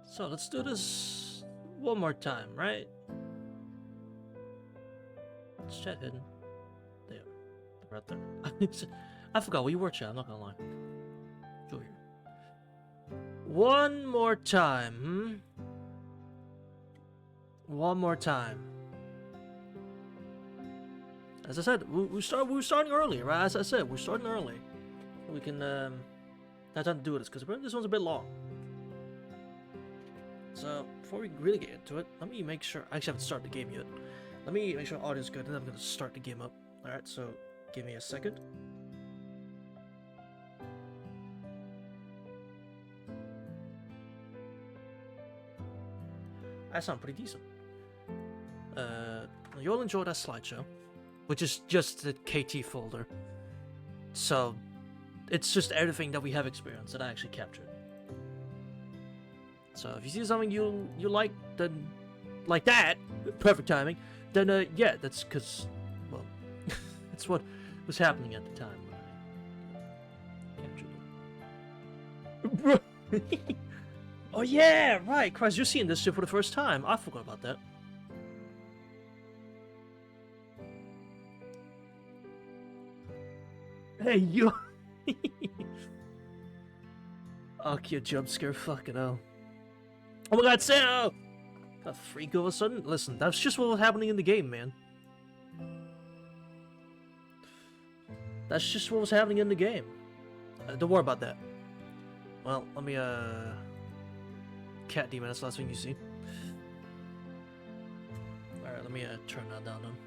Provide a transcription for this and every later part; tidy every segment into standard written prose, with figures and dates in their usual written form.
So let's do this one more time, right? It's chat hidden. There. Right there. I forgot we were chat, I'm not gonna lie. Go here. One more time, One more time. As I said, we're starting early, right? As I said, we're starting early. We can have time to do this because this one's a bit long. So before we really get into it, let me make sure. I actually haven't started the game yet. Let me make sure audio's good, and then I'm gonna start the game up. All right, so give me a second. I sound pretty decent. You'll enjoy that slideshow, which is just the KT folder. So it's just everything that we have experienced that I actually captured. So if you see something you like, then like that, perfect timing, then yeah, that's because, well, that's what was happening at the time when I captured it. Oh yeah, right, Christ, you're seeing this shit for the first time. I forgot about that. Hey, you. Akia jump scare, fucking hell. Oh my god, Sam! Got a freak all of a sudden? Listen, that's just what was happening in the game, man. That's just what was happening in the game. Don't worry about that. Well, let me, Cat demon, that's the last thing you see. Alright, let me, turn that down then.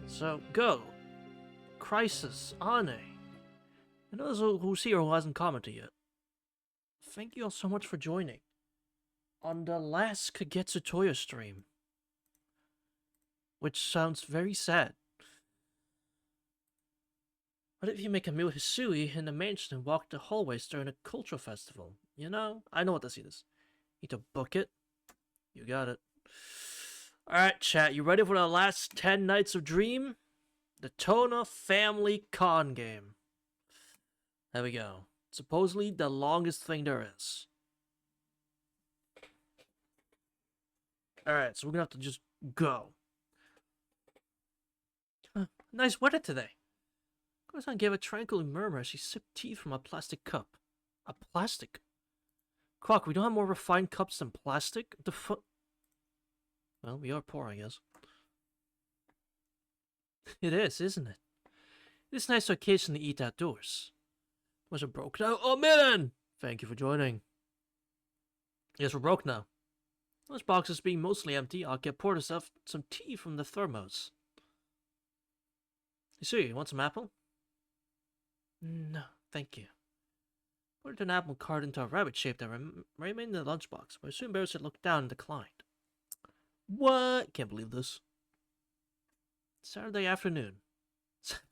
So, go. Crisis, Ane. And those who's here who hasn't commented yet. Thank you all so much for joining on the last Kagetsu Tohya stream. Which sounds very sad. What if you make a meal with Hisui in the mansion and walk the hallways during a cultural festival? You know, I know what this is. Need to book it. You got it. Alright, chat, you ready for the last 10 nights of Dream? The Tona Family Con game. There we go. Supposedly the longest thing there is. Alright, so we're gonna have to just go. Nice weather today. Gosan gave a tranquil murmur as she sipped tea from a plastic cup. A plastic? Croc, we don't have more refined cups than plastic? The fuck? Well, we are poor, I guess. It is, isn't it? It's nice to occasionally eat outdoors. Was it broke now? Oh, Milan! Thank you for joining. Yes, we're broke now. Those boxes being mostly empty, I'll get poured herself some tea from the thermos. You see, you want some apple? No, thank you. Put an apple carved into a rabbit shape that remained in the lunchbox, but soon Barry looked down and declined. What? Can't believe this. Saturday afternoon.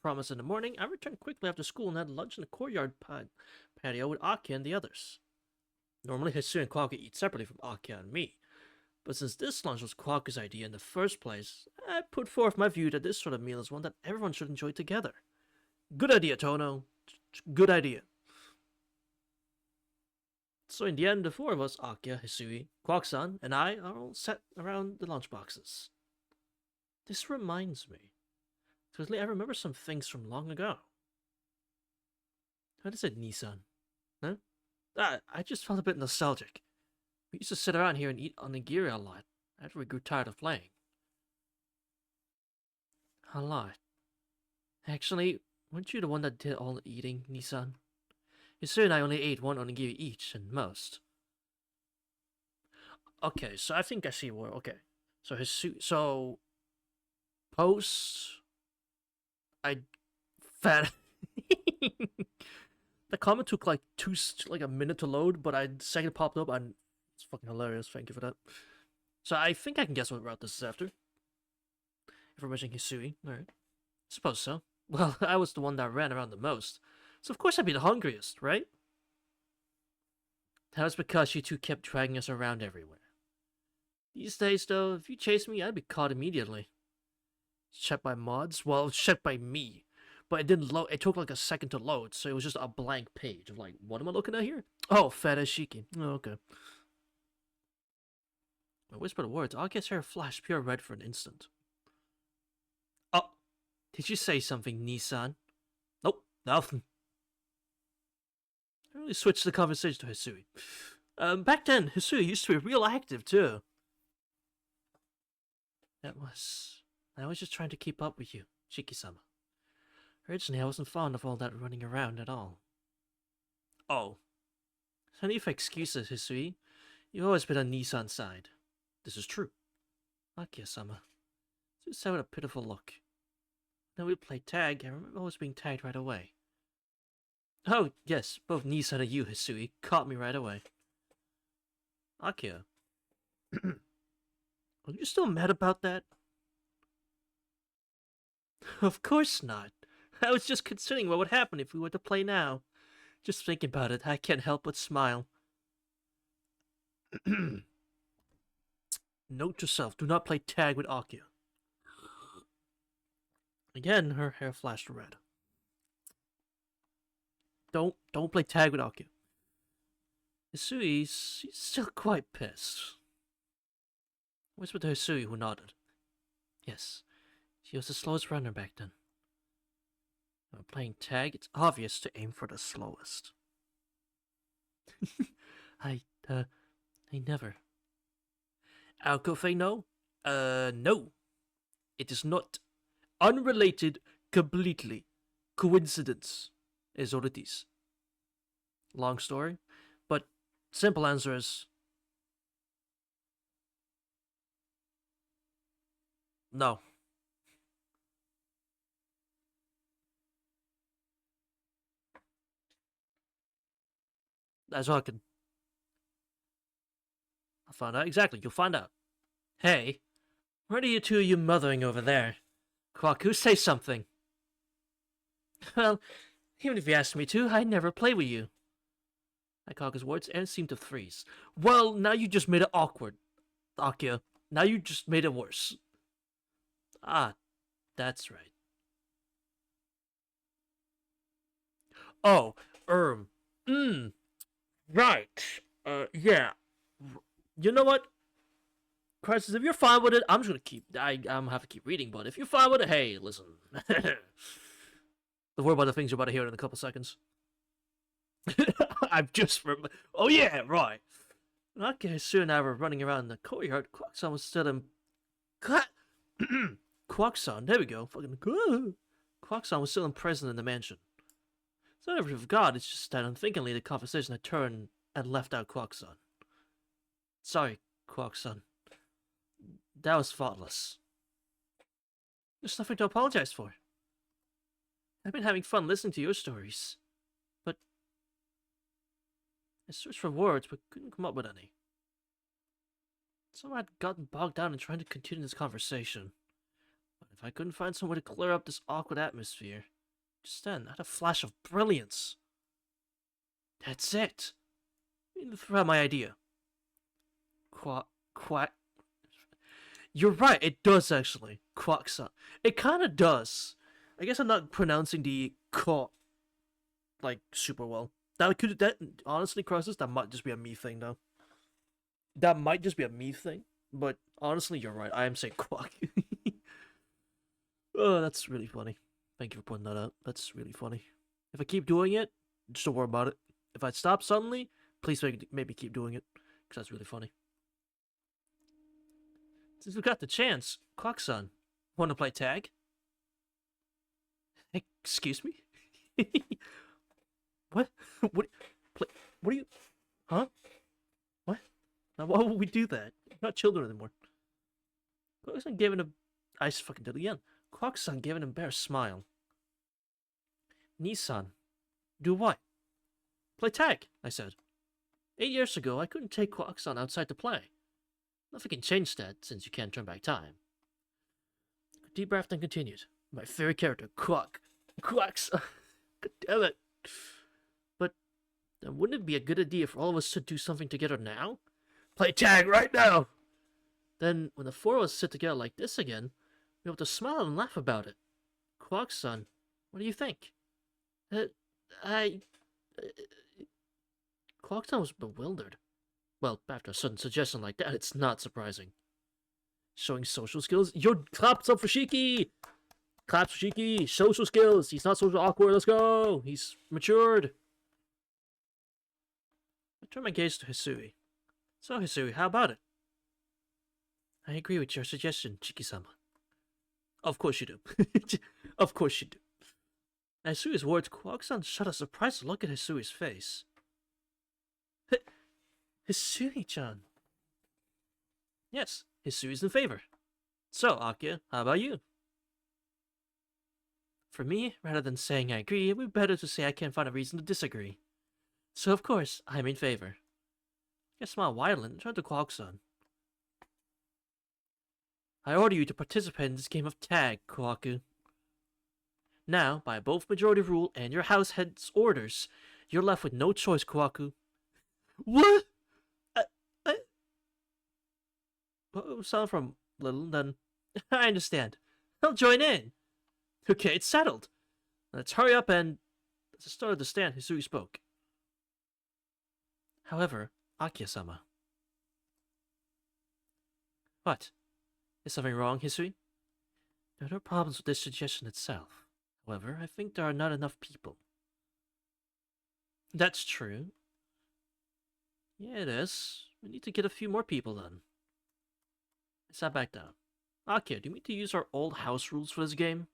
Promised in the morning, I returned quickly after school and had lunch in the courtyard patio with Akia and the others. Normally, Hisui and Kwaka eat separately from Akia and me, but since this lunch was Kwaka's idea in the first place, I put forth my view that this sort of meal is one that everyone should enjoy together. Good idea, Tono. Good idea. So in the end, the four of us, Akia, Hisui, Kwak-san, and I, are all sat around the lunchboxes. This reminds me. Suddenly I remember some things from long ago. What is it, Nissan? Huh? I just felt a bit nostalgic. We used to sit around here and eat onigiri a lot, after we grew tired of playing. A lot. Actually, weren't you the one that did all the eating, Nissan? Hisui and I only ate one onigiri each, and most. Okay, so I think I see where. Okay, so Hisui. So post. I fat. The comment took like a minute to load, but the second it popped up, and it's fucking hilarious. Thank you for that. So I think I can guess what route this is after. If we're mentioning Hisui, alright. Suppose so. Well, I was the one that ran around the most, so of course I'd be the hungriest, right? That was because you two kept dragging us around everywhere. These days, though, if you chased me, I'd be caught immediately. Checked by mods? Well, checked by me. but it didn't load. It took like a second to load, so it was just a blank page of like, what am I looking at here? Oh, Fetishiki. Oh, okay. I whispered the words. Akia's hair flashed pure red for an instant. Oh, did you say something, Nissan? Nope, nothing. I really switched the conversation to Hisui. Back then, Hisui used to be real active too. I was just trying to keep up with you, Shiki-sama. Originally, I wasn't fond of all that running around at all. Oh. No need for excuses, Hisui. You've always been on Nissan's side. This is true. Akia-sama. Hisui said with a pitiful look. Then we played tag, I remember always being tagged right away. Oh, yes, both Nissan and you, Hisui, caught me right away. Akia. Are you still mad about that? Of course not. I was just considering what would happen if we were to play now. Just thinking about it, I can't help but smile. Note to self, do not play tag with Akia. Again, her hair flashed red. Don't play tag with Akia. Hisui's still quite pissed. Whispered to Hisui, who nodded. Yes, she was the slowest runner back then. When playing tag, it's obvious to aim for the slowest. I never. Alcofe, no? No. It is not. Unrelated, completely. Coincidence is what it is. Long story, but simple answer is no. That's all I can. I'll find out. Exactly, you'll find out. Hey, what are you two of you mothering over there? Kwaku, say something. Well, even if you asked me to, I'd never play with you. I caught his words and seemed to freeze. Well, now you just made it awkward, Akia. Now you just made it worse. Ah, that's right. Oh, right. Yeah. You know what? Crisis, if you're fine with it, I'm just gonna keep. I'm gonna have to keep reading, but if you're fine with it, hey, listen. Don't worry about the things you're about to hear in a couple seconds. I've just. Oh, yeah, right. Okay, soon and I were running around the courtyard. Quackson was still in. Quackson, there we go. Fucking. Quackson was still imprisoned in the mansion. It's not a of God, it's just that unthinkingly the conversation had turned and left out Quackson. Sorry, Quackson. That was thoughtless. There's nothing to apologize for. I've been having fun listening to your stories. But I searched for words but couldn't come up with any. Somehow I'd gotten bogged down in trying to continue this conversation. But if I couldn't find some way to clear up this awkward atmosphere, just then I had a flash of brilliance. That's it. I need to throw out my idea. Quack. You're right, it does actually. Quackson. It kind of does. I guess I'm not pronouncing the "quack" like super well. That honestly, Crosses, that might just be a me thing though. That might just be a me thing, but honestly, you're right. I am saying quack. Oh, that's really funny. Thank you for pointing that out. That's really funny. If I keep doing it, just don't worry about it. If I stop suddenly, please maybe keep doing it, because that's really funny. Since we got the chance, Quackson, want to play tag? Excuse me? What? What? What are you? Huh? What? Now, why would we do that? We're not children anymore. Quackson gave an I fucking did it again. Quackson gave an embarrassed smile. Nissan, do what? Play tag, I said. 8 years ago, I couldn't take Quackson outside to play. Nothing can change that, since you can't turn back time. Deep breath and continued. My favorite character, Quacks. God damn it. But then wouldn't it be a good idea for all of us to do something together now? Play tag right now! Then, when the four of us sit together like this again, we'll be able to smile and laugh about it. Quackson, What do you think? Uh, I... Clocktown was bewildered. Well, after a sudden suggestion like that, it's not surprising. Showing social skills? Yo, claps up for Shiki! Claps for Shiki! Social skills! He's not social awkward, let's go! He's matured! I turn my gaze to Hisui. So, Hisui, how about it? I agree with your suggestion, Chiki-sama. Of course you do. Of course you do. At Hisui's words, Kwak-san shot a surprised look at Hisui's face. Hisui-chan. Yes, Hisui's in favor. So, Akio, how about you? For me, rather than saying I agree, it would be better to say I can't find a reason to disagree. So, of course, I'm in favor. I smiled widely and turned to Kwak-san. I order you to participate in this game of tag, Kwaku. Now, by both majority rule and your house head's orders, you're left with no choice, Kwaku. What? Sound from Little, then I understand. I'll join in. Okay, it's settled. Let's hurry up and... As I started to stand, Hisui spoke. However, Akio-sama. What? Is something wrong, Hisui? There are no problems with this suggestion itself. However, I think there are not enough people. That's true. Yeah, it is. We need to get a few more people then. I sat back down. Akio, do you mean to use our old house rules for this game?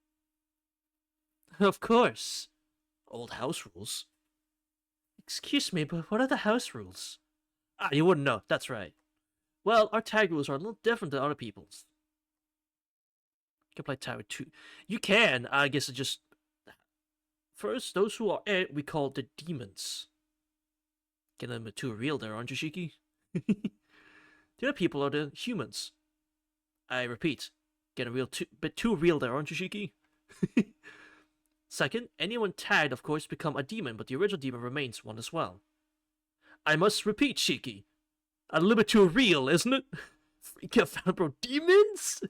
Of course. Old house rules? Excuse me, but what are the house rules? Ah, you wouldn't know. That's right. Well, our tag rules are a little different than other people's. You can play tag with two. You can. I guess it just... First, those who are it, we call the demons. Getting a bit too real there, aren't you, Shiki? The other people are the humans. I repeat, getting a bit too real there, aren't you, Shiki? Second, anyone tagged, of course, become a demon, but the original demon remains one as well. I must repeat, Shiki. A little bit too real, isn't it? Freak out, bro. Demons?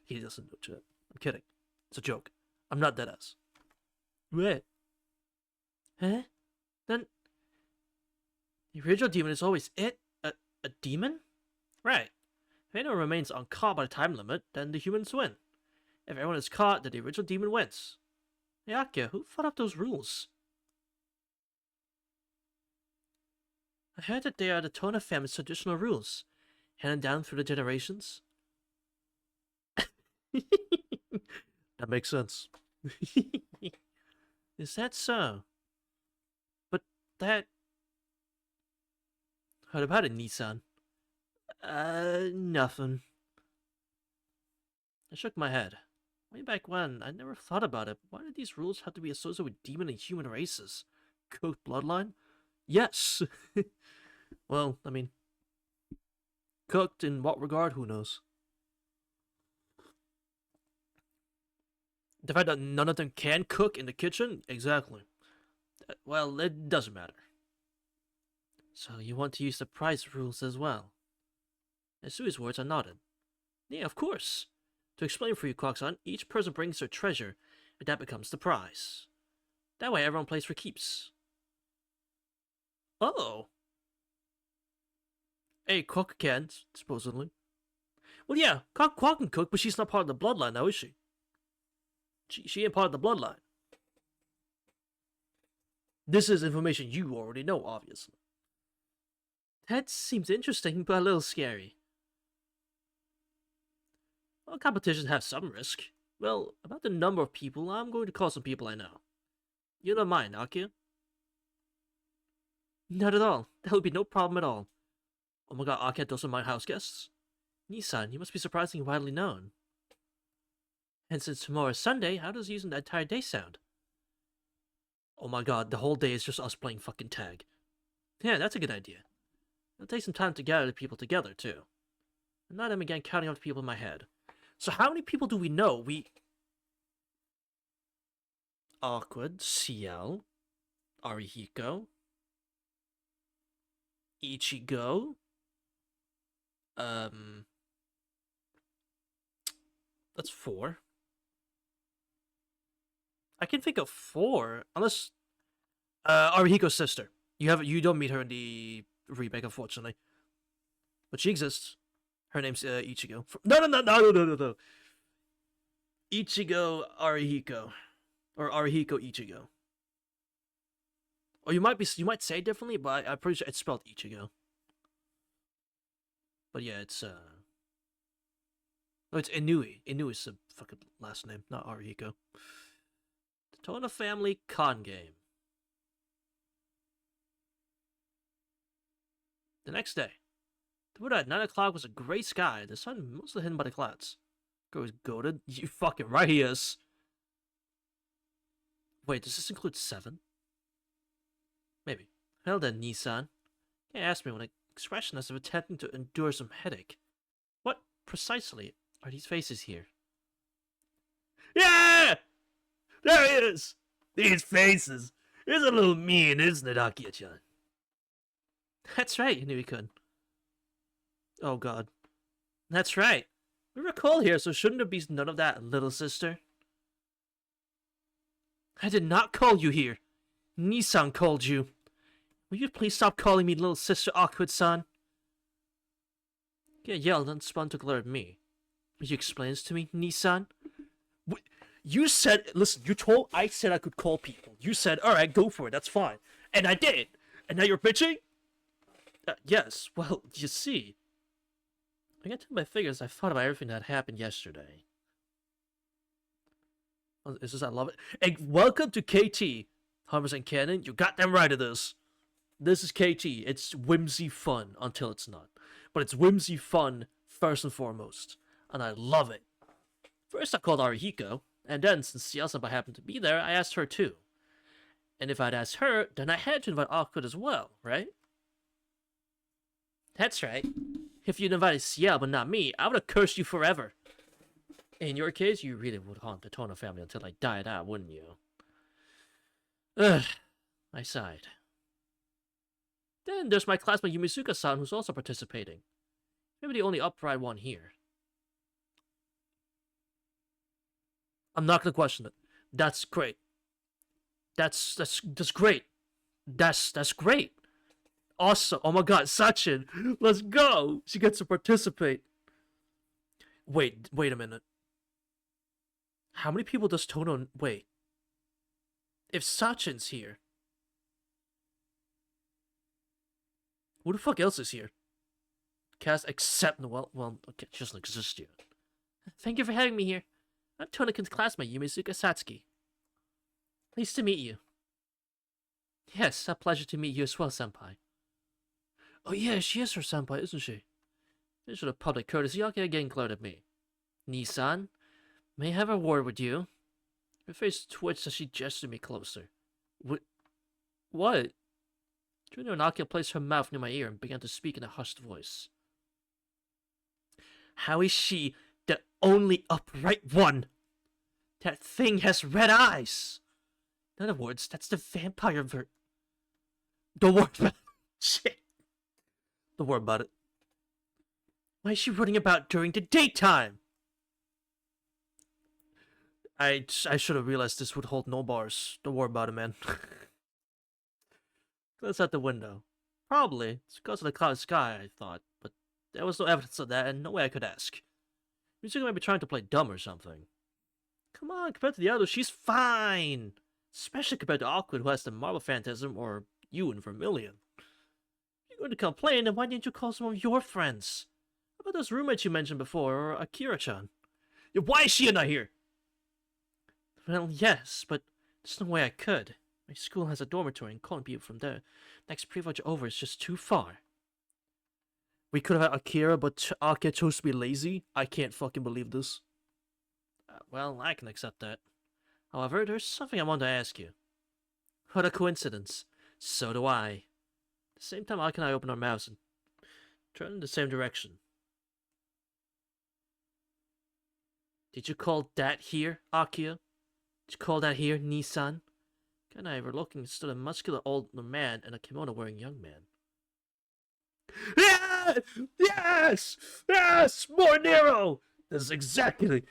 He doesn't know that. I'm kidding. It's a joke. I'm not deadass. What? Huh? Then... The original demon is always it? A demon? Right. If anyone remains uncaught by the time limit, then the humans win. If everyone is caught, then the original demon wins. Hey, Akio, who thought up those rules? I heard that they are the Tohya family's traditional rules, handed down through the generations. That makes sense. Is that so? But that... What about it, Nissan? Nothing. I shook my head. Way back when, I never thought about it. Why did these rules have to be associated with demon and human races? Cooked bloodline? Yes! Well, I mean... Cooked in what regard, who knows? The fact that none of them can cook in the kitchen? Exactly. Well, it doesn't matter. So you want to use the prize rules as well? Isui's words, I nodded. Yeah, of course. To explain for you, Kwak-san, each person brings their treasure, and that becomes the prize. That way everyone plays for keeps. Oh! Hey, Kwak can, supposedly. Well, yeah, Kwak can cook, but she's not part of the bloodline now, is she? She ain't part of the bloodline. This is information you already know, obviously. That seems interesting, but a little scary. Well, competitions have some risk. Well, about the number of people, I'm going to call some people I know. You don't mind, Akio? Not at all. That would be no problem at all. Oh my god, Akio doesn't mind house guests? Nissan, you must be surprisingly widely known. And since tomorrow is Sunday, how does using the entire day sound? Oh my god, the whole day is just us playing fucking tag. Yeah, that's a good idea. It'll take some time to gather the people together, too. And now I'm again counting up the people in my head. So how many people do we know? Awkward, Ciel, Arihiko, Ichigo, that's 4. I can think of 4, unless Arihiko's sister. You don't meet her in the remake, unfortunately, but she exists. Her name's Ichigo. No. Ichigo Arihiko, or Arihiko Ichigo. Or you might say it differently, but I'm pretty sure it's spelled Ichigo. But yeah, it's no, it's Inui. Inui is the fucking last name, not Arihiko. The Tona Family Con Game. The next day, the weather at 9 o'clock was a gray sky, the sun mostly hidden by the clouds. Girl was goaded. You fucking right he is. Wait, does this include 7? Maybe. Well then, Nissan. Can't ask me with an expression as if attempting to endure some headache. What precisely are these faces here? Yeah! There he is! These faces! It's a little mean, isn't it, Akio-chan? That's right, Inui-kun. Oh god. That's right. We were called here, so shouldn't there be none of that, little sister? I did not call you here. Nissan called you. Will you please stop calling me little sister Awkward-san? Get yelled and spun to glare at me. Will you explain this to me, Nissan? You said, listen, I said I could call people. You said, alright, go for it, that's fine. And I did. And now you're bitching? Yes, well, you see. I got to my figures, I thought about everything that happened yesterday. Is this, I love it. And welcome to KT. 100% canon, you got them right of this. This is KT. It's whimsy fun until it's not. But it's whimsy fun first and foremost. And I love it. First I called Arihiko, and then since Yasaba happened to be there, I asked her too. And if I'd asked her, then I had to invite Awkward as well, right? That's right. If you'd invited Ciel but not me, I would have cursed you forever. In your case, you really would haunt the Tono family until I died out, wouldn't you? Ugh, I sighed. Then there's my classmate Yumisuka-san, who's also participating. Maybe the only upright one here. I'm not gonna question it. That's great. That's great. That's great. Awesome. Oh my god, Sachin, let's go. She gets to participate. Wait a minute. How many people does Tono... Wait. If Sachin's here... Who the fuck else is here? Cast except... Well, okay, she doesn't exist yet. Thank you for having me here. I'm Tonakin's classmate, Yumisuka Satsuki. Pleased to meet you. Yes, a pleasure to meet you as well, senpai. Oh yeah, she is her senpai, isn't she? This is a public courtesy, I'll getting glared at me. Nissan, may I have a word with you? Her face twitched as she gestured me closer. What? Junior Nakia placed her mouth near my ear and began to speak in a hushed voice. How is she the only upright one? That thing has red eyes. In other words, that's the vampire Don't worry about it. Shit. Don't worry about it. Why is she running about during the daytime? I should have realized this would hold no bars. Don't worry about it, man. Glance out the window. Probably. It's because of the clouded sky, I thought. But there was no evidence of that and no way I could ask. Misaki might be trying to play dumb or something. Come on, compared to the others, she's fine. Especially compared to Awkward, who has the Marble Phantasm, or you in Vermilion. If you're going to complain, then why didn't you call some of your friends? How about those roommates you mentioned before, or Akira-chan? Yeah, why is she not here? Well, yes, but there's no way I could. My school has a dormitory, and calling people from there next pretty much over is just too far. We could have had Akira, but Akira chose to be lazy? I can't fucking believe this. Well, I can accept that. However, there's something I want to ask you. What a coincidence. So do I. At the same time, how can I open our mouths and turn in the same direction? Did you call that here, Akira? Did you call that here, Nissan? Guy and I were looking stood a muscular older man and a kimono wearing young man. Yeah! Yes! Yes! More Nero! This is exactly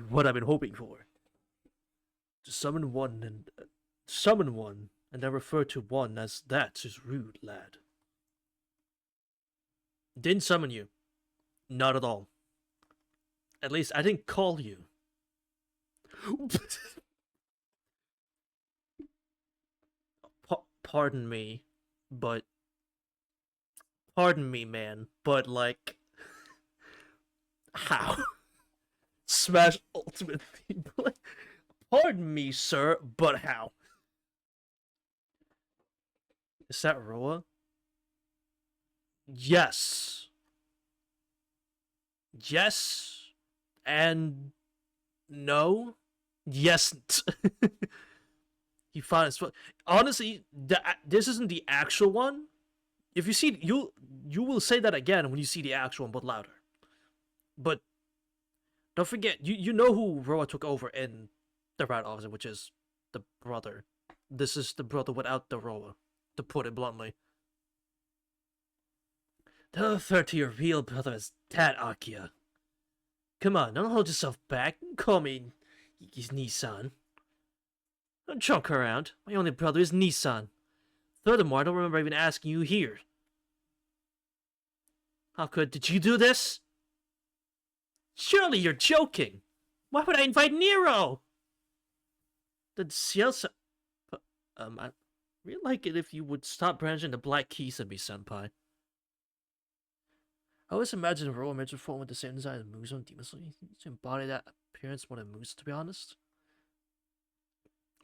what I've been hoping for. To summon one and then refer to one as that is rude, lad. Didn't summon you. Not at all. At least I didn't call you. Pardon me, but pardon me, man, but like, how? Smash Ultimate Theme. Pardon me, sir, but how? Is that Roa? Yes. Yes. And no. Yes. He found his foot. Honestly, this isn't the actual one. If you see, you will say that again when you see the actual one, but louder. But don't forget, you know who Roa took over in the Rat Officer, which is the brother. This is the brother without the Roa, to put it bluntly. Don't refer to your real brother as that, Akia. Come on, don't hold yourself back. Call me Nissan. Don't joke around. My only brother is Nissan. Furthermore, I don't remember even asking you here. How did you do this? Surely you're joking. Why would I invite Nero? The Cielsa... I'd really like it if you would stop branching the black keys at me, senpai. I always imagine a Roa Midget form with the same design as Muso and Demon Slayer to embody that appearance more than Muso, to be honest.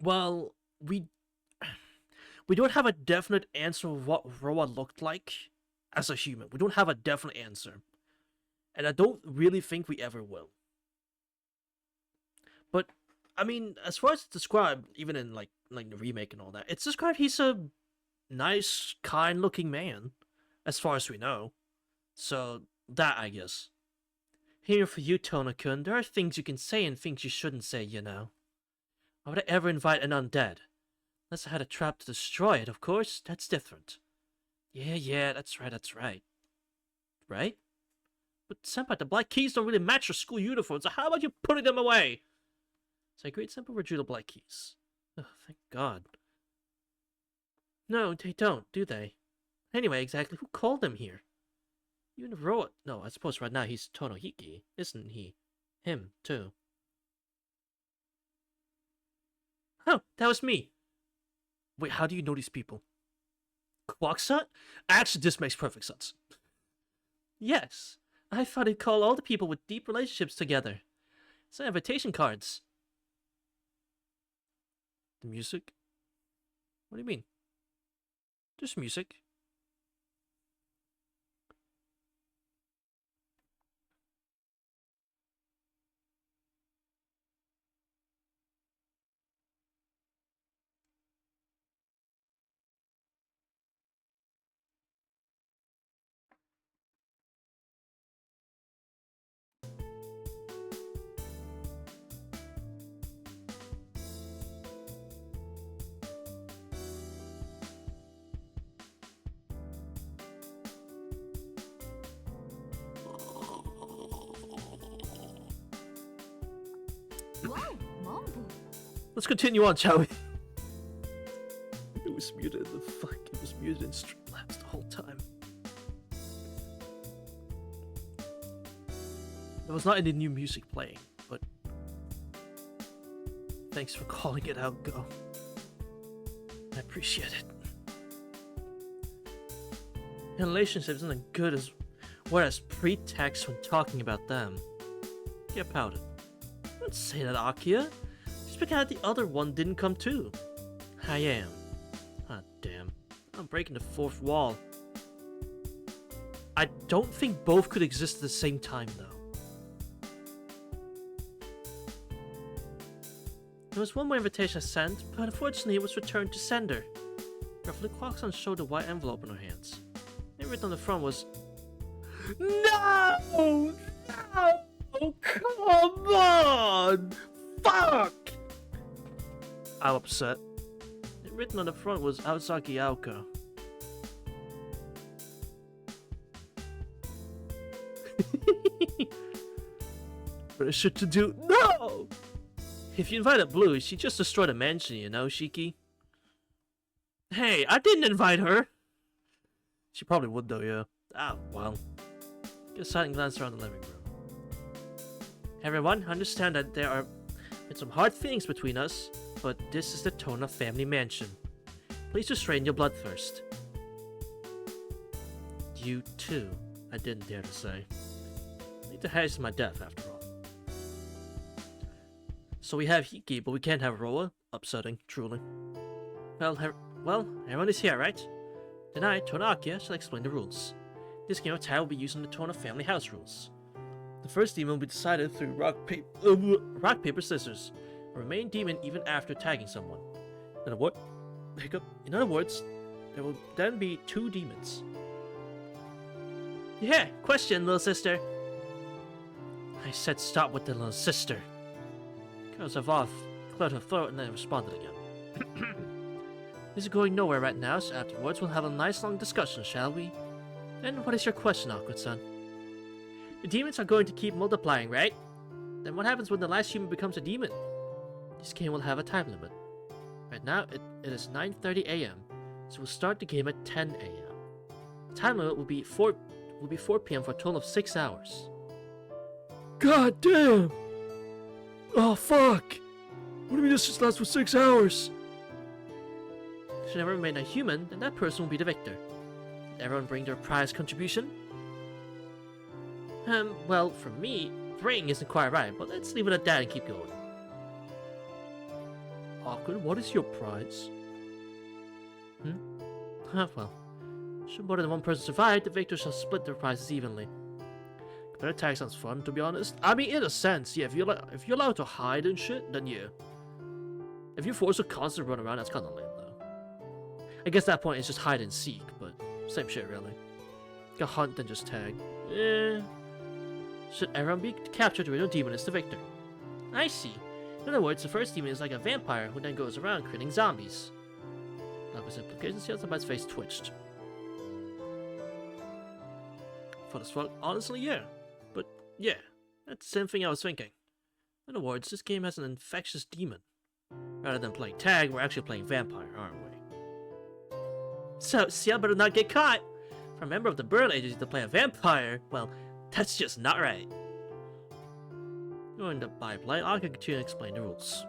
Well, we don't have a definite answer of what Roa looked like as a human. We don't have a definite answer. And I don't really think we ever will. But, I mean, as far as it's described, even in like the remake and all that, it's described he's a nice, kind-looking man, as far as we know. So, that, I guess. Here for you, Tona-kun, there are things you can say and things you shouldn't say, you know. Why would I ever invite an undead? Unless I had a trap to destroy it, of course. That's different. Yeah, that's right. Right? But senpai, the black keys don't really match your school uniform, so how about you putting them away? So I agreed senpai withdrew the black keys. Oh, thank God. No, they don't, do they? Anyway, exactly who called them here? You and Roa... No, I suppose right now he's Tonohiki, isn't he? Him, too. Oh, that was me. Wait, how do you know these people? Quacksut? Actually, this makes perfect sense. Yes, I thought he'd call all the people with deep relationships together. Some invitation cards. The music? What do you mean? There's music. Let's continue on, shall we? It was muted. The fuck? It was muted in Streamlabs the whole time. There was not any new music playing, but thanks for calling it out, Go. I appreciate it. Your relationship isn't as good as what as pretext when talking about them. Get pouted. Don't say that, Akia. Just because the other one didn't come too. I am. Ah, damn. I'm breaking the fourth wall. I don't think both could exist at the same time, though. There was one more invitation I sent, but unfortunately it was returned to sender. Roughly, Quackson showed the white envelope in her hands. And written on the front was... No! No! Come on! Fuck! I'm upset. And written on the front was Aozaki Aoka. Pressure to do... No! If you invited Blue, she just destroyed a mansion, you know, Shiki? Hey, I didn't invite her! She probably would though, yeah. Ah, well. Get a silent glance around the living room. Everyone, understand that there are some hard feelings between us, but this is the Tohya family mansion. Please restrain your bloodthirst. You too, I didn't dare to say. I need to hasten my death, after all. So we have Hiki, but we can't have Roa? Upsetting, truly. Well, everyone is here, right? Then I, Tohya, shall explain the rules. This game of tag will be using the Tohya family house rules. The first demon will be decided through rock, paper, scissors. A remain demon even after tagging someone. In other words, there will then be 2 demons. Yeah, question, little sister. I said stop with the little sister. Girls have off, cleared her throat, and then responded again. This is going nowhere right now, so afterwards we'll have a nice long discussion, shall we? Then what is your question, Awkward-san? The demons are going to keep multiplying, right? Then what happens when the last human becomes a demon? This game will have a time limit. Right now, it is 9:30 a.m., so we'll start the game at 10 a.m. The time limit will be 4 p.m. for a total of 6 hours. God damn! Oh fuck! What do you mean this just lasts for 6 hours? If you never remain a human, then that person will be the victor. Did everyone bring their prize contribution? Well, for me, bring isn't quite right, but let's leave it at that and keep going. Awkward, what is your prize? Well, should more than one person survive, the victor shall split their prizes evenly. Competitive tag sounds fun, to be honest. I mean, in a sense, yeah, if you're allowed to hide and shit, then yeah. If you're forced to constantly run around, that's kind of lame, though. I guess that point is just hide and seek, but same shit, really. Go hunt, then just tag. Should everyone be captured, the real demon is the victor. I see. In other words, the first demon is like a vampire who then goes around creating zombies. That was implications here, somebody's face twitched. For this one, honestly, yeah. But yeah, that's the same thing I was thinking. In other words, this game has an infectious demon. Rather than playing tag, we're actually playing vampire, aren't we? So, see, I better not get caught. For a member of the Bird Agency to play a vampire, well, that's just not right. Going to byplay, I can continue to explain the rules.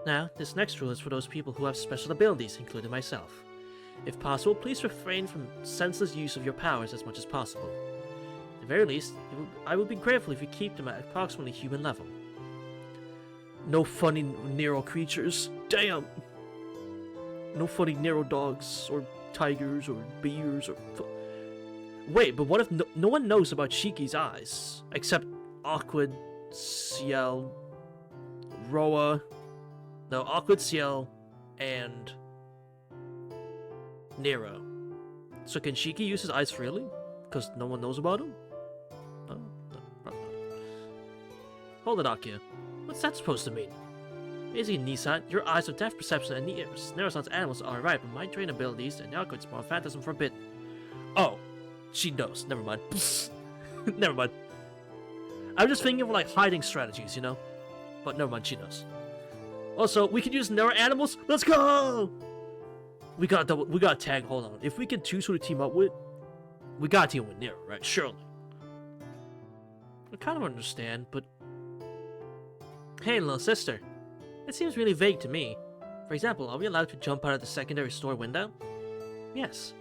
Now, this next rule is for those people who have special abilities, including myself. If possible, please refrain from senseless use of your powers as much as possible. At the very least, I would be grateful if you keep them at approximately human level. No funny Nero creatures. Damn! No funny Nero dogs, or tigers, or bears, or... Wait, but what if no one knows about Shiki's eyes? Except Awkward, Ciel, Roa... No, Awkward, Ciel, and... Nero. So can Shiki use his eyes freely? Because no one knows about him? No, probably not. Hold it, Akia. What's that supposed to mean? Basically, Nissan, your eyes of depth perception and Nerosan's animals are right, but my train abilities and Awkward's small phantasm forbidden. Oh, she knows. Never mind. Never mind. I'm just thinking of like hiding strategies, you know? But never mind, she knows. Also, we can use Nero animals. Let's go! We got tag. Hold on. If we can choose who to team up with, we gotta team with Nero, right? Surely. I kind of understand, but hey, little sister. It seems really vague to me. For example, are we allowed to jump out of the secondary store window? Yes.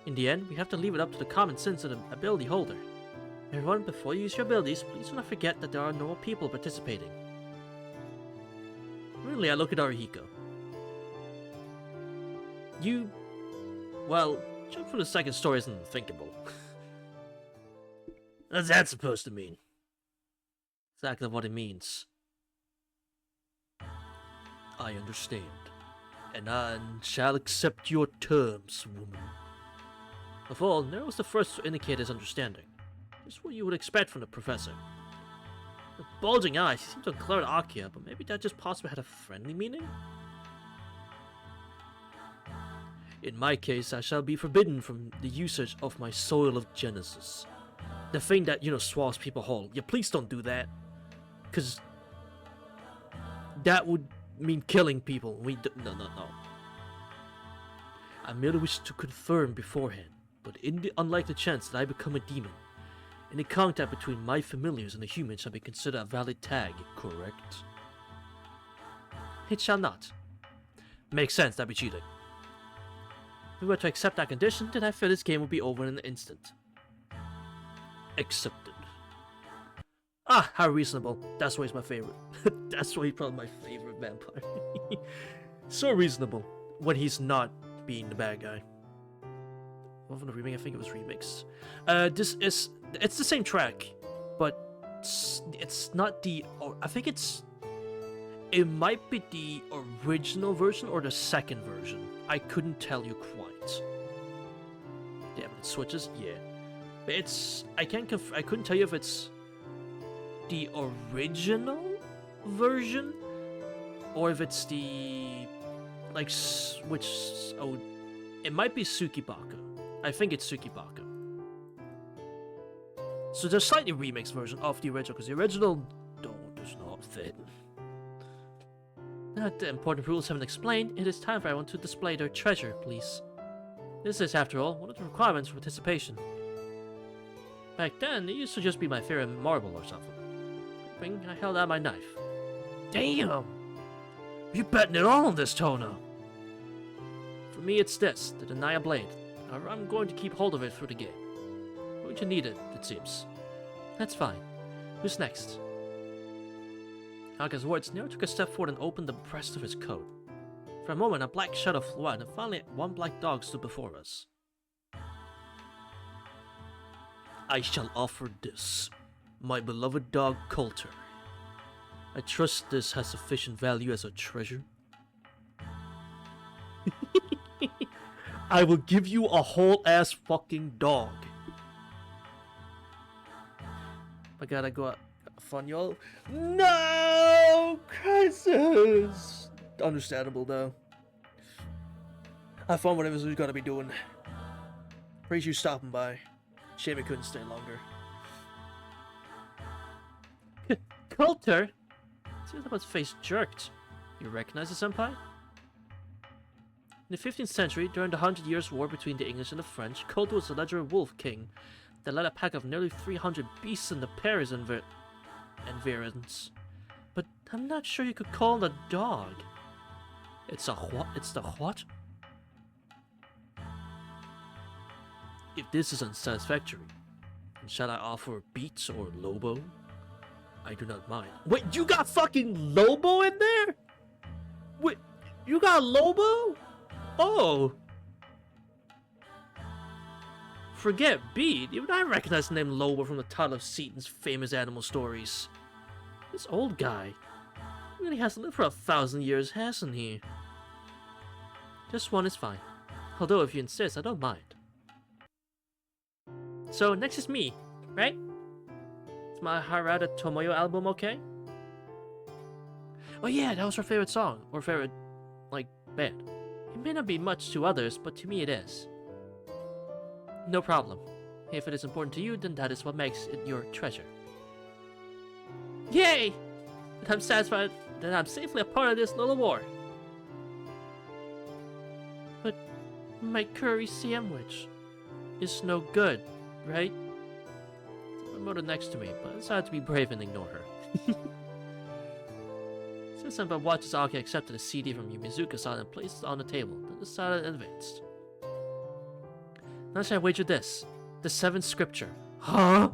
In the end, we have to leave it up to the common sense of the ability holder. Everyone, before you use your abilities, please do not forget that there are normal people participating. Really, I look at Arihiko. Well, jump from the second story isn't unthinkable. What's that supposed to mean? Exactly what it means. I understand. And I shall accept your terms, woman. Of all, Nero was the first to indicate his understanding. Just what you would expect from the professor. With bulging eyes, he seemed to unclear to Akia, but maybe that just possibly had a friendly meaning? In my case, I shall be forbidden from the usage of my soil of Genesis. The thing that, swallows people whole. Yeah, please don't do that. Cause That would mean killing people. No. I merely wish to confirm beforehand, but in the unlikely chance that I become a demon, any contact between my familiars and the humans shall be considered a valid tag, correct? It shall not. Makes sense, that'd be cheating. If we were to accept that condition, then I feel this game would be over in an instant. Accepted. Ah, how reasonable. That's why he's my favorite. That's why he's probably my favorite vampire. So reasonable when he's not being the bad guy. What from the remake? I think it was remixed. It's the same track, but it's not the. I think it might be the original version or the second version. I couldn't tell you quite. Yeah, but it switches. Yeah, but I couldn't tell you if it's the original version or if it's the it might be Tsukibaka. I think it's Tsukibaka. So there's slightly remixed version of the original, because the original does not fit. Now that the important rules have been explained, it is time for everyone to display their treasure, please. This is, after all, one of the requirements for participation. Back then, it used to just be my favorite marble or something. I held out my knife. Damn! You betting it all on this, Tono! For me, it's this, the Denia Blade. I'm going to keep hold of it through the game. We're going to need it seems. That's fine. Who's next? Aga's words, Nero took a step forward and opened the breast of his coat. For a moment, a black shadow flew out, and finally, one black dog stood before us. I shall offer this, my beloved dog Coulter. I trust this has sufficient value as a treasure. I will give you a whole ass fucking dog. I gotta go out. Fun, y'all. No! Crisis! Understandable, though. Have fun, whatever he's gonna be doing. Appreciate you stopping by. Shame I couldn't stay longer. Coulter? His face jerked. You recognize the senpai? In the 15th century, during the 100 Years' War between the English and the French, Coulter was a legendary wolf king that led a pack of nearly 300 beasts in the Paris environs. But I'm not sure you could call it a dog. It's a what? It's the what? If this is unsatisfactory, then shall I offer Beats or Lobo? I do not mind. Wait, you got fucking Lobo in there? Wait, you got Lobo? Oh. Forget Beat. Even I recognize the name Lobo from the title of Seaton's famous animal stories. This old guy really has lived for 1,000 years, hasn't he? Just one is fine. Although if you insist, I don't mind. So next is me, right? Is my Harada Tomoyo album okay? Oh yeah, that was her favorite song, or favorite, band. It may not be much to others, but to me it is. No problem. If it is important to you, then that is what makes it your treasure. Yay! And I'm satisfied that I'm safely a part of this little war. But my curry sandwich is no good, right? The remote next to me, but I decided to be brave and ignore her. Since Senpai watches Aki accepted a CD from Yumizuka-san and placed it on the table, then decided and advanced. Now shall I wager this? The 7th scripture. Huh?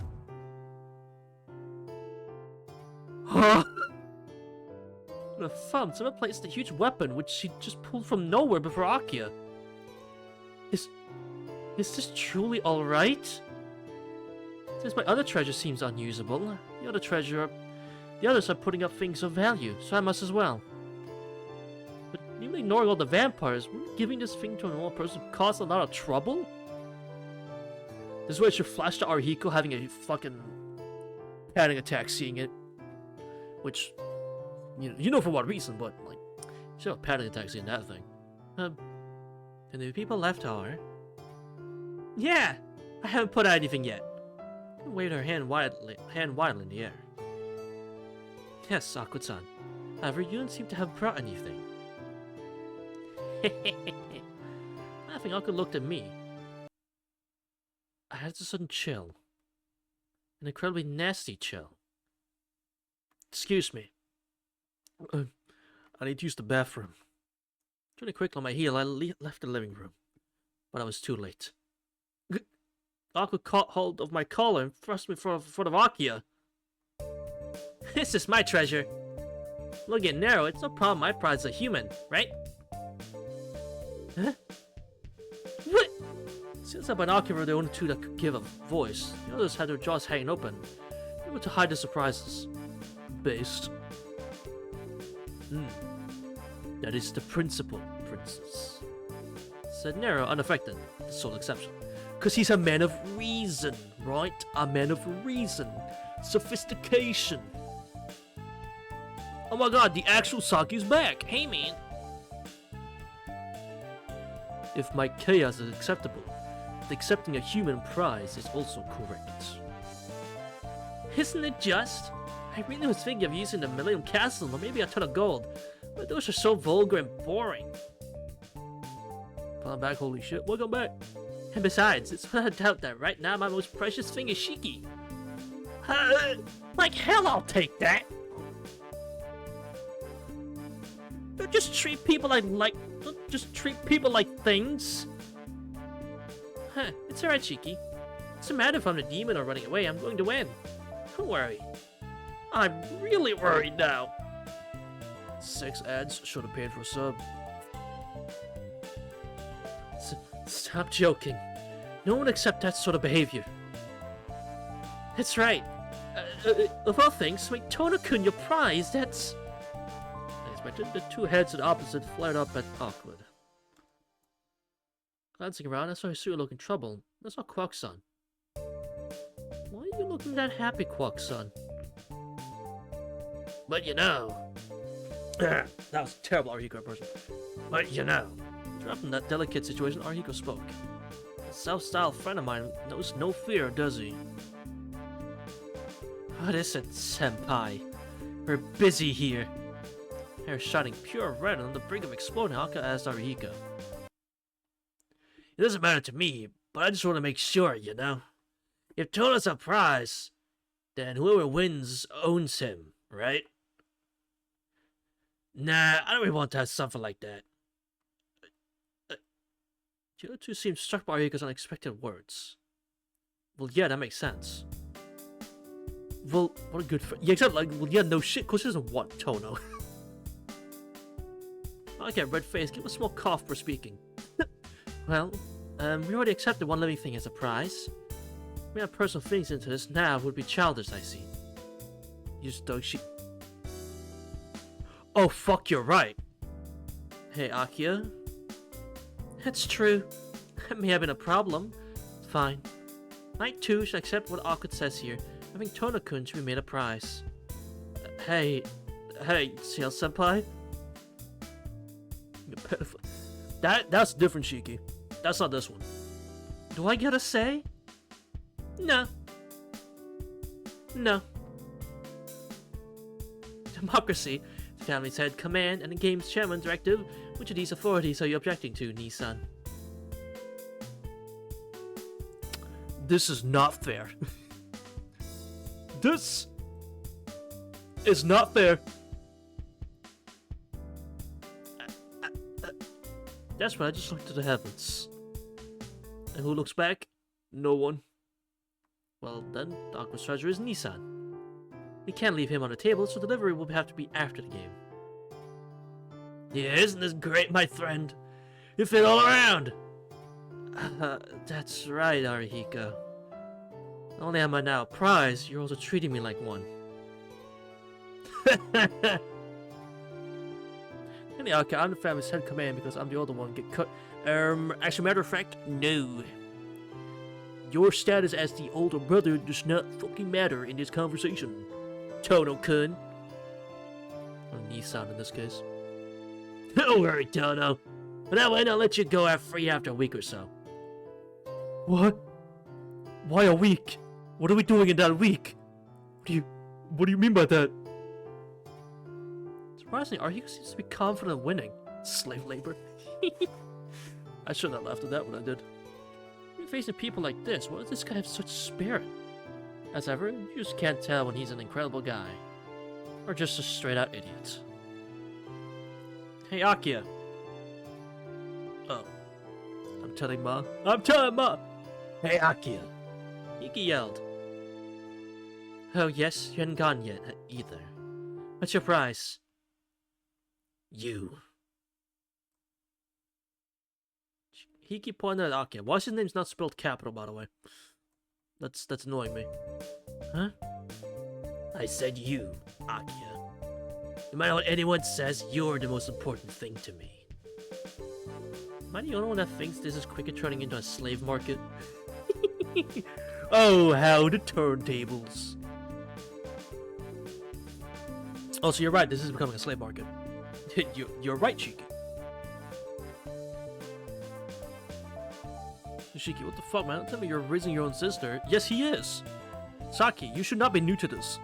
Huh? The thumb, someone placed a huge weapon which she just pulled from nowhere before Akia. Is this truly alright? Since my other treasure seems unusable, the others are putting up things of value, so I must as well. But even ignoring all the vampires, wouldn't giving this thing to a normal person cause a lot of trouble? This way she flashed to Arihiko having a fucking panic attack seeing it. Which, you know for what reason, but, she had a panic attack seeing that thing. And the people left are... Yeah! I haven't put out anything yet. Waved her hand wildly in the air. Yes, Aku-san. However, you don't seem to have brought anything. Laughing, Akka looked at me. I had a sudden chill. An incredibly nasty chill. Excuse me. I need to use the bathroom. Turning quickly on my heel, I left the living room. But I was too late. Akka caught hold of my collar and thrust me in front of Akia. This is my treasure. Look at narrow, it's no problem, my pride's a human, right? Huh? What? Since I and Akia were the only two that could give a voice, the others had their jaws hanging open. They were to hide their surprises. Based. That is the principle, princess. Said Nero, unaffected, the sole exception. Cause he's a man of reason, right? A man of reason. Sophistication. Oh my god, the actual Saki's back! Hey man! If my chaos is acceptable, then accepting a human prize is also correct. Isn't it just? I really was thinking of using the Millennium Castle or maybe a ton of gold, but those are so vulgar and boring. I'm back, holy shit, welcome back. And besides, it's without a doubt that right now my most precious thing is Shiki. Like hell I'll take that! Don't just treat people like don't just treat people like things. Huh, it's alright, Shiki. What's the matter if I'm the demon or running away? I'm going to win. Don't worry. I'm really worried now. 6 ads should have paid for a sub. Stop joking. No one accepts that sort of behavior. That's right. Of all things, make Tono-kun your prize, that's... I expected the two heads at opposite flared up at awkward. Glancing around, I saw Hisui looking troubled. I saw Quack-san. Why are you looking that happy, Quack-san? But you know... that was a terrible Arihiko person. But you know... Trapped in that delicate situation, Arihiko spoke. A self-styled friend of mine knows no fear, does he? What is it, senpai? We're busy here. Hair shining pure red on the brink of exploding, Akka asked Arihiko. It doesn't matter to me, but I just want to make sure, you know? If Tono's a prize, then whoever wins owns him, right? Nah, I don't really want to have something like that. The other two seemed struck by Arihiko's unexpected words. Well, yeah, that makes sense. Well, what a good friend. Yeah, except, like, well, yeah, no shit, cause he doesn't want Tono. I get red face, give a small cough for speaking. Well, we already accepted one living thing as a prize. We have personal feelings into this now would be childish, I see. You just don't Oh, fuck, you're right. Hey, Akia. That's true. That may have been a problem. Fine. I too should accept what Awkward says here. Having Tono-kun should be made a prize. Hey, CL Senpai? That's different, Shiki. That's not this one. Do I get a say? No. No. Democracy. The family's head command and the game's chairman directive. Which of these authorities are you objecting to, Nissan? This is not fair. This is not fair. That's right, I just looked to the heavens. And who looks back? No one. Well then, the awkward treasure is Nissan. We can't leave him on the table, so delivery will have to be after the game. Yeah, isn't this great, my friend? You fit all around! That's right, Arihiko. Not only am I now a prize, you're also treating me like one. Anyhow, I'm the family's head command because I'm the older one. Get cut. As a matter of fact, no. Your status as the older brother does not fucking matter in this conversation. Tono-kun. Or Nissan in this case. Don't worry, Tono. But that way, I'll let you go free after a week or so. What? Why a week? What are we doing in that week? What do you mean by that? Surprisingly, Arihiko seems to be confident of winning. Slave labor. I shouldn't have laughed at that when I did. When facing people like this, why does this guy have such spirit? As ever, you just can't tell when he's an incredible guy. Or just a straight-out idiot. Hey, Akia. Oh. I'm telling Ma. I'm telling Ma! Hey, Akia. Iki yelled. Oh, yes? You hadn't gone yet, either. What's your prize? You. Hiki pointed at Akia. Why is his name's not spelled capital, by the way? That's annoying me. Huh? I said you, Akia. No matter what anyone says, you're the most important thing to me. Am I the only one that thinks this is quickly turning into a slave market? Oh, how the turntables. Oh, so you're right, this is becoming a slave market. You're right, Shiki. Shiki, what the fuck, man? Don't tell me you're raising your own sister. Yes, he is. Saki, you should not be new to this.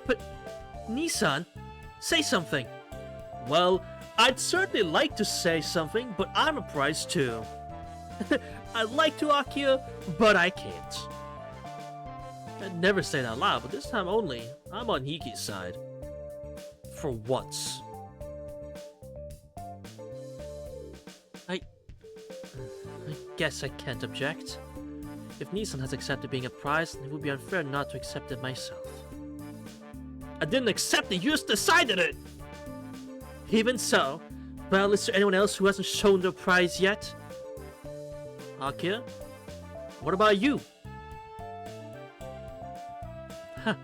But, Nissan, say something. Well, I'd certainly like to say something, but I'm a prize too. I'd like to, Akia, but I can't. I'd never say it out loud, but this time only, I'm on Hiki's side. For once. I guess I can't object. If Nissan has accepted being a prize, it would be unfair not to accept it myself. I didn't accept it, you just decided it! Even so, well, is there anyone else who hasn't shown their prize yet? Akia? What about you? Huh.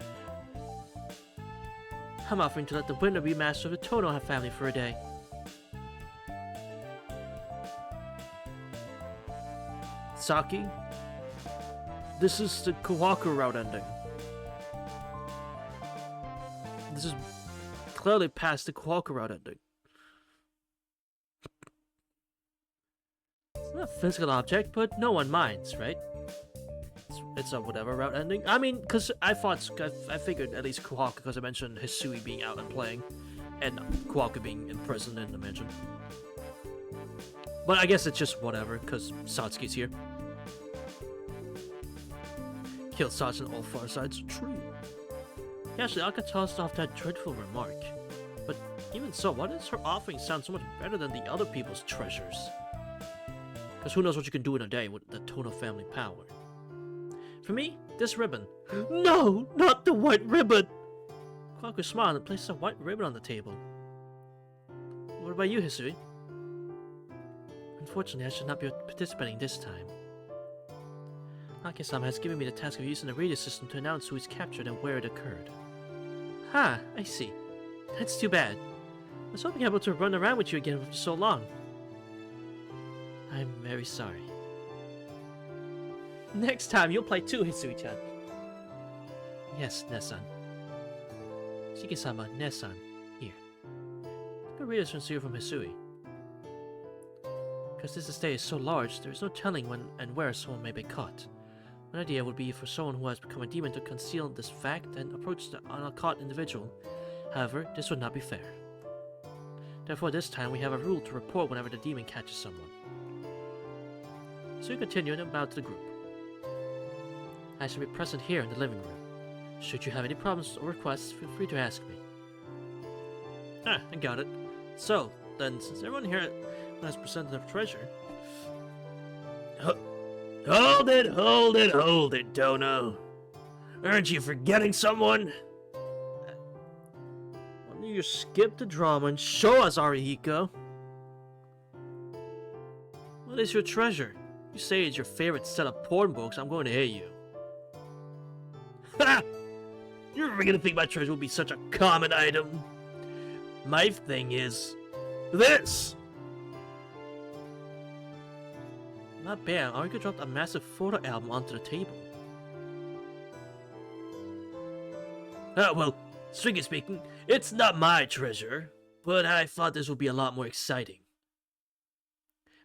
I'm offering to let the winner be master of the Tono family for a day. Saki? This is the Kawaku route ending. This is clearly past the Kawaku route ending. It's not a physical object, but no one minds, right? It's a whatever route ending. I mean, because I figured at least Kawaku, because I mentioned Hisui being out and playing, and Kawaku being imprisoned in the mansion. But I guess it's just whatever, because Satsuki's here. Kill Satsuki on all far sides. True. Yeah, actually, Aka tossed off that dreadful remark. But even so, why does her offering sound so much better than the other people's treasures? Because who knows what you can do in a day with the Tono family power. For me, this ribbon. No, not the white ribbon! Kawaku smiled and placed a white ribbon on the table. What about you, Hisui? Unfortunately, I should not be participating this time. Aki-sama has given me the task of using the radio system to announce who is captured and where it occurred. Ha, I see. That's too bad. I was hoping able to run around with you again for so long. I'm very sorry. Next time, you'll play too, Hisui-chan. Yes, Nessan. Shiki-sama, Nessan. Here. Good readers sincere from Hisui. Because this estate is so large, there is no telling when and where someone may be caught. One idea would be for someone who has become a demon to conceal this fact and approach the uncaught individual. However, this would not be fair. Therefore, this time we have a rule to report whenever the demon catches someone. So we continue and bow to the group. I shall be present here in the living room. Should you have any problems or requests, feel free to ask me. Ah, I got it. So, then, since everyone here has presented their treasure... Hold it, Tono. Aren't you forgetting someone? Why don't you skip the drama and show us, Arihiko? What is your treasure? You say it's your favorite set of porn books, I'm going to hate you. Ha! You're really gonna think my treasure will be such a common item? My thing is... this! Not bad, Arika dropped a massive photo album onto the table. Well, strictly speaking, it's not my treasure, but I thought this would be a lot more exciting.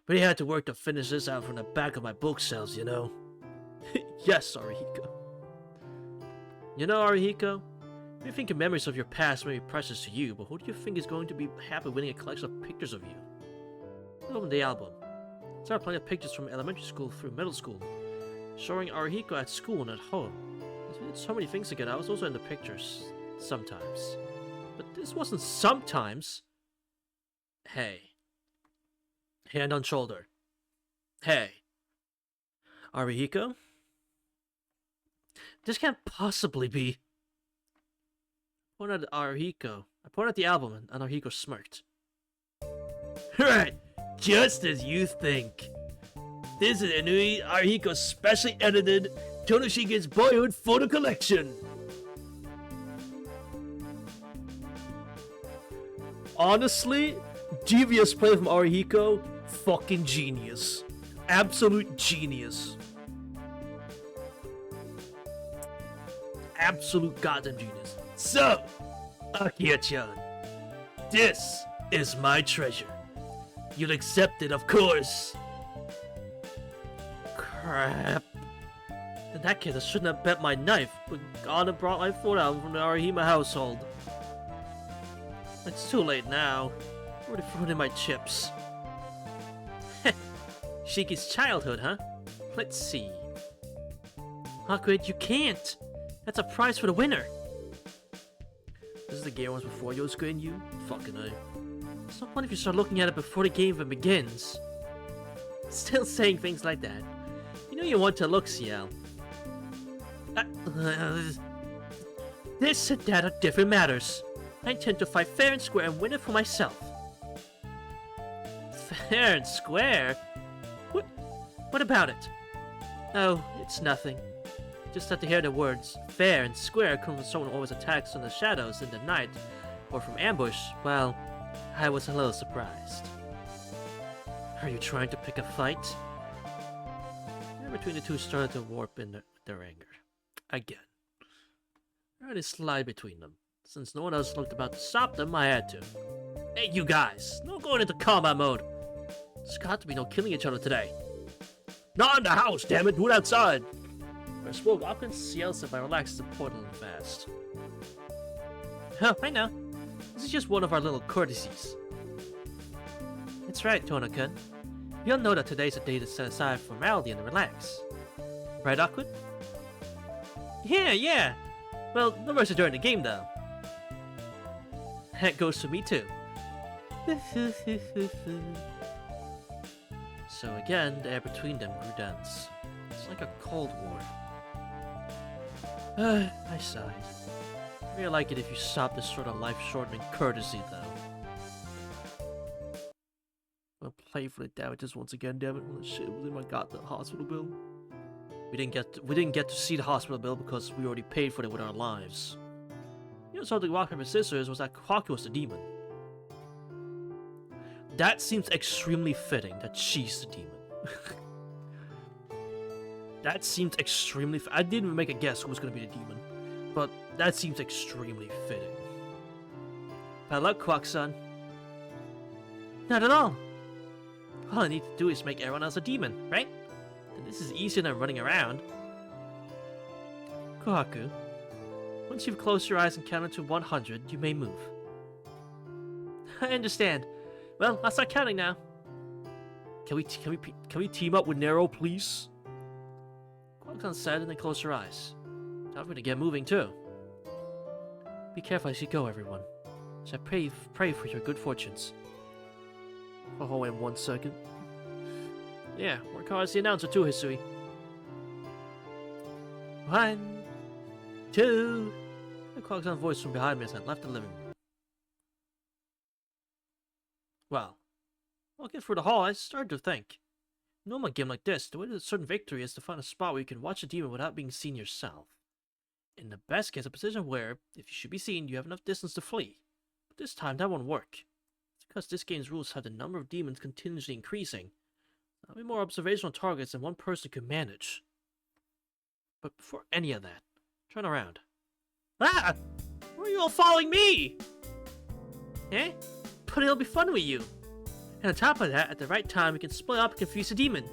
But I had to work to finish this out from the back of my bookshelves, you know? Yes, Arihiko. You know, Arihiko, You think your memories of your past may be precious to you, but who do you think is going to be happy winning a collection of pictures of you? Open the album. There are plenty of pictures from elementary school through middle school, showing Arihiko at school and at home. We did so many things together. I was also in the pictures sometimes. But this wasn't sometimes. Hey. Hand on shoulder. Hey. Arihiko? This can't possibly be. I pointed at Arihiko. I pointed at the album and Arihiko smirked. Right, just as you think. This is Inui Arihiko's specially edited Tonoshige's Boyhood Photo Collection. Honestly, devious play from Arihiko, fucking genius. Absolute genius. Absolute goddamn genius. So, Akiya-chan, this is my treasure. You'll accept it, of course. Crap. In that case, I shouldn't have bet my knife, but gone and brought my foot out from the Arihima household. It's too late now. I already threw in my chips. Shiki's childhood, huh? Let's see. Awkward, you can't! That's a prize for the winner! This is the game was before Yosuke and you? Fucking A. It's not fun if you start looking at it before the game even begins. Still saying things like that. You know you want to look, Ciel. This and that are different matters. I intend to fight fair and square and win it for myself. Fair and square? What about it? Oh, it's nothing. Just had to hear the words fair and square come from someone who always attacks from the shadows in the night or from ambush. Well, I was a little surprised. Are you trying to pick a fight? And between the two started to warp in their anger. Again. I had to slide between them. Since no one else looked about to stop them, I had to. Hey, you guys! No going into combat mode! There's got to be no killing each other today. Not in the house, damn it! Do it outside! When I spoke, Aqua Ciel said by relaxed and portable and fast. Oh, I know. This is just one of our little courtesies. That's right, Tono-kun. We all know that today's a day to set aside formality and relax. Right, Aqua? Yeah! Well, no mercy during the game, though. That goes for me, too. So again, the air between them grew dense. It's like a Cold War. I sighed. I really like it if you stop this sort of life-shortening courtesy, though. I'll pay for the damages once again, damn it. Holy shit, was in my goddamn hospital bill. We didn't get to see the hospital bill because we already paid for it with our lives. You know something rock, paper, scissors was that Kwaku was the demon. That seems extremely fitting that she's the demon. That seems extremely I didn't even make a guess who was going to be the demon, but that seems extremely fitting. Bad luck, Quack-san. Not at all. All I need to do is make everyone else a demon, right? And this is easier than running around. Kohaku, once you've closed your eyes and counted to 100, you may move. I understand. Well, I'll start counting now. Can we team up with Nero, please? Quack-san said and then closed her eyes. Time for me to get moving too. Be careful as you go, everyone. So I pray for your good fortunes. Oh, wait 1 second. Yeah, work hard as the announcer too, Hisui. 1, 2. Quack-san's voice from behind me as I left the living room. Well, walking through the hall, I started to think. In a normal game like this, the way to a certain victory is to find a spot where you can watch a demon without being seen yourself. In the best case, a position where, if you should be seen, you have enough distance to flee. But this time, that won't work. It's because this game's rules have the number of demons continuously increasing. There'll be more observational targets than one person could manage. But before any of that, turn around. Ah! Why are you all following me? Eh? But it'll be fun with you. And on top of that, at the right time, we can split up and confuse the demon.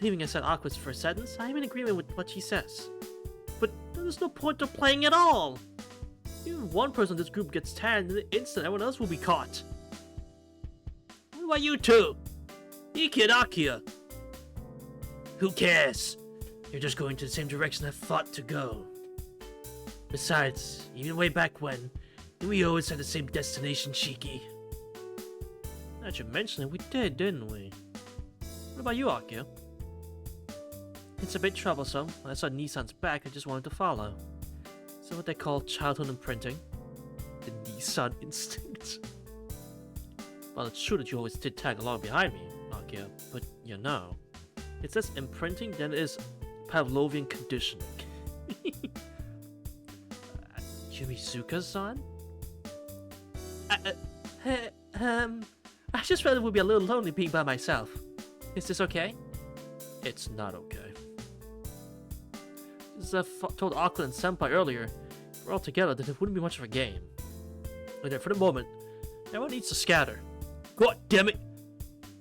Leaving aside awkward for a sentence, I am in agreement with what she says. But There's no point of playing at all. Even one person in this group gets tagged in the instant, everyone else will be caught. What about you two? Iki and Akia. Who cares? You're just going to the same direction I thought to go. Besides, even way back when, we always had the same destination, Shiki. Now that you mention it, we did, didn't we? What about you, Akia? It's a bit troublesome. When I saw Nissan's back, I just wanted to follow. Is what they call childhood imprinting? The Nissan instinct. Well, it's true that you always did tag along behind me, Akia, but you know, it's less imprinting than it is Pavlovian conditioning. Yumizuka-san? I just felt it would be a little lonely being by myself. Is this okay? It's not okay. As I told Aqua and Senpai earlier, if we're all together, then it wouldn't be much of a game. And then for the moment, everyone needs to scatter. God damn it!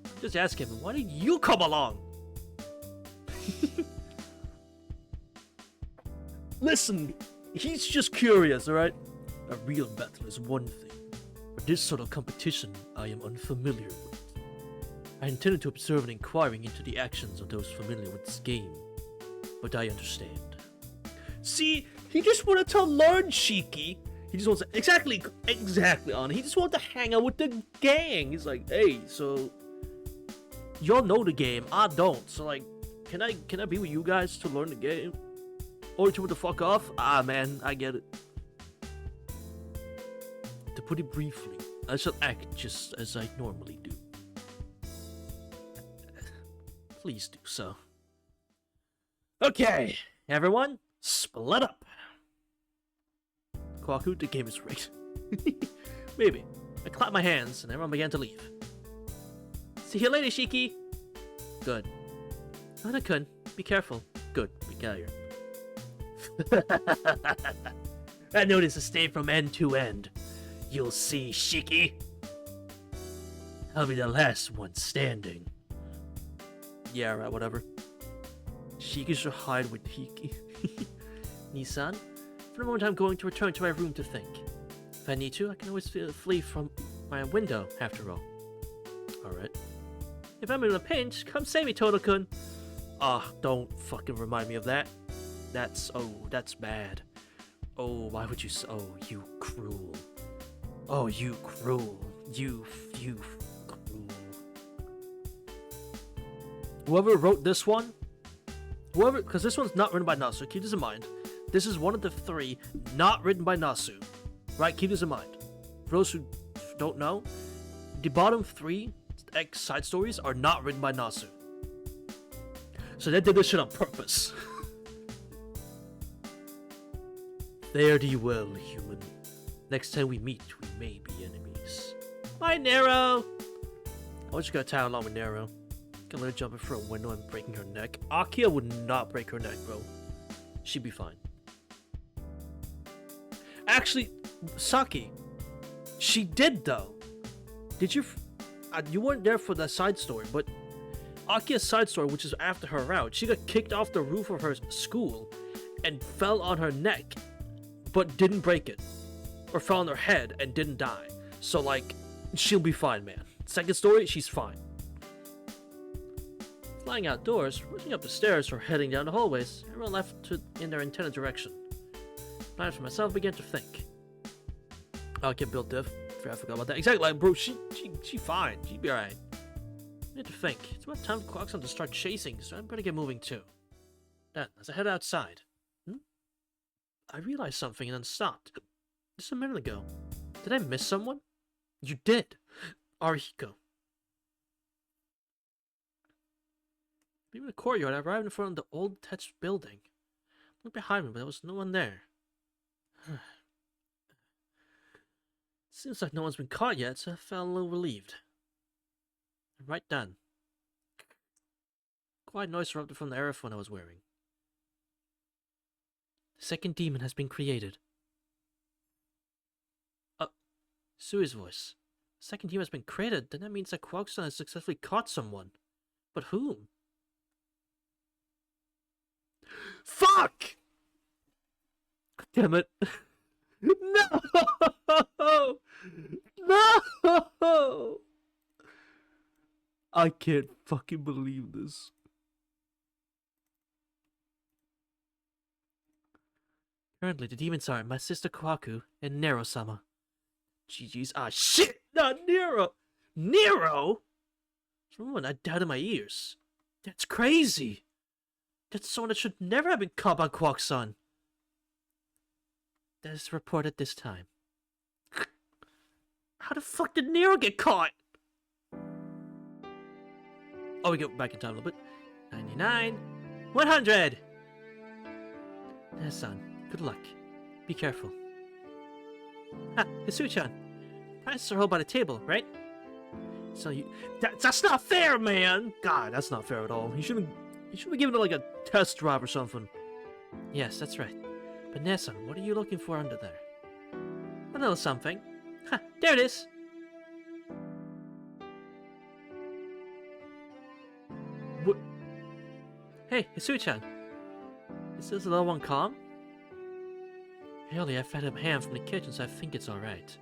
I'm just asking him, why didn't you come along? Listen, he's just curious, alright? A real battle is one thing, but this sort of competition I am unfamiliar with. I intended to observe and inquiring into the actions of those familiar with this game, but I understand. See, he just wanted to learn, Shiki. He just wants to, exactly, on. He just wanted to hang out with the gang. He's like, hey, so y'all know the game, I don't. So like, can I be with you guys to learn the game? Or to the fuck off? Ah, man, I get it. To put it briefly, I shall act just as I normally do. Please do so. Okay, everyone, split up. Kwaku, the game is rigged. Maybe. I clapped my hands and everyone began to leave. See you later, Shiki. Good. Hana-kun, be careful. Good, we got here. I noticed a stay from end to end. You'll see, Shiki. I'll be the last one standing. Yeah, right, whatever. Shiki should hide with Hiki. Nissan, for the moment I'm going to return to my room to think. If I need to, I can always flee from my window, after all. Alright. If I'm in a pinch, come save me, Toto-kun. Ah, don't fucking remind me of that. That's bad. Oh, why would you oh, you cruel. Oh, you cruel. You cruel. Whoever wrote this one, because this one's not written by Nasu, keep this in mind. This is one of the 3 not written by Nasu. Right, keep this in mind. For those who don't know, the bottom 3 side stories are not written by Nasu. So they did this shit on purpose. Fare thee well, human. Next time we meet, we may be enemies. Bye, Nero! I was just gonna tag along with Nero. Gonna let her jump in through a window and breaking her neck. Akia would not break her neck, bro. She'd be fine. Actually, Saki, she did though. Did you? You weren't there for the side story, but Akia's side story, which is after her route, she got kicked off the roof of her school and fell on her neck, but didn't break it, or fell on her head and didn't die. So like, she'll be fine, man. Second story, she's fine. Flying outdoors, rushing up the stairs or heading down the hallways, everyone left in their intended direction. I for myself began to think. I'll get built diff. I forgot about that. Exactly, like, bro, she fine. She'd be alright. I need to think. It's about time for Clarkson to start chasing, so I'm gonna get moving too. Then, as I head outside, I realized something and then stopped. Just a minute ago. Did I miss someone? You did. Arihiko. Leaving the courtyard, I arrived in front of the old attached building. I looked behind me, but there was no one there. Seems like no one's been caught yet, so I felt a little relieved. And right then, quiet noise erupted from the earphone I was wearing. The second demon has been created. Sui's voice. The second demon has been created, then that means that Kwaksan has successfully caught someone. But whom? Fuck! Damn it. No! No! I can't fucking believe this. Currently, the demons are my sister Kwaku and Nero-sama. GG's. Ah, shit! Not Nero! Nero? Someone I doubted my ears. That's crazy. That's someone that should never have been caught by Quark-san. That is reported this time. How the fuck did Nero get caught? Oh, we go back in time a little bit. 99. 100! Son, good luck. Be careful. Ha, Hisu-chan. Prizes are held by the table, right? So you... That's not fair, man! God, that's not fair at all. You shouldn't be given it like a test drive or something. Yes, that's right. But Nessan, what are you looking for under there? A little something. Ha, there it is! What? Hey, Hisu-chan. Is this little one calm? Really, I fed him ham from the kitchen, so I think it's alright.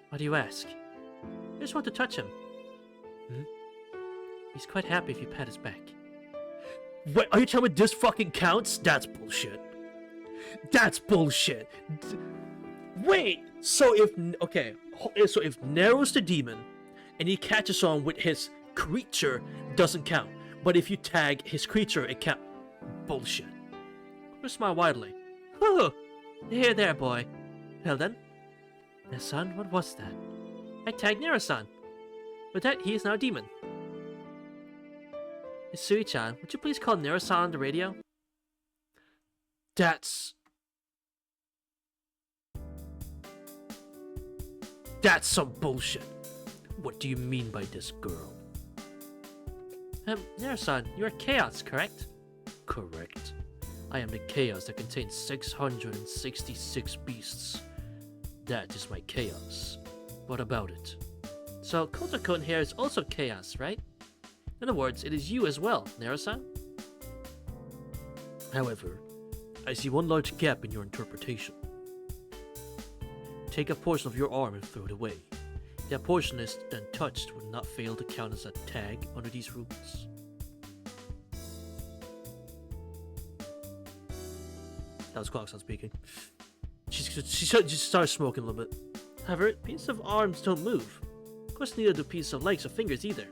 Why do you ask? I just want to touch him. He's quite happy if you pat his back. Wait, are you telling me this fucking counts? That's bullshit. That's bullshit. Wait, so if Nero's the demon, and he catches on with his creature, doesn't count. But if you tag his creature, it counts. Bullshit. Smile widely. Whew! Here, there, boy. Well then. Son, what was that? I tagged Nero-san. With that, he is now a demon. Hisui-chan, would you please call Nero-san on the radio? That's some bullshit. What do you mean by this, girl? Nero-san, you are Chaos, correct? Correct. I am the Chaos that contains 666 beasts. That is my Chaos. What about it? So, Kotakon here is also Chaos, right? In other words, it is you as well, Nero-san? However, I see one large gap in your interpretation. Take a portion of your arm and throw it away. If that portion is then touched, would not fail to count as a tag under these rules. That was Clarkson speaking. She started smoking a little bit. However, pieces of arms don't move. Of course, neither do pieces of legs or fingers either.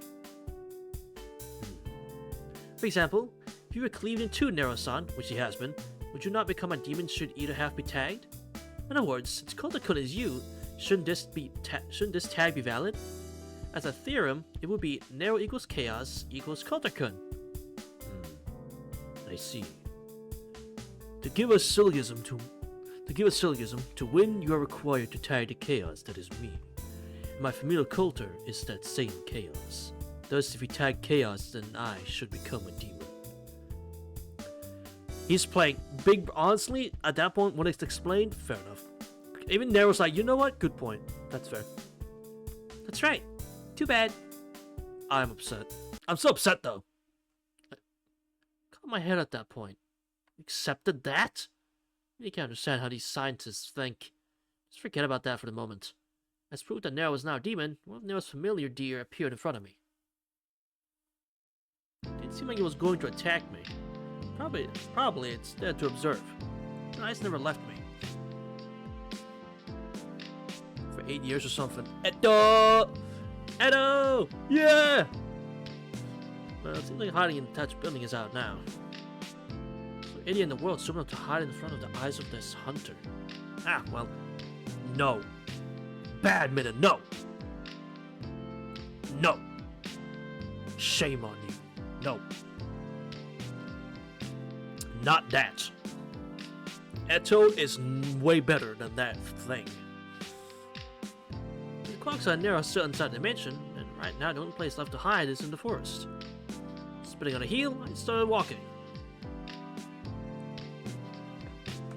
For example, if you were cleaved in two, Nero-san, which he has been, would you not become a demon should either half be tagged? In other words, since Kotakun is you, shouldn't this tag be valid? As a theorem, it would be Nero equals Chaos equals Kotakun. I see. To give a syllogism, to win, you are required to tag the Chaos that is me. And my familial culture is that same Chaos. Thus, if you tag Chaos, then I should become a demon. He's playing big. Honestly, at that point, when it's explained, fair enough. Even Nero's like, you know what? Good point. That's fair. That's right. Too bad. I'm upset. I'm so upset though. Cut my head at that point. Accepted that? You can't understand how these scientists think. Just forget about that for the moment. As proof that Nero is now a demon, one of Nero's familiar deer appeared in front of me. It didn't seem like it was going to attack me. Probably it's there to observe. The eyes never left me. For 8 years or something. Edo! Edo! Yeah! Well, it seems like hiding in the touch building is out now. So idiot in the world swimming up to hide in front of the eyes of this hunter. Ah, well, no. Badminton, no! No! Shame on you. No. Not that. Eto is way better than that thing. The clocks are narrow still inside the mansion, and right now the only place left to hide is in the forest. Spitting on a heel, I started walking.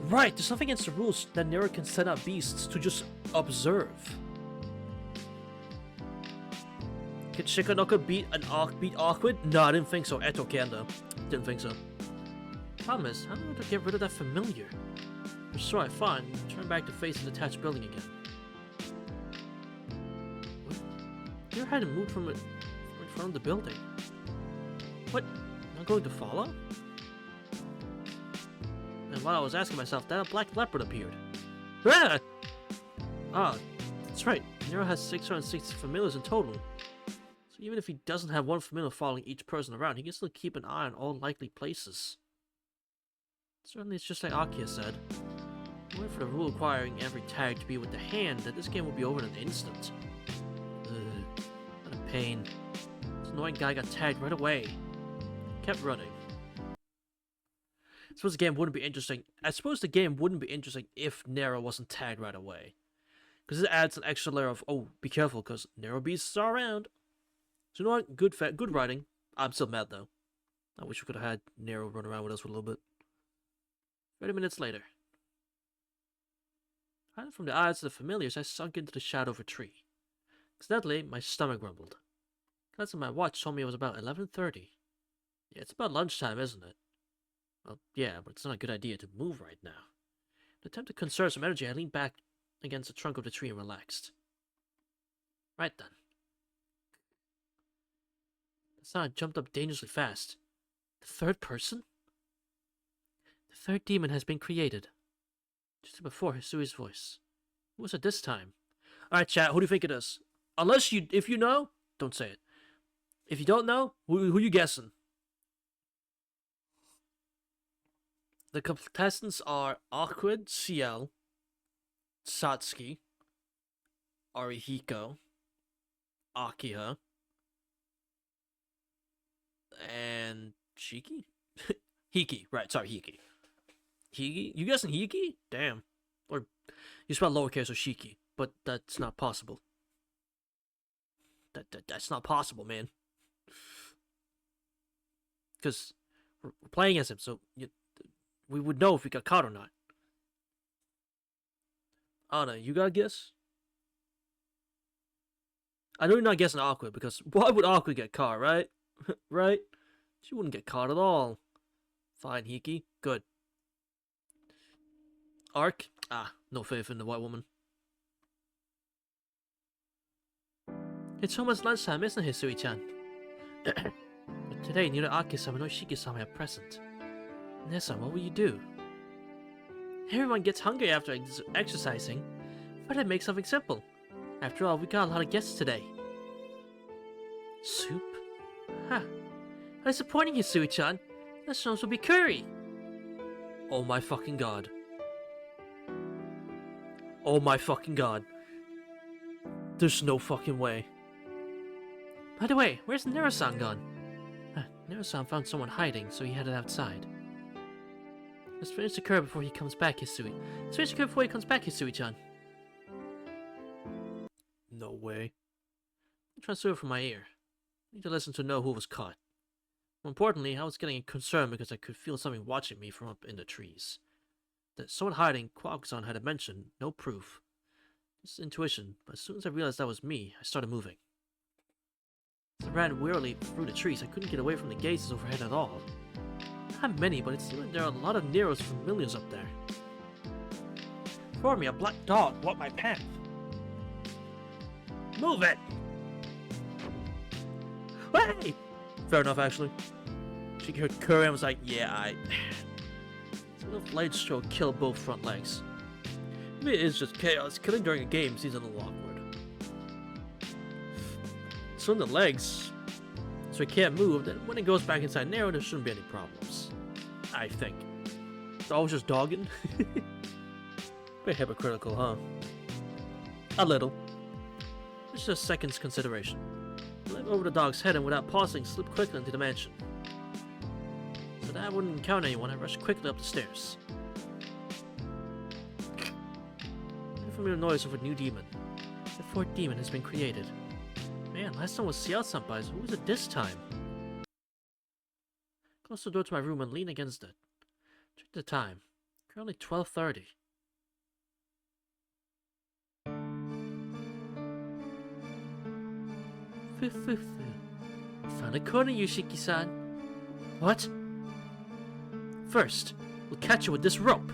Right, there's nothing against the rules that Nero can send out beasts to just observe. Can Shikanoko beat Awkward? No, I didn't think so. Eto can though. Didn't think so. Problem is, I don't know how to get rid of that familiar. Or so I thought, and turned back to face the detached building again. What? Nero hadn't moved from in front of the building. What? Not going to follow? And while I was asking myself that, a black leopard appeared. Ah! Ah, that's right. Nero has 660 familiars in total. So even if he doesn't have one familiar following each person around, he can still keep an eye on all likely places. Certainly it's just like Akia said. Only for the rule requiring every tag to be with the hand, that this game will be over in an instant. Ugh, what a pain. This annoying guy got tagged right away. Kept running. I suppose the game wouldn't be interesting. I suppose the game wouldn't be interesting if Nero wasn't tagged right away. Because it adds an extra layer of, oh, be careful, because Nero beasts are around. So you know what? Good writing. I'm still mad, though. I wish we could have had Nero run around with us for a little bit. 30 minutes later. Hiding from the eyes of the familiars, I sunk into the shadow of a tree. Accidentally, my stomach rumbled. Glancing at my watch told me it was about 11:30. Yeah, it's about lunchtime, isn't it? Well, yeah, but it's not a good idea to move right now. In an attempt to conserve some energy, I leaned back against the trunk of the tree and relaxed. Right then. The sound jumped up dangerously fast. The third person? The third demon has been created. Just before Hisui's voice. Who was it this time? Alright, chat, who do you think it is? If you know, don't say it. If you don't know, who you guessing? The contestants are Awkward, Ciel, Satsuki, Arihiko, Akiha, and Shiki? Hiki, right, sorry, Hiki. Hiki? You guessing Hiki? Damn. Or, you spell lowercase or Shiki, but that's not possible. That's not possible, man. Because we're playing as him, so we would know if we got caught or not. Anna, you got a guess? I know you're not guessing Awkward, because why would Awkward get caught, right? Right? She wouldn't get caught at all. Fine, Hiki. Good. Ark? Ah, no faith in the white woman. It's almost lunchtime, isn't it, Hisui-chan? But today, neither Aki-sama nor Shiki-sama are present. Nessa, what will you do? Everyone gets hungry after exercising. Why not make something simple? After all, we got a lot of guests today. Soup? Huh. How disappointing, Hisui-chan. Next one will be curry. Oh my fucking god. Oh my fucking god. There's no fucking way. By the way, where's Nero-san gone? Nero-san found someone hiding, so he headed outside. Let's finish the curry before he comes back, Hisui. Let's finish the curry before he comes back, Hisui-chan. No way. I transferred it from my ear. I need to listen to know who was caught. More importantly, I was getting concerned because I could feel something watching me from up in the trees. That someone hiding, Kwak-san had mentioned, no proof. Just intuition, but as soon as I realized that was me, I started moving. As I ran wearily through the trees, I couldn't get away from the gazes overhead at all. Not many, but it seemed like there are a lot of Nero's familiars up there. Before me, a black dog blocked my path. Move it! Hey! Fair enough, actually. She heard curry and was like, yeah, So the blade stroke killed both front legs. Maybe it is just chaos. Killing during a game seems a little awkward. So in the legs, so it can't move, then when it goes back inside Nero, there shouldn't be any problems. I think. It's always just dogging. Bit hypocritical, huh? A little. It's just second's consideration. I leapt over the dog's head and without pausing, slipped quickly into the mansion. So that I wouldn't encounter anyone, I rushed quickly up the stairs. A familiar noise of a new demon. The fourth demon has been created. Man, last time was Ciel-senpai, so who was it this time? Closed the door to my room and leaned against it. Checked the time. Currently 12:30. Found a corner, Yushiki-san. What? First, we'll catch you with this rope.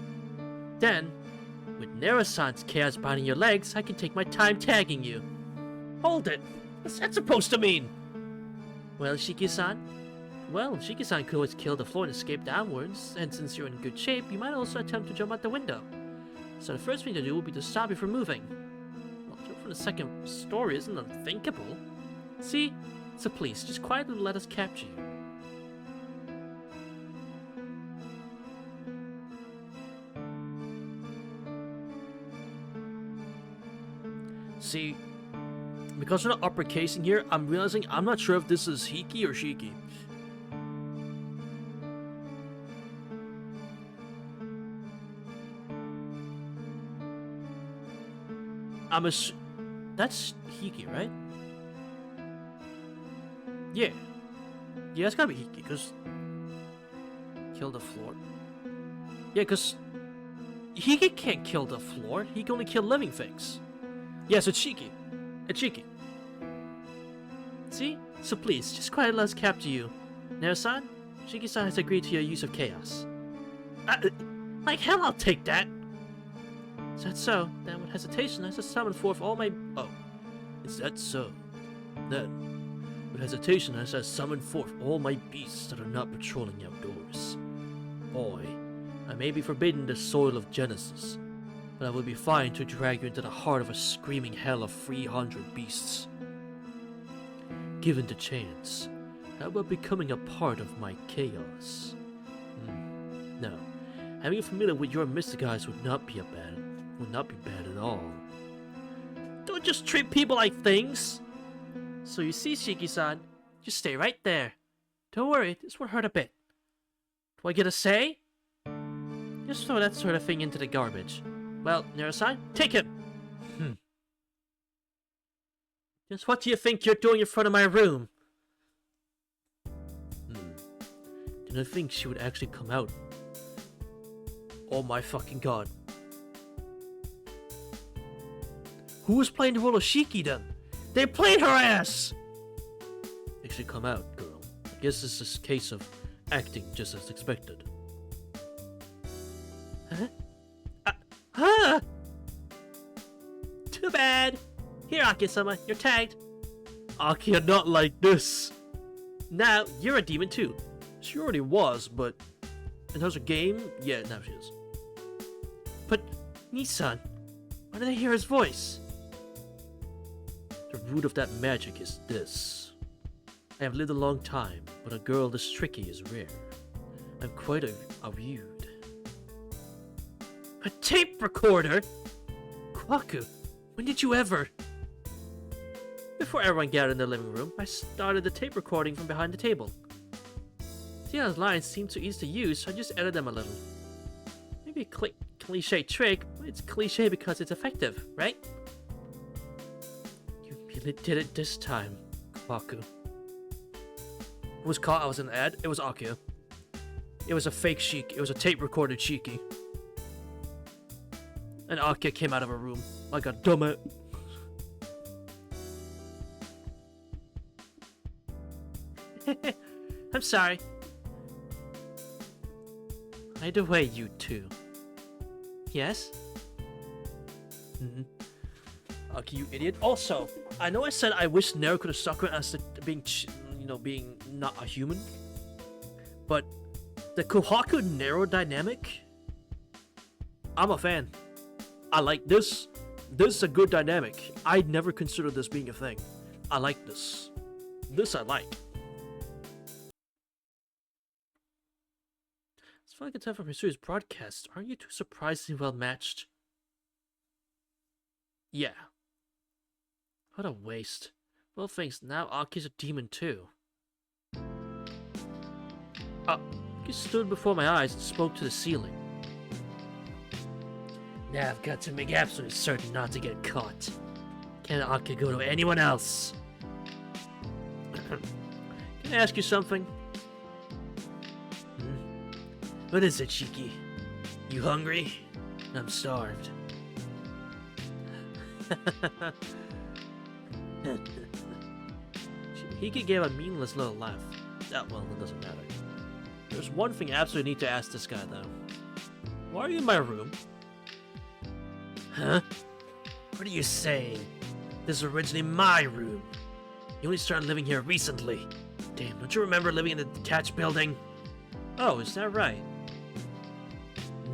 Then, with Nero-san's chaos binding your legs, I can take my time tagging you. Hold it! What's that supposed to mean? Well, Shiki-san? Well, Shiki-san could always kill the floor and escape downwards, and since you're in good shape, you might also attempt to jump out the window. So the first thing to do will be to stop you from moving. Well, jump from the second story isn't unthinkable. See? So please, just quietly let us capture you. See, because we're not uppercasing here, I'm realizing I'm not sure if this is Hiki or Shiki. That's Hiki, right? Yeah. Yeah, it's gotta be Hiki, because... Kill the floor. Yeah, because... Hiki can't kill the floor, he can only kill living things. Yes, it's Shiki. It's Shiki. See? So please, just quietly let us capture you. Nero-san, Shiki-san has agreed to your use of chaos. Like hell I'll take that! Is that so? Then with hesitation I shall summon forth all my... Oh. Is that so? Then, with hesitation I shall summon forth all my beasts that are not patrolling outdoors. Boy, I may be forbidden the soil of Genesis, but I will be fine to drag you into the heart of a screaming hell of 300 beasts. Given the chance, how about becoming a part of my chaos? No, having you familiar with your mystic eyes would not be bad at all. Don't just treat people like things! So you see, Shiki-san, just stay right there. Don't worry, this won't hurt a bit. Do I get a say? Just throw that sort of thing into the garbage. Well, Nero-san, take him! Just what do you think you're doing in front of my room? Didn't think she would actually come out. Oh my fucking god. Who was playing the role of Shiki then? They played her ass! Actually come out, girl. I guess this is a case of acting just as expected. Huh? Too bad. Here, Aki-sama, you're tagged. Aki, not like this. Now, you're a demon too. She already was, but... in terms of game, yeah, now she is. But, Nissan, why did I hear his voice? The root of that magic is this. I have lived a long time, but a girl this tricky is rare. I'm quite a rude. A tape recorder? Kwaku, when did you ever? Before everyone gathered in the living room, I started the tape recording from behind the table. Tiana's lines seem too easy to use, so I just edited them a little. Maybe a cliche trick, but it's cliche because it's effective, right? You really did it this time, Kwaku. Who was caught? I was in the ad. It was Akio. It was a fake Shiki. It was a tape recorded Shiki. And Akio came out of her room like a dumbass. I'm sorry. Either way, you two. Yes? Okay, you idiot. Also, I know I said I wish Nero could have stuck with us being, being not a human. But the Kohaku-Nero dynamic, I'm a fan. I like this. This is a good dynamic. I'd never considered this being a thing. I like this. This I like. It's fun like a time for Pursuer's broadcast. Aren't you two surprisingly well matched? Yeah. What a waste. Well, thanks. Now Aki's a demon too. He stood before my eyes and spoke to the ceiling. Now I've got to make absolutely certain not to get caught. Can't Aki go to anyone else? Can I ask you something? What is it, Shiki? You hungry? I'm starved. Hiki gave a meaningless little laugh. Well, it doesn't matter. There's one thing I absolutely need to ask this guy, though. Why are you in my room? Huh? What are you saying? This is originally my room. You only started living here recently. Damn, don't you remember living in the detached building? Oh, is that right?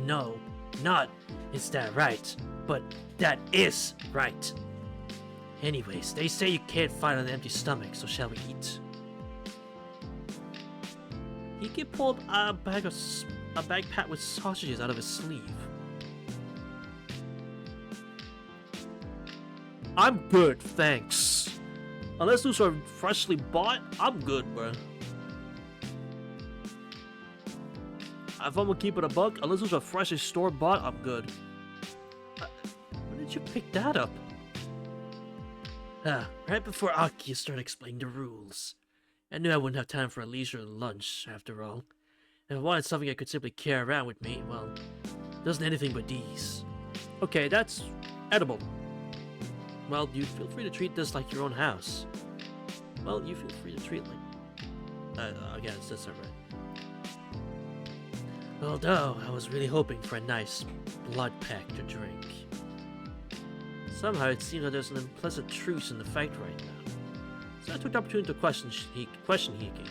No, not is that right, but that is right. Anyways, they say you can't fight on an empty stomach, so shall we eat? He pulled a bag packed with sausages out of his sleeve. I'm good, thanks. Unless those are freshly bought, I'm good, bro. If I'm gonna keep it a buck, unless those are freshly store-bought, I'm good. Where did you pick that up? Right before Aki started explaining the rules. I knew I wouldn't have time for a leisure lunch, after all. If I wanted something I could simply carry around with me, well, there wasn't anything but these. Okay, that's edible. Well, you feel free to treat this like your own house. Well, you feel free to treat it like... I guess that's alright. Although, I was really hoping for a nice blood pack to drink. Somehow, it seems that there's an implicit truce in the fight right now. So I took the opportunity to question Hiki.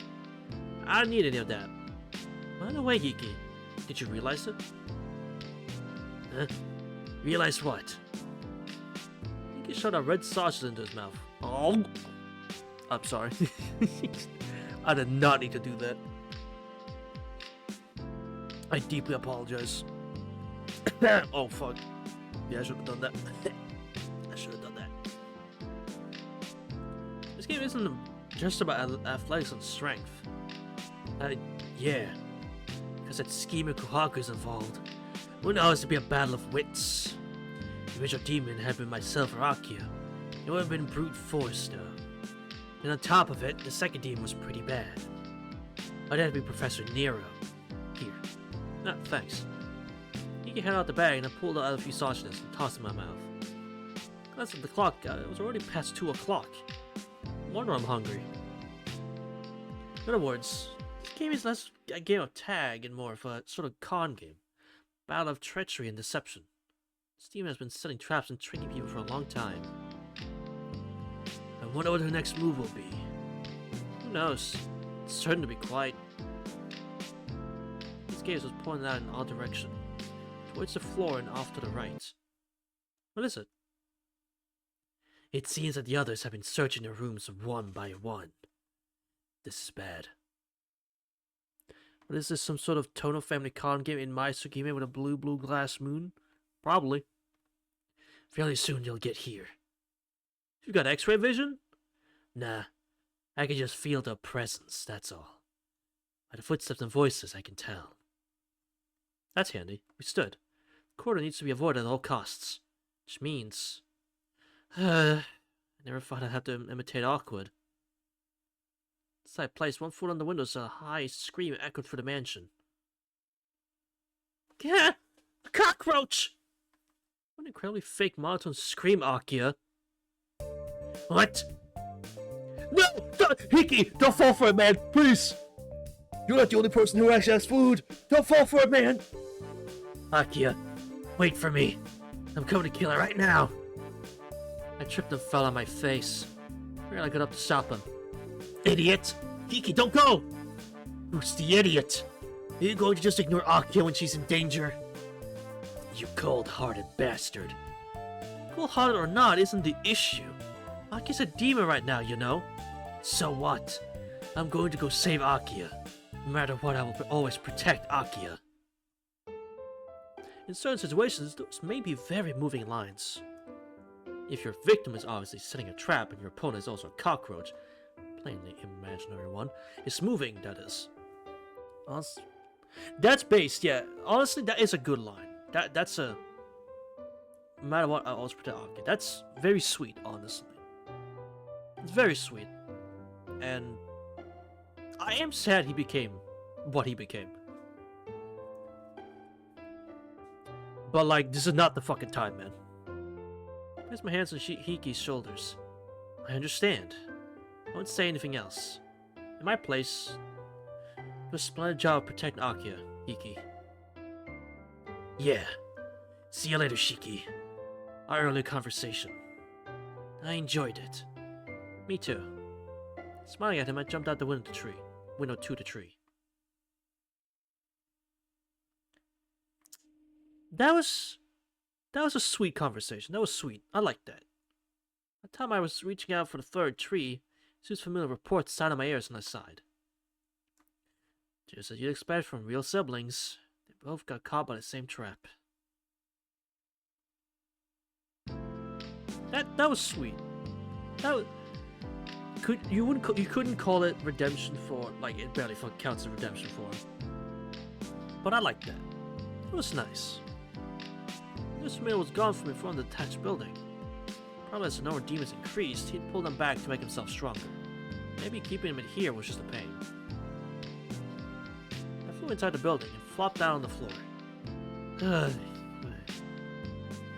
I don't need any of that. By the way, Hiki, did you realize it? Huh? Realize what? Hiki shot a red sausage into his mouth. Oh! I'm sorry. I did not need to do that. I deeply apologize. Oh, fuck. Yeah, I should have done that. I should have done that. This game isn't just about athletics and strength. Yeah. Because that scheme of Kohaku is involved. Who knows, it'd be a battle of wits. The original demon had been myself or Akio. It would have been brute force, though. And on top of it, the second demon was pretty bad. I'd have to be Professor Nero. Here. No, thanks. He can hand out the bag and I pulled out a few sausages and tossed them in my mouth. Glanced at the clock, it was already past 2 o'clock. No wonder I'm hungry. In other words, this game is less a game of tag and more of a sort of con game. Battle of treachery and deception. This team has been setting traps and tricking people for a long time. I wonder what her next move will be. Who knows? It's certain to be quite... This gaze was pointed out in all directions. Towards the floor and off to the right. What is it? It seems that the others have been searching their rooms one by one. This is bad. What is this, some sort of Tono family con game in my Tsukime with a blue glass moon? Probably. Fairly soon you'll get here. You got X-ray vision? Nah. I can just feel their presence, that's all. By the footsteps and voices, I can tell. That's handy. We stood. The corridor needs to be avoided at all costs. Which means... I never thought I'd have to imitate awkward. As I placed one foot on the window, so a high scream echoed through the mansion. Gah! A cockroach! What an incredibly fake monotone scream, Akia. What? No! Hiki! Don't fall for it, man! Please! You're not the only person who actually has food! Don't fall for it, man! Akia, wait for me. I'm coming to kill her right now. I tripped and fell on my face. I got up to stop him. Idiot! Hiki, don't go! Who's the idiot? Are you going to just ignore Akio when she's in danger? You cold-hearted bastard. Cold-hearted or not isn't the issue. Akia's a demon right now, you know. So what? I'm going to go save Akia. No matter what, I will always protect Akia. In certain situations, those may be very moving lines. If your victim is obviously setting a trap and your opponent is also a cockroach, plainly imaginary one, it's moving, that is. That's based, yeah. Honestly, that is a good line. That's a... No matter what, I always protect Akia. That's very sweet, honestly. It's very sweet. And... I am sad he became what he became. But, like, this is not the fucking time, man. I place my hands on Hiki's shoulders. I understand. I won't say anything else. In my place, do a splendid job of protecting Akia, Hiki. Yeah. See you later, Shiki. our earlier conversation. I enjoyed it. Me too. Smiling at him, I jumped out the window to the tree. That was a sweet conversation. That was sweet. I liked that. By the time I was reaching out for the third tree, Sue's familiar reports sounded in my ears and I sighed. Just as you'd expect from real siblings, they both got caught by the same trap. That was sweet. You couldn't call it redemption for, like, it barely counts as redemption for him. But I liked that. It was nice. This man was gone from in front of the detached building. Probably as the number of demons increased, he'd pull them back to make himself stronger. Maybe keeping him in here was just a pain. I flew inside the building and flopped down on the floor.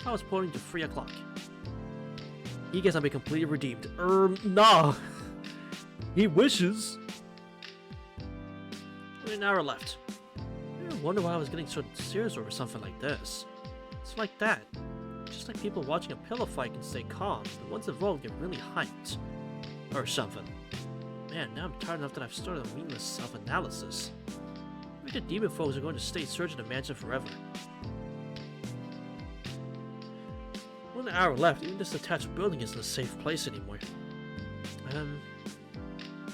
I was pointing to 3 o'clock. He guessed I'd be completely redeemed. Nah. He wishes. Only an hour left. I wonder why I was getting so serious over something like this. It's like that. Just like people watching a pillow fight can stay calm, the ones involved get really hyped. Or something. Man, now I'm tired enough that I've started a meaningless self-analysis. Maybe the demon folks are going to stay searching the mansion forever. One hour left, even this detached building isn't a safe place anymore. How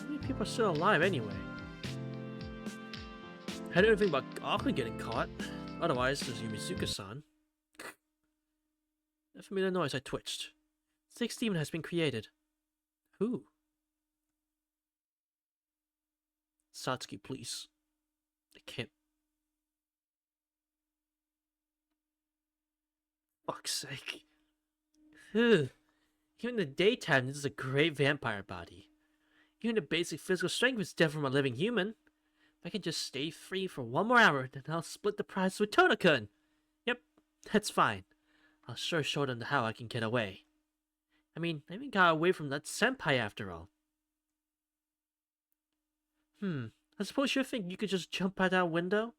many people are still alive anyway? I didn't think about Aqua getting caught. Otherwise, there's Yumizuka-san. A familiar noise, I twitched. 6th demon has been created. Who? Satsuki, please. I can't. Fuck's sake. Ugh. Even in the daytime, this is a great vampire body. Even the basic physical strength is different from a living human. If I can just stay free for 1 more hour, then I'll split the prize with Tona-kun. Yep, that's fine. I'll sure show them how I can get away. I mean, I even got away from that senpai after all. I suppose you think you could just jump out that window?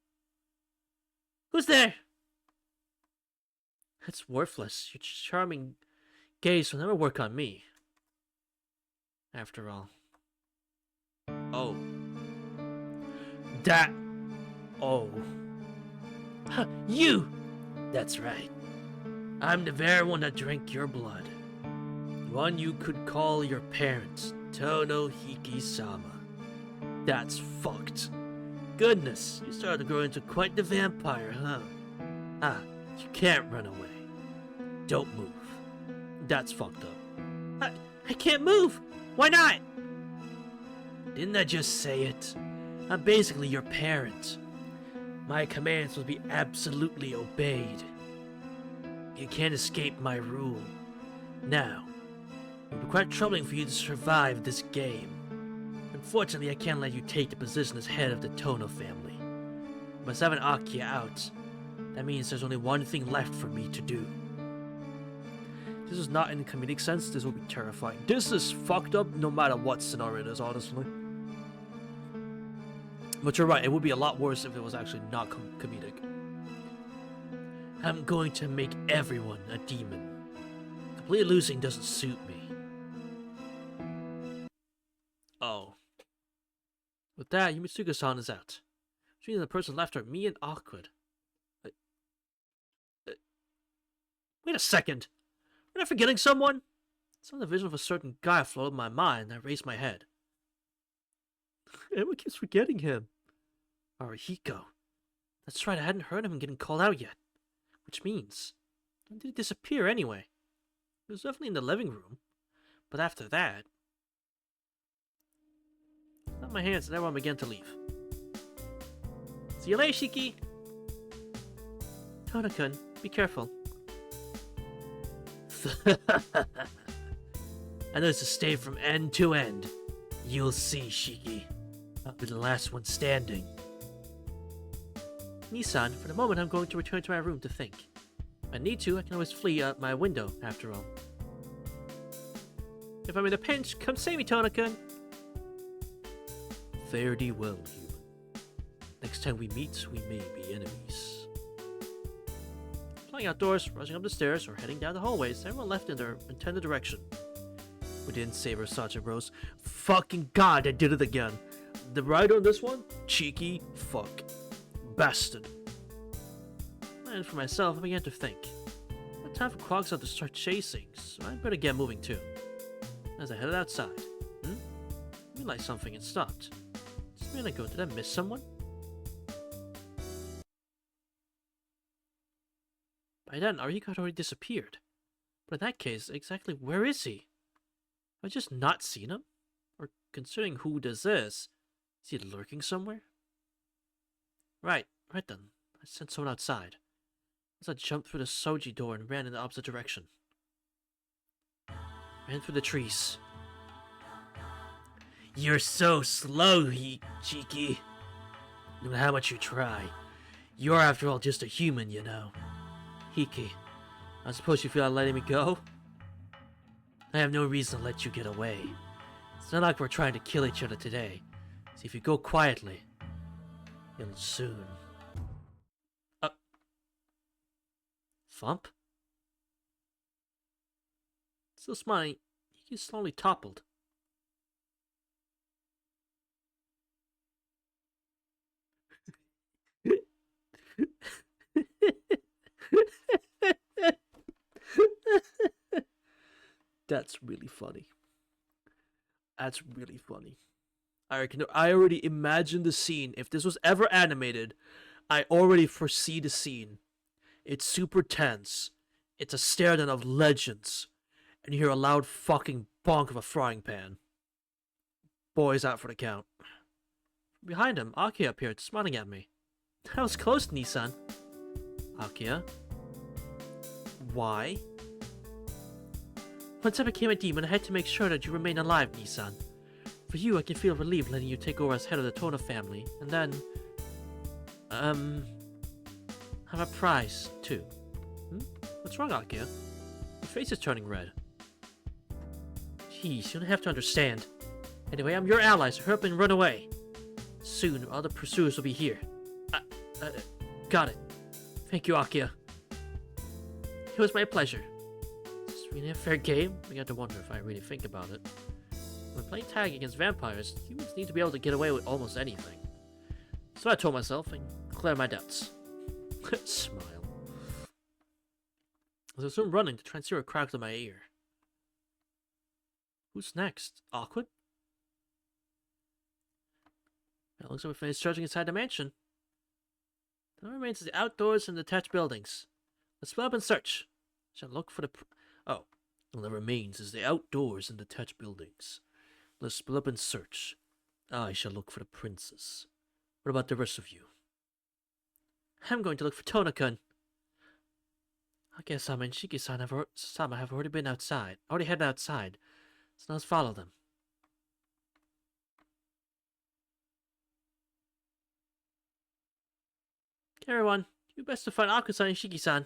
Who's there? That's worthless. Your charming gaze will never work on me. After all. Oh. That. Oh. Huh, you! That's right. I'm the very one that drank your blood. One you could call your parents, Tonohiki-sama. That's fucked. Goodness, you started to grow into quite the vampire, huh? Ah, you can't run away. Don't move. That's fucked up. I can't move! Why not? Didn't I just say it? I'm basically your parent. My commands will be absolutely obeyed. You can't escape my rule. Now, it will be quite troubling for you to survive this game. Unfortunately, I can't let you take the position as head of the Tono family. With 7 Akia out, that means there's only one thing left for me to do. This is not in a comedic sense, this will be terrifying. This is fucked up no matter what scenario it is, honestly. But you're right, it would be a lot worse if it was actually not comedic. I'm going to make everyone a demon. Completely losing doesn't suit me. Oh. With that, Yumitsuka-san is out. Which means the person left are me and Awkward. Wait a second! Am I forgetting someone? Some vision of a certain guy floated in my mind, and I raised my head. Everyone keeps forgetting him. Arihiko. That's right, I hadn't heard of him getting called out yet. Which means, when did he disappear anyway? He was definitely in the living room. But after that... I clapped my hands and everyone began to leave. See you later, Shiki! Tona-kun, be careful. I know it's a stay from end to end. You'll see, Shiki. I'll be the last one standing. Nissan, for the moment I'm going to return to my room to think. If I need to, I can always flee out my window, after all. If I'm in a pinch, come save me, Tona-kun! Fare thee well, human. Next time we meet, we may be enemies. Going outdoors, rushing up the stairs, or heading down the hallways, everyone left in their intended direction. We didn't save her, Sergeant Rose. Fucking god, I did it again. The rider on this one? Cheeky fuck. Bastard. And for myself, I began to think. What time for Quagsire to start chasing, so I better get moving too. As I headed outside. I realized something and stopped. Just a minute ago, did I miss someone? By then, Ariko had already disappeared. But in that case, exactly where is he? Have I just not seen him? Or considering who this is he lurking somewhere? Right then. I sent someone outside. As I jumped through the soji door and ran in the opposite direction. Ran through the trees. You're so slow, Cheeky. No matter how much you try. You're after all just a human, you know. Hiki, I suppose you feel like letting me go? I have no reason to let you get away. It's not like we're trying to kill each other today. So if you go quietly, you'll soon. Thump? Still smiling, Hiki slowly toppled. That's really funny. That's really funny. I already imagined the scene. If this was ever animated, I already foresee the scene. It's super tense. It's a stare down of legends. And you hear a loud fucking bonk of a frying pan. Boy's out for the count. Behind him, Akia appeared, smiling at me. That was close, Nissan. Akia? Why? Once I became a demon, I had to make sure that you remain alive, Nissan. For you, I can feel relieved letting you take over as head of the Tohya family, and then... have a prize, too. What's wrong, Akia? Your face is turning red. Jeez, you don't have to understand. Anyway, I'm your ally, so hurry up and run away. Soon, other pursuers will be here. Got it. Thank you, Akia. It was my pleasure. Is this really a fair game? I got to wonder if I really think about it. When playing tag against vampires, humans need to be able to get away with almost anything. So I told myself and cleared my doubts. Smile. I was soon running to try and see what cracked in my ear. Who's next? Awkward? It looks like we finished searching inside the mansion. The remains is the outdoors and detached buildings. Let's split up and search. Shall look for the... Oh. Well, the remains is the outdoors and detached buildings. Let's split up and search. I shall look for the princess. What about the rest of you? I'm going to look for Tohya-kun. I guess Sama and Shiki-san have already been outside. Already headed outside. So let's follow them. Okay, everyone. You best to find Aku-san and Shiki-san.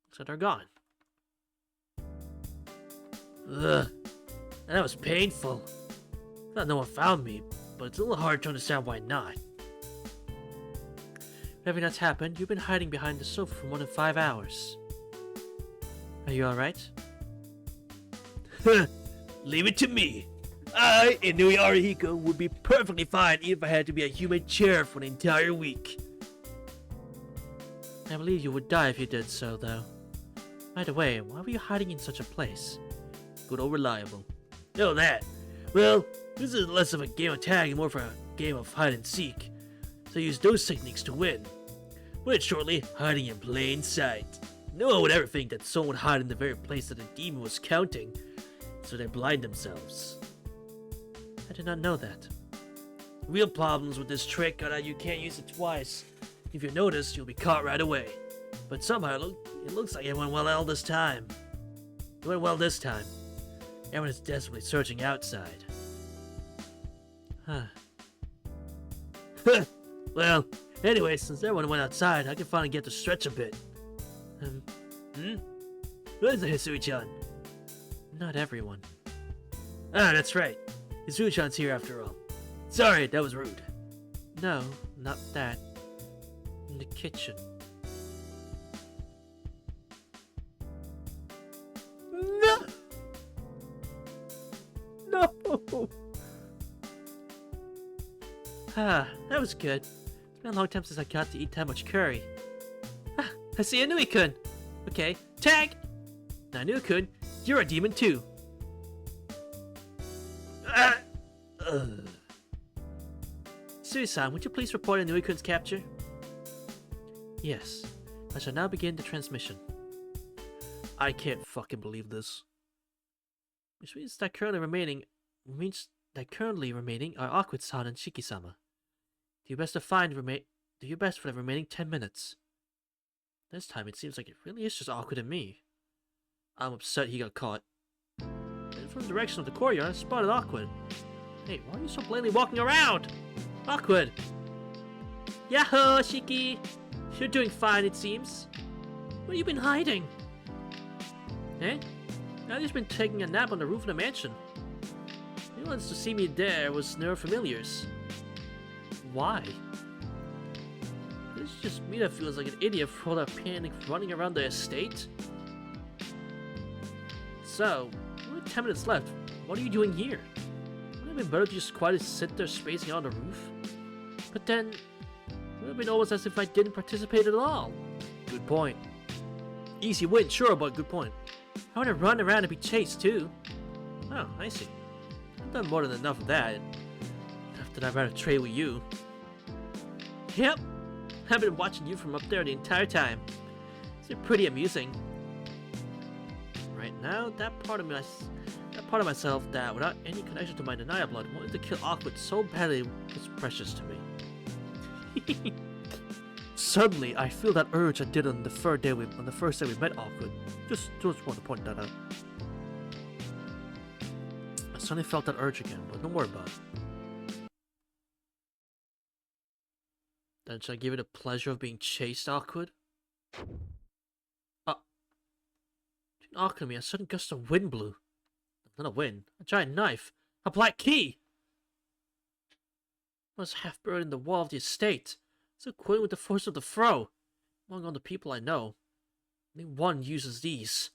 Looks like they're gone. Ugh. That was painful. I thought no one found me, but it's a little hard to understand why not. Everything that's happened, you've been hiding behind the sofa for more than 5 hours. Are you alright? Leave it to me. I, Inui Arihiko, would be perfectly fine even if I had to be a human chair for an entire week. I believe you would die if you did so, though. By the way, why were you hiding in such a place? Good old reliable. Oh, that. Well, this is less of a game of tag and more of a game of hide and seek. So I use those techniques to win. Put it shortly, hiding in plain sight. No one would ever think that someone would hide in the very place that the demon was counting, so they blind themselves. I did not know that. Real problems with this trick are that you can't use it twice. If you notice, you'll be caught right away. But somehow it looks like it went well this time. It went well this time. Everyone is desperately searching outside. Huh. Well, anyway, since everyone went outside, I can finally get to stretch a bit. Where's the Hisui-chan? Not everyone. Ah, that's right. Hisui-chan's here after all. Sorry, that was rude. No, not that. in the kitchen. No! No! Ah, that was good. It's been a long time since I got to eat that much curry. Ah, I see Inui-kun! Okay, tag! Now Inui-kun, you're a demon too! Sui-san, would you please report Inui-kun's capture? Yes. I shall now begin the transmission. I can't fucking believe this. Which means that currently remaining are Awkward-san and Shiki-sama. Do your best for the remaining 10 minutes. This time it seems like it really is just Awkward and me. I'm upset he got caught. And from the direction of the courtyard, I spotted Awkward. Hey, why are you so blatantly walking around? Awkward! Yahoo, Shiki! You're doing fine, it seems. Where have you been hiding? Eh? I've just been taking a nap on the roof of the mansion. Anyone wants to see me there was never familiars. Why? This is just me that feels like an idiot for all that panic running around the estate. So, only 10 minutes left. What are you doing here? Wouldn't it have been better to just quietly sit there spacing out on the roof? But then, it would have been almost as if I didn't participate at all. Good point. Easy win, sure, but good point. I want to run around and be chased too. Oh, I see. I've done more than enough of that. Enough that I'd rather trade with you. Yep. I've been watching you from up there the entire time. It's pretty amusing. Right now, that part of myself that, without any connection to my Denia blood, wanted to kill Awkward so badly was precious to me. Suddenly, I feel that urge I did on the first day we met Awkward. Just want to point that out. I suddenly felt that urge again, but don't worry about it. Then should I give it the pleasure of being chased, Awkward? Between Awkward and me, a sudden gust of wind blew. Not a wind, a giant knife, a black key! I was half buried in the wall of the estate, so quitting with the force of the throw. Among all the people I know, only one uses these.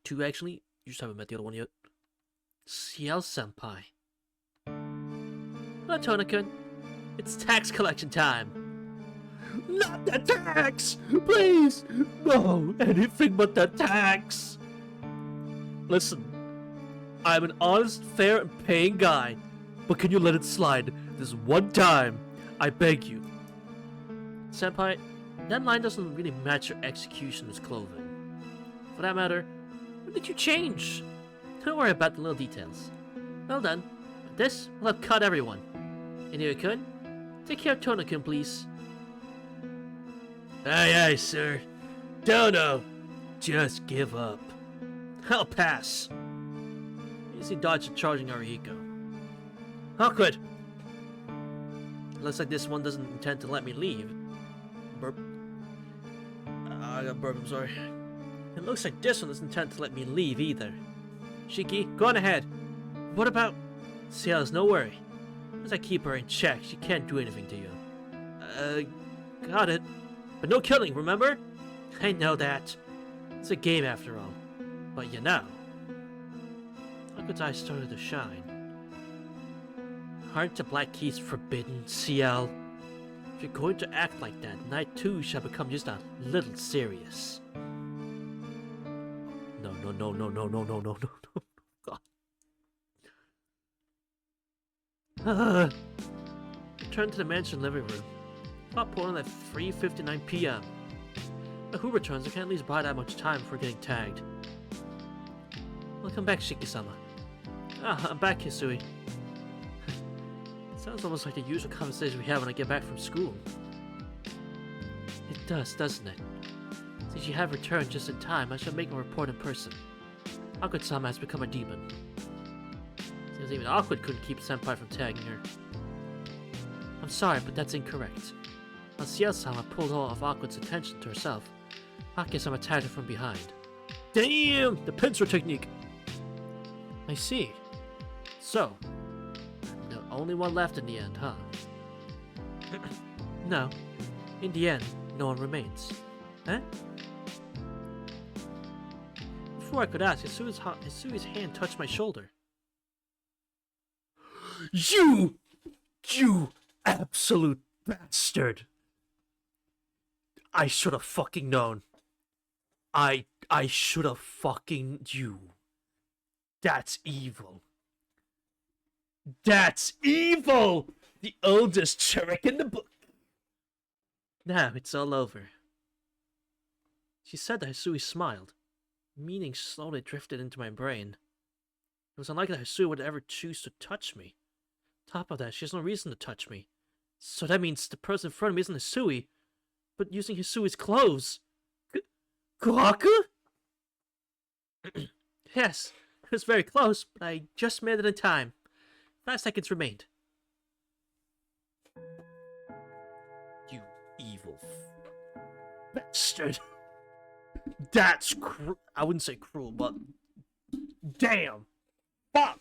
Two actually, you just haven't met the other one yet. Ciel-senpai. Hello, Tonakun. It's tax collection time. Not the tax! Please! No, anything but the tax! Listen, I'm an honest, fair, and paying guy, but can you let it slide this one time? I beg you. Senpai, that line doesn't really match your executioner's clothing. For that matter, when did you change? Don't worry about the little details. Well done. With this, we'll have cut everyone. Inui-kun, take care of Tonakun, please. Aye, aye, sir. Dono, just give up. I'll pass. Easy dodge to charging Arihiko. Awkward. Looks like this one doesn't intend to let me leave. Burp. I got burp, I'm sorry. It looks like this one doesn't intend to let me leave either. Shiki, go on ahead. What about... Ciel's, no worry. As I keep her in check, she can't do anything to you. Got it. But no killing, remember? I know that. It's a game after all. But you know... Awkward's eyes started to shine. Aren't the black keys forbidden, Ciel? If you're going to act like that, then I too shall become just a little serious. No. God. Return to the mansion living room. Clock pulling at 3:59 p.m. But who returns? I can't at least buy that much time before getting tagged. Welcome back, Shiki-sama. I'm back, Hisui. Sounds almost like the usual conversation we have when I get back from school. It does, doesn't it? Since you have returned just in time, I shall make a report in person. Awkward-sama has become a demon. Seems even Awkward couldn't keep Senpai from tagging her. I'm sorry, but that's incorrect. While Ciel-sama pulled all of Awkward's attention to herself, Ake-sama tagged her from behind. Damn! The pincer technique! I see. So, the only one left in the end, huh? No. In the end, no one remains. Huh? Before I could ask, Hisui's hand touched my shoulder. You absolute bastard! I should have fucking known. I should have fucking you. That's evil. That's evil! The oldest trick in the book. Now it's all over. She said that Hisui smiled. Meaning slowly drifted into my brain. It was unlikely that Hisui would ever choose to touch me. Top of that, she has no reason to touch me. So that means the person in front of me isn't Hisui, but using Hisui's clothes. Kohaku? Yes, it was very close, but I just made it in time. 5 seconds remained. You evil bastard. That's I wouldn't say cruel, but damn. Fuck.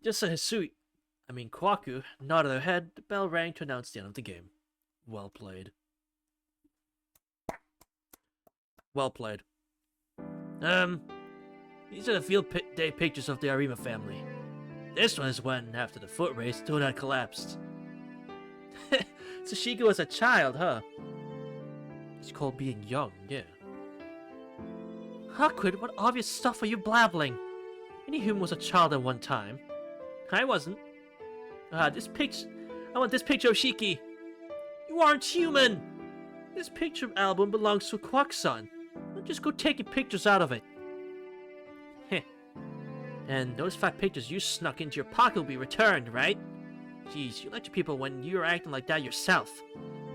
Just as Kohaku nodded her head, the bell rang to announce the end of the game. Well played. Well played. These are the field day pictures of the Arima family. This one is when, after the foot race, Donut collapsed. Tsushika was a child, huh? It's called being young, yeah. Awkward, what obvious stuff are you blabbling? Any human was a child at one time. I wasn't. This picture... I want this picture of Shiki. You aren't human! This picture album belongs to Kwak-san. Don't just go taking pictures out of it. Heh. And those 5 pictures you snuck into your pocket will be returned, right? Jeez, you lecture people when you're acting like that yourself.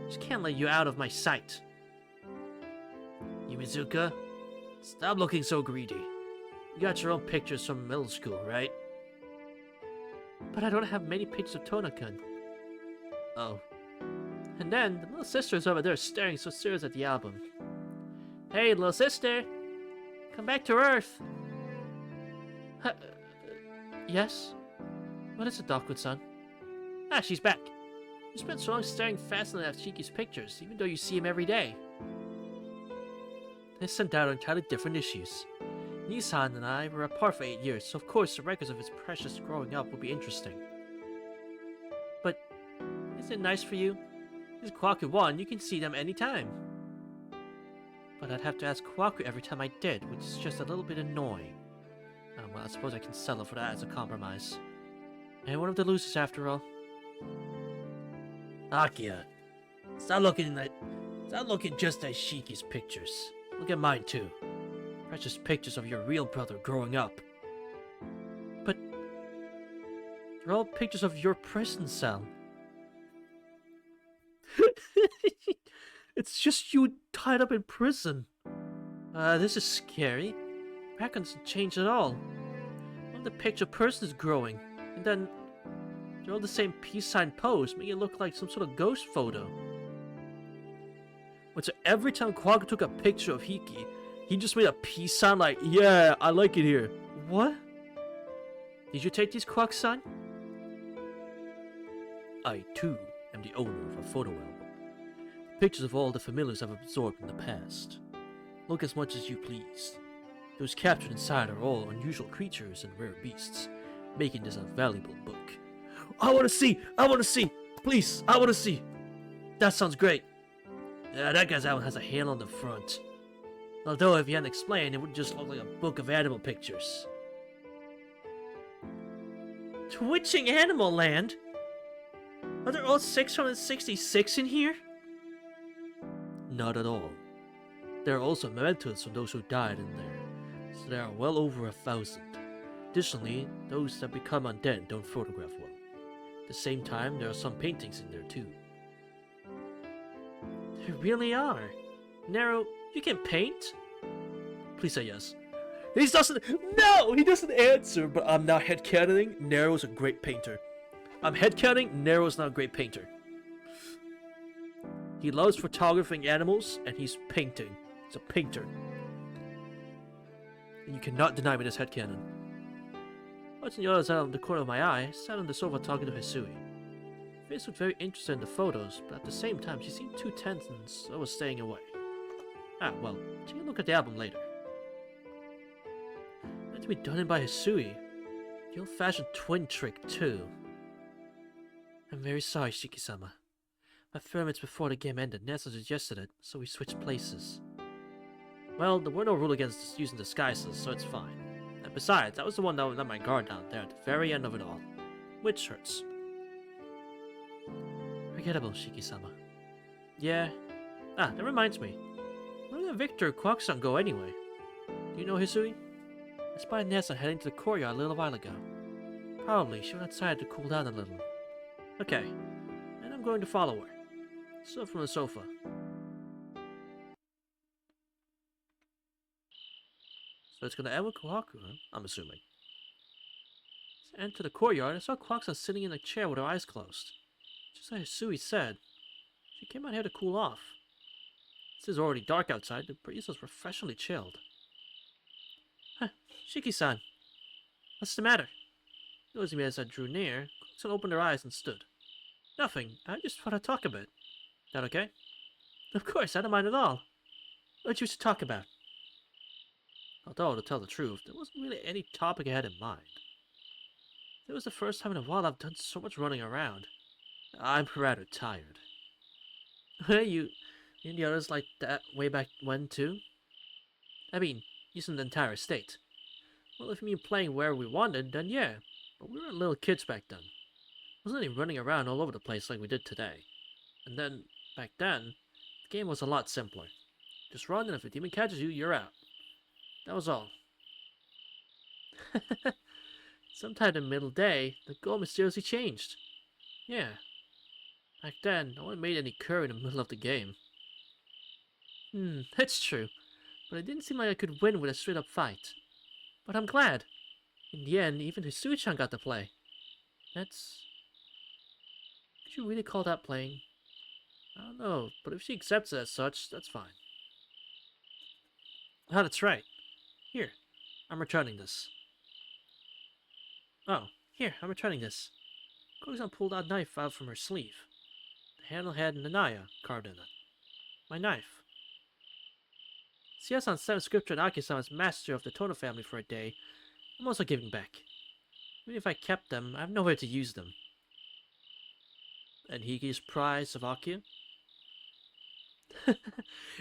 Just can't let you out of my sight. Yumizuka, stop looking so greedy. You got your own pictures from middle school, right? But I don't have many pictures of Tonakan. Oh. And then, the little sister is over there staring so serious at the album. Hey, little sister! Come back to Earth! Yes? What is it, Daku-san? Ah, she's back. You spent so long staring fascinated at Shiki's pictures, even though you see him every day. This sent out on entirely different issues. Nissan and I were apart for 8 years, so of course the records of his precious growing up would be interesting. But, isn't it nice for you? This Kwaku one, you can see them anytime. But I'd have to ask Kwaku every time I did, which is just a little bit annoying. Well, I suppose I can settle for that as a compromise. And one of the losers after all. Akia, stop looking just at Shiki's pictures. Look at mine too. Precious pictures of your real brother growing up. But they're all pictures of your prison cell. It's just you tied up in prison. This is scary. Background doesn't change at all. One of the picture person is growing, and then they're all the same peace sign pose, making it look like some sort of ghost photo. But so every time Kwaku took a picture of Hiki, he just made a peace sign like, yeah, I like it here. What? Did you take these, Kwaku-san? I, too, am the owner of a photo album. Pictures of all the familiars I've absorbed in the past. Look as much as you please. Those captured inside are all unusual creatures and rare beasts, making this a valuable book. I want to see! I want to see! Please, I want to see! That sounds great. That guy's album has a handle on the front. Although if you hadn't explained, it would just look like a book of animal pictures. Twitching Animal Land? Are there all 666 in here? Not at all. There are also mementos from those who died in there, so there are well over 1,000. Additionally, those that become undead don't photograph well. At the same time, there are some paintings in there too. There really are. Nero, you can paint? Please say yes. He doesn't answer, but I'm now headcanoning. Nero's a great painter. I'm headcanoning. Nero's not a great painter. He loves photographing animals, and he's painting. He's a painter. And you cannot deny me this headcanon. Watching the other side of the corner of my eye, I sat on the sofa talking to Hisui. face looked very interested in the photos, but at the same time she seemed too tense and so was staying away. Ah, well, take a look at the album later. Meant to be done in by Hisui. The old-fashioned twin trick, too. I'm very sorry, Shiki-sama. My 3 minutes before the game ended, Nessa suggested it, so we switched places. Well, there were no rule against using disguises, so it's fine. And besides, I was the one that let my guard down there at the very end of it all. Which hurts. Forgettable, Shiki-sama. Yeah. Ah, that reminds me. Where did Victor Quackson go anyway? Do you know Hisui? I spotted Nessa heading to the courtyard a little while ago. Probably she went outside to cool down a little. Okay, and I'm going to follow her. So from the sofa. So it's gonna end with Kohaku, huh? I'm assuming. As I entered the courtyard, I saw Quackson sitting in a chair with her eyes closed. Just like Hisui said, she came out here to cool off. Since it's already dark outside, the breeze was refreshingly chilled. Huh, Shiki-san. What's the matter? Noticing me as I drew near, Quackson opened her eyes and stood. Nothing, I just thought I'd talk a bit. That okay? Of course, I don't mind at all. What you to talk about? Although, to tell the truth, there wasn't really any topic I had in mind. It was the first time in a while I've done so much running around. I'm rather tired. You and the others like that way back when, too? I mean, using the entire estate. Well, if you mean playing where we wanted, then yeah. But we were little kids back then. Wasn't any running around all over the place like we did today. And then, back then, the game was a lot simpler. Just run, and if a demon catches you, you're out. That was all. Sometime in the middle day, the goal mysteriously changed. Yeah. Back then, no one made any curve in the middle of the game. That's true. But it didn't seem like I could win with a straight-up fight. But I'm glad. In the end, even Hisui-chan got to play. That's... Could you really call that playing? I don't know, but if she accepts it as such, that's fine. Oh, that's right. Here, I'm returning this. Oh, here, I'm returning this. Kogi-san pulled a knife out from her sleeve. The handle had Nanaya carved in it. My knife. Siya-san sent scripture and Aki-san as master of the Tono family for a day. I'm also giving back. Even if I kept them, I have nowhere to use them. And Higi's prize of Akio?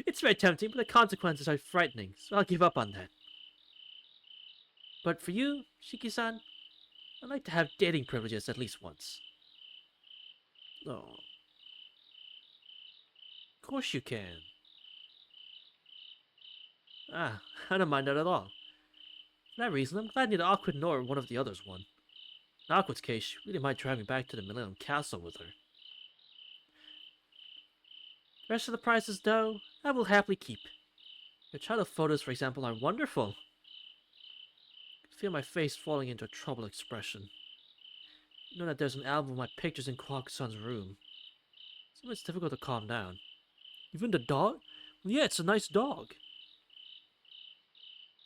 It's very tempting, but the consequences are frightening, so I'll give up on that. But for you, Shiki-san, I'd like to have dating privileges at least once. Oh. Of course you can. Ah, I don't mind that at all. For that reason, I'm glad neither Aqua nor one of the others won. In Aqua's case, she really might drive me back to the Millennium Castle with her. The rest of the prizes, though, I will happily keep. Your childhood photos, for example, are wonderful. I can feel my face falling into a troubled expression. You know that there's an album of my pictures in Quack-san's room. Sometimes it's difficult to calm down. Even the dog? Yeah, it's a nice dog.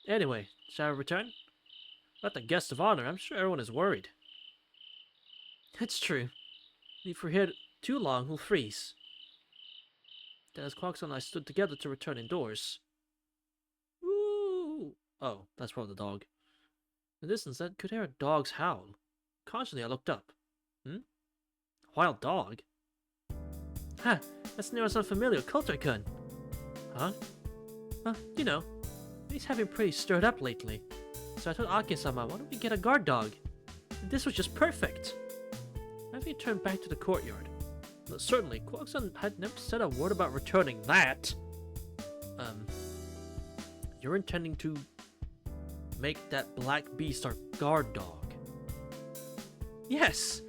Anyway, shall I return? About the guest of honor, I'm sure everyone is worried. That's true. If we're here too long, we'll freeze. Then as Quackson and I stood together to return indoors. Woo! Oh, that's probably the dog. In the distance, I could hear a dog's howl. Cautiously, I looked up. A wild dog? Ha! That's near some familiar Coulter-kun. Huh? You know, he's having pretty stirred up lately. So I told Aki-sama, why don't we get a guard dog? And this was just perfect. After he turned back to the courtyard. But certainly, Quackson had never said a word about returning that. You're intending to make that black beast our guard dog? Yes!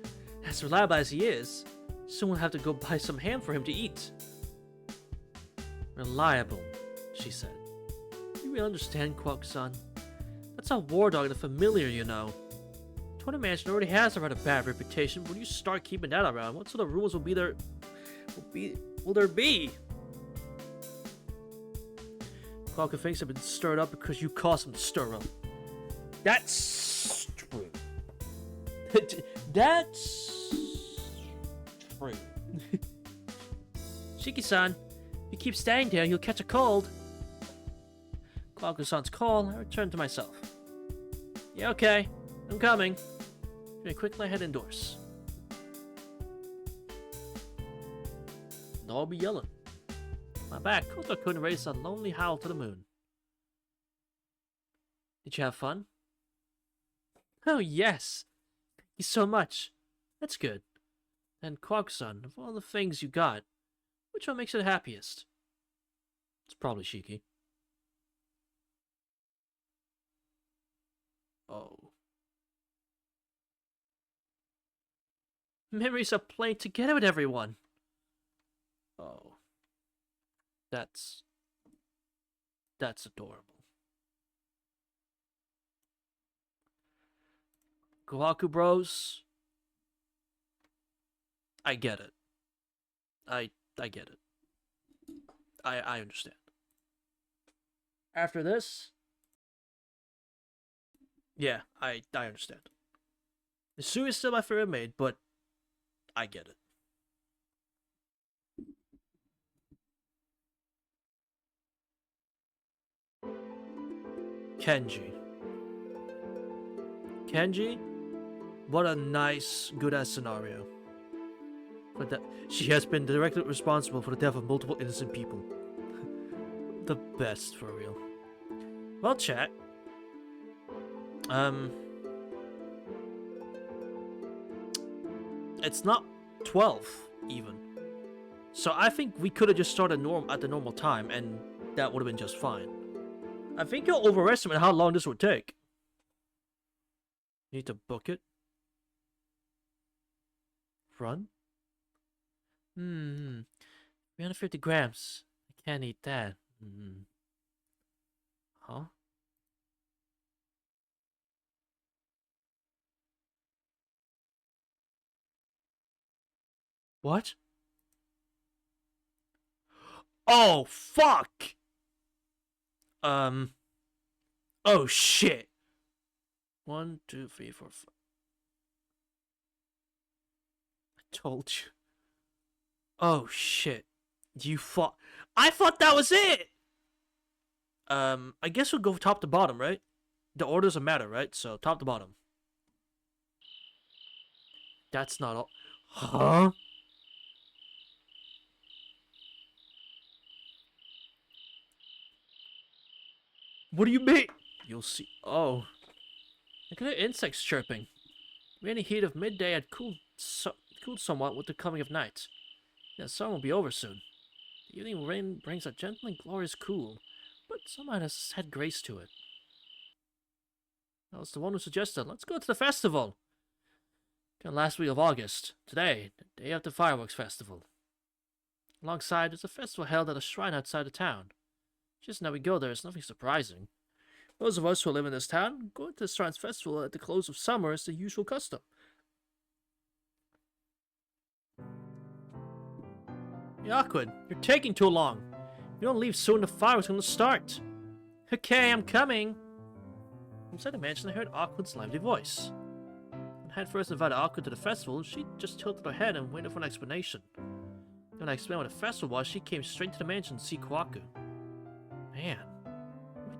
As reliable as he is, soon we'll have to go buy some ham for him to eat. Reliable, she said. You really understand, Quack-san? That's a war dog and a familiar, you know. Tono Mansion already has a rather bad reputation. When you start keeping that around, what sort of rules will there be? Quack thinks I've been stirred up because you caused him to stir up. That's true. That's true. Shiki-san, if you keep staying there, you'll catch a cold. Kwaku-san's call, I returned to myself. Yeah, okay. I'm coming. Very quickly, I head indoors. No, I'll be yelling. My back, Koto couldn't raise a lonely howl to the moon. Did you have fun? Oh, yes. Thank you so much. That's good. And Kwaku-san, of all the things you got, which one makes you the happiest? It's probably Shiki. Oh. Memories of playing together with everyone. Oh. That's adorable. Kohaku Bros. I get it. I get it. I understand. After this, yeah, I understand. Sue is still my favorite maid, but I get it. Kenji. Kenji? What a nice, good-ass scenario. But that she has been directly responsible for the death of multiple innocent people. The best, for real. Well, chat. It's not 12, even. So I think we could have just started at the normal time, and that would have been just fine. I think you'll overestimate how long this would take. Need to book it. Run? 350 grams. I can't eat that. Huh? What? Oh, fuck! Oh, shit. 1, 2, 3, 4, 5. I told you. Oh, shit. I thought that was it! I guess we'll go top to bottom, right? The order doesn't matter, right? So, top to bottom. That's not all. Huh? What do you mean? You'll see. Oh. I could hear insects chirping. The rainy heat of midday had cooled somewhat with the coming of night. The sun will be over soon. The evening rain brings a gentle and glorious cool, but somehow has had grace to it. I was the one who suggested, let's go to the festival. Last week of August, today, the day of the fireworks festival. Alongside, there's a festival held at a shrine outside the town. Just now we go there is nothing surprising. Those of us who live in this town, going to the shrine's festival at the close of summer is the usual custom. Hey, Awkward, you're taking too long. If you don't leave soon, the fireworks are going to start. Okay, I'm coming. Inside the mansion, I heard Awkward's lively voice. When I had first invited Awkward to the festival, she just tilted her head and waited for an explanation. When I explained what the festival was, she came straight to the mansion to see Kwaku. Man,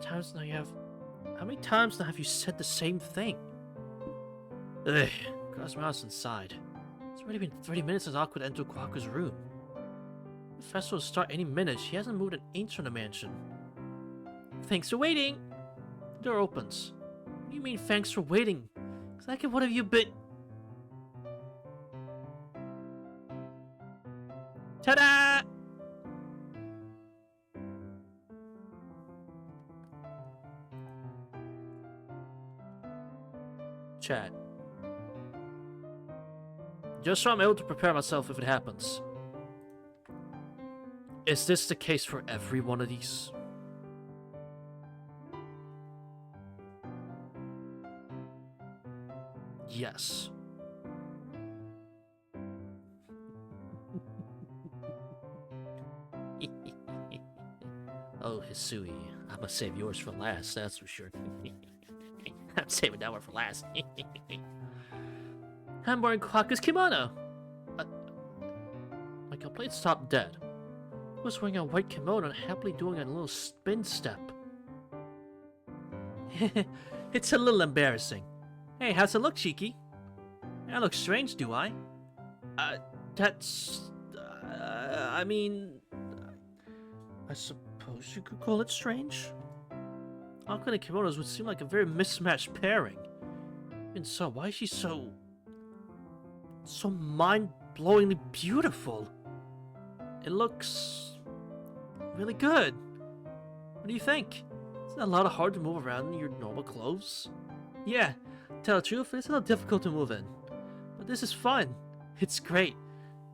how many times now have you said the same thing? Ugh, crossed my house inside. It's already been 30 minutes since Awkward entered Kwaku's room. The festival will start any minute. She hasn't moved an inch from the mansion. Thanks for waiting. The door opens. What do you mean, thanks for waiting? Exactly what have you been? Ta-da! Chat. Just so I'm able to prepare myself if it happens. Is this the case for every one of these? Yes. Oh, Hisui, I'm gonna save yours for last, that's for sure. I'm saving that one for last. I'm wearing Kwaku's kimono. complete stop dead. He was wearing a white kimono and happily doing a little spin step. It's a little embarrassing. Hey, how's it look, Shiki? I look strange, do I? That's... I mean... I suppose you could call it strange? Aqua and kimonos would seem like a very mismatched pairing. And so, why is she so mind-blowingly beautiful? It looks really good. What do you think? Isn't it a lot hard to move around in your normal clothes? Yeah, to tell the truth, it's a little difficult to move in. But this is fun. It's great.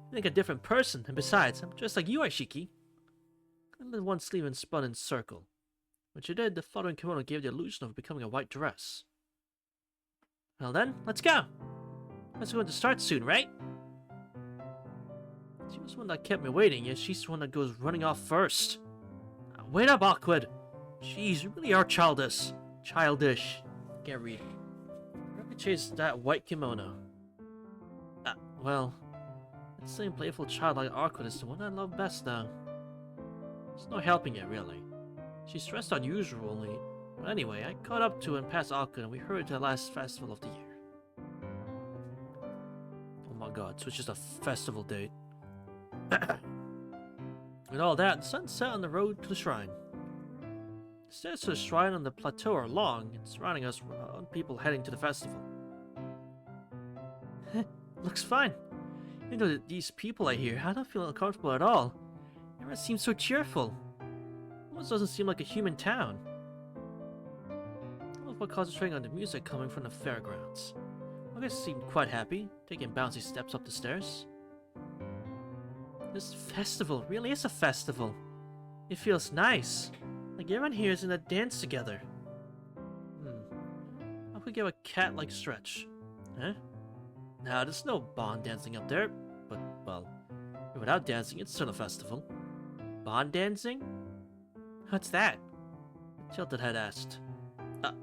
I'm like a different person, and besides, I'm just like you are, Shiki. I lifted one sleeve and spun in a circle. When she did, the fluttering kimono gave the illusion of becoming a white dress. Well then, let's go! Let's going to start soon, right? She was the one that kept me waiting, yet she's the one that goes running off first. Wait up, Awkward! Jeez, you really are childish. Childish. Can't read. Let me chase that white kimono. Well, that same playful childlike Awkward is the one I love best now. There's no helping it, really. She's dressed unusually, but anyway, I caught up to and passed Awkward and we hurried to the last festival of the year. Oh my god, so it's just a festival date. With all that, the sun set on the road to the shrine. The stairs to the shrine on the plateau are long, and surrounding us were people heading to the festival. Looks fine. Even though these people are here, I don't feel uncomfortable at all. Everyone seems so cheerful. Almost doesn't seem like a human town. I love what concentrating on the music coming from the fairgrounds. I guess seemed quite happy, taking bouncy steps up the stairs. This festival really is a festival. It feels nice. Like everyone here is in a dance together. I could give a cat-like stretch. Huh? Nah, there's no bond dancing up there. But, well, without dancing, it's still a festival. Bond dancing? What's that? Tilted Head asked.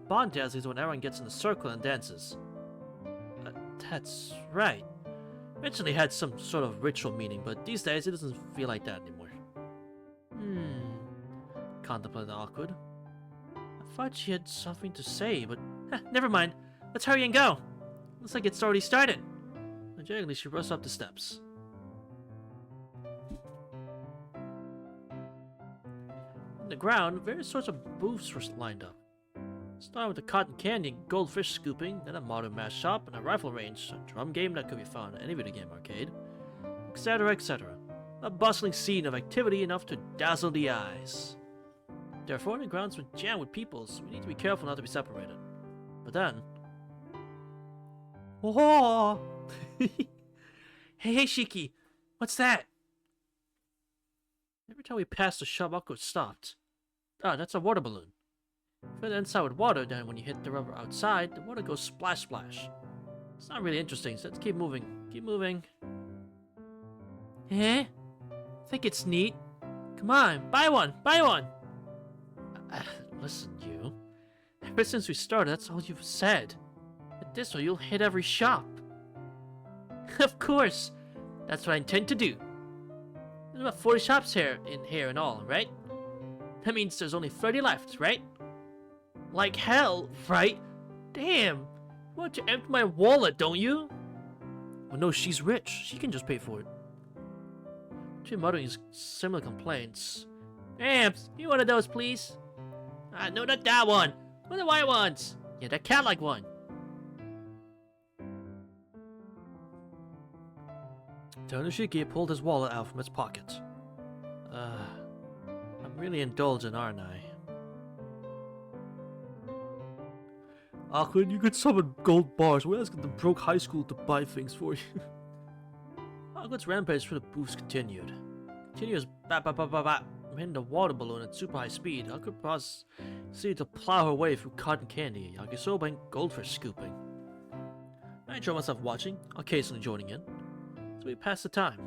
Bond dancing is when everyone gets in a circle and dances. That's right. Originally had some sort of ritual meaning, but these days it doesn't feel like that anymore. Contemplated Awkward. I thought she had something to say, but never mind. Let's hurry and go. Looks like it's already started. Generally, she rushed up the steps. On the ground, various sorts of booths were lined up. Starting with the cotton candy and goldfish scooping, then a modern mask shop and a rifle range, a drum game that could be found in any video game arcade, etc., etc. A bustling scene of activity enough to dazzle the eyes. Therefore, the grounds were jammed with people, so we need to be careful not to be separated. But then... Whoa! Hey, Shiki! What's that? Every time we passed the shop, Awkward stopped. That's a water balloon. Fill it inside with water, then when you hit the rubber outside, the water goes splash splash. It's not really interesting, so let's keep moving. Keep moving. Eh? Think it's neat? Come on, buy one! Buy one! Listen, you. Ever since we started, that's all you've said. But this way, you'll hit every shop. Of course! That's what I intend to do. There's about 40 shops here in all, right? That means there's only 30 left, right? Like hell, right? Damn! You want to empty my wallet, don't you? Well, no, she's rich. She can just pay for it. Between muttering similar complaints. Amps, you one of those, please? No, not that one. One of the white ones. Yeah, that cat-like one. Tonoshiki pulled his wallet out from its pocket. I'm really indulgent, aren't I? Awkward, you could summon gold bars. We're asking the broke high school to buy things for you. Awkward's rampage through the booths continued. Continuous bat. Hitting the water balloon at super high speed, Awkward proceeded to plow her way through cotton candy, yakisoba, and goldfish scooping. I enjoyed myself watching, occasionally joining in. So we passed the time.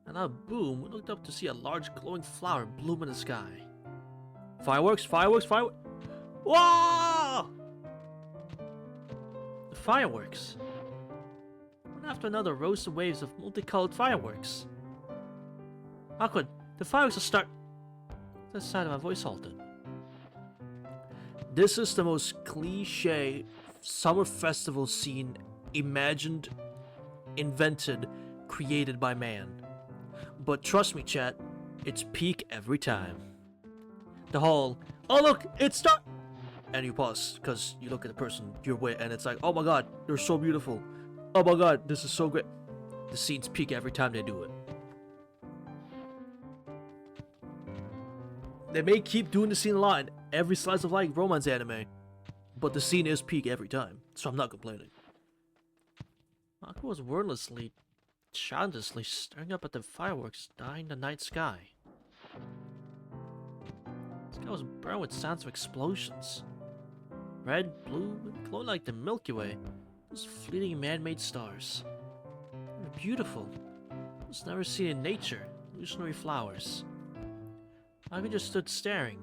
And now, boom, we looked up to see a large glowing flower bloom in the sky. Fireworks! Fireworks! Fireworks! Whoa! The fireworks. One after another rose the waves of multicolored fireworks. Awkward. The fireworks will start. The side of my voice halted. This is the most cliche summer festival scene imagined, invented, created by man. But trust me, chat, it's peak every time. The whole, oh look, it's start, and you pause because you look at the person you're with, and it's like, oh my god, they're so beautiful. Oh my god, this is so great. The scenes peak every time they do it. They may keep doing the scene a lot in every slice of life romance anime, but the scene is peak every time, so I'm not complaining. Mako was wordlessly, childishly staring up at the fireworks dying in the night sky. The sky was burned with sounds of explosions. Red, blue, and glowing like the Milky Way, those fleeting man-made stars. They were beautiful. It was never seen in nature, illusionary flowers. Mako just stood staring.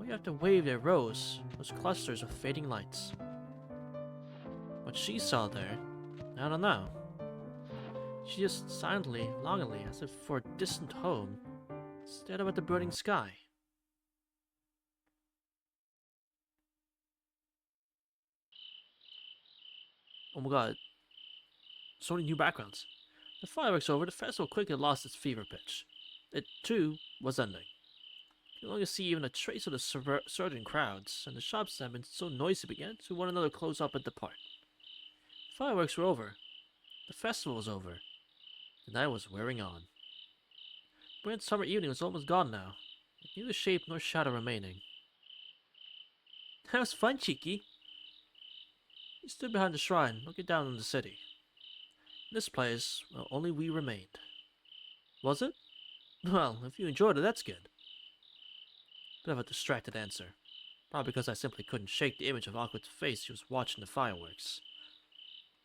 Wave after wave there rose, those clusters of fading lights. What she saw there, I don't know. She just silently, longingly, as if for a distant home, stared up at the burning sky. Oh my god, so many new backgrounds. The fireworks over, the festival quickly lost its fever pitch. It, too, was ending. You no longer see even a trace of the surging crowds, and the shops that had been so noisy began to one another close up and depart. The fireworks were over. The festival was over. The night was wearing on. The brilliant summer evening was almost gone now, with neither shape nor shadow remaining. That was fun, Cheeky. He stood behind the shrine, looking down on the city. In this place, well, only we remained. Was it? Well, if you enjoyed it, that's good. Bit of a distracted answer. Probably because I simply couldn't shake the image of Awkward's face she was watching the fireworks.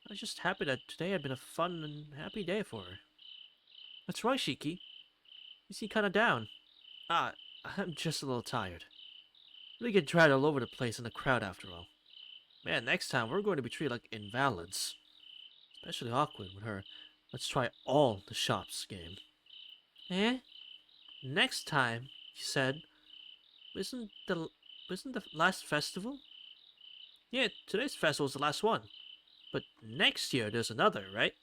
I was just happy that today had been a fun and happy day for her. That's right, Shiki. You seem kinda down. Ah, I'm just a little tired. We get dragged all over the place in the crowd after all. Man, next time we're going to be treated like invalids. Especially Awkward with her let's try all the shops game. Eh? Next time, you said. Isn't the last festival? Yeah, today's festival's the last one. But next year there's another, right?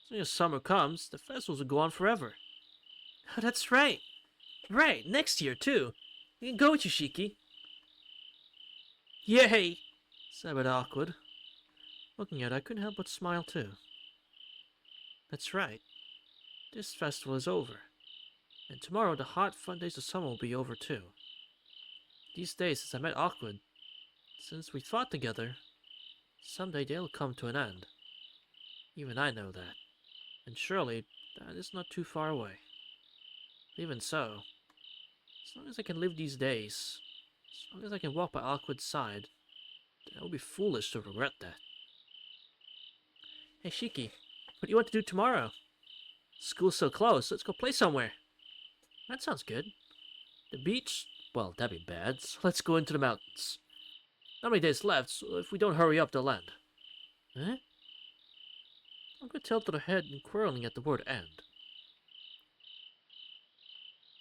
As soon as summer comes, the festivals will go on forever. Oh, that's right. Right, next year too. We can go with you, Shiki. Yay! Said a bit awkward. Looking at it, I couldn't help but smile too. That's right. This festival is over. And tomorrow the hot, fun days of summer will be over too. These days, since I met Awkward, since we fought together, someday they'll come to an end. Even I know that. And surely, that is not too far away. Even so, as long as I can live these days, as long as I can walk by Awkward's side, then it would be foolish to regret that. Hey Shiki, what do you want to do tomorrow? School's so close, let's go play somewhere. That sounds good. The beach? Well, that'd be bad, so let's go into the mountains. Not many days left, so if we don't hurry up, they'll end. Eh? I'm gonna tilt her head and quarreling at the word end.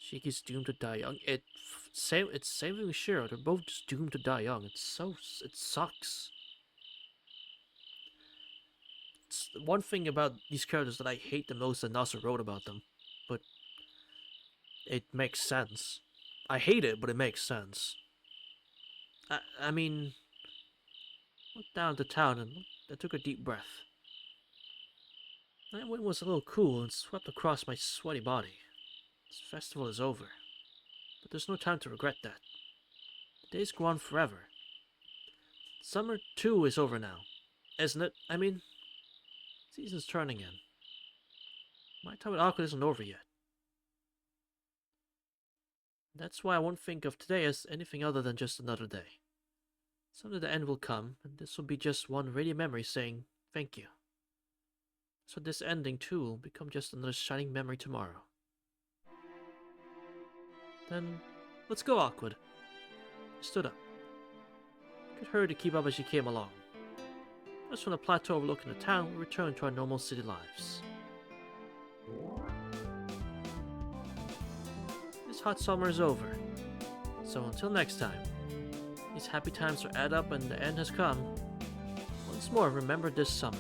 Shiki's doomed to die young. It's same thing with Shiro. They're both just doomed to die young. It sucks. It's one thing about these characters that I hate the most that Nasa wrote about them, but it makes sense. I hate it, but it makes sense. I mean, looked down at the town and I took a deep breath. That wind was a little cool and swept across my sweaty body. This festival is over, but there's no time to regret that. The days go on forever. Summer too is over now, isn't it? I mean, season's turning in. My time with Awkward isn't over yet. That's why I won't think of today as anything other than just another day. Someday the end will come, and this will be just one radiant memory saying thank you. So this ending too will become just another shining memory tomorrow. Then, let's go, Awkward. I stood up. I could hurry to keep up as she came along. Just from the plateau overlooking the town, we returned to our normal city lives. hot summer is over. So until next time, these happy times are add up and the end has come. Once more, remember this summer.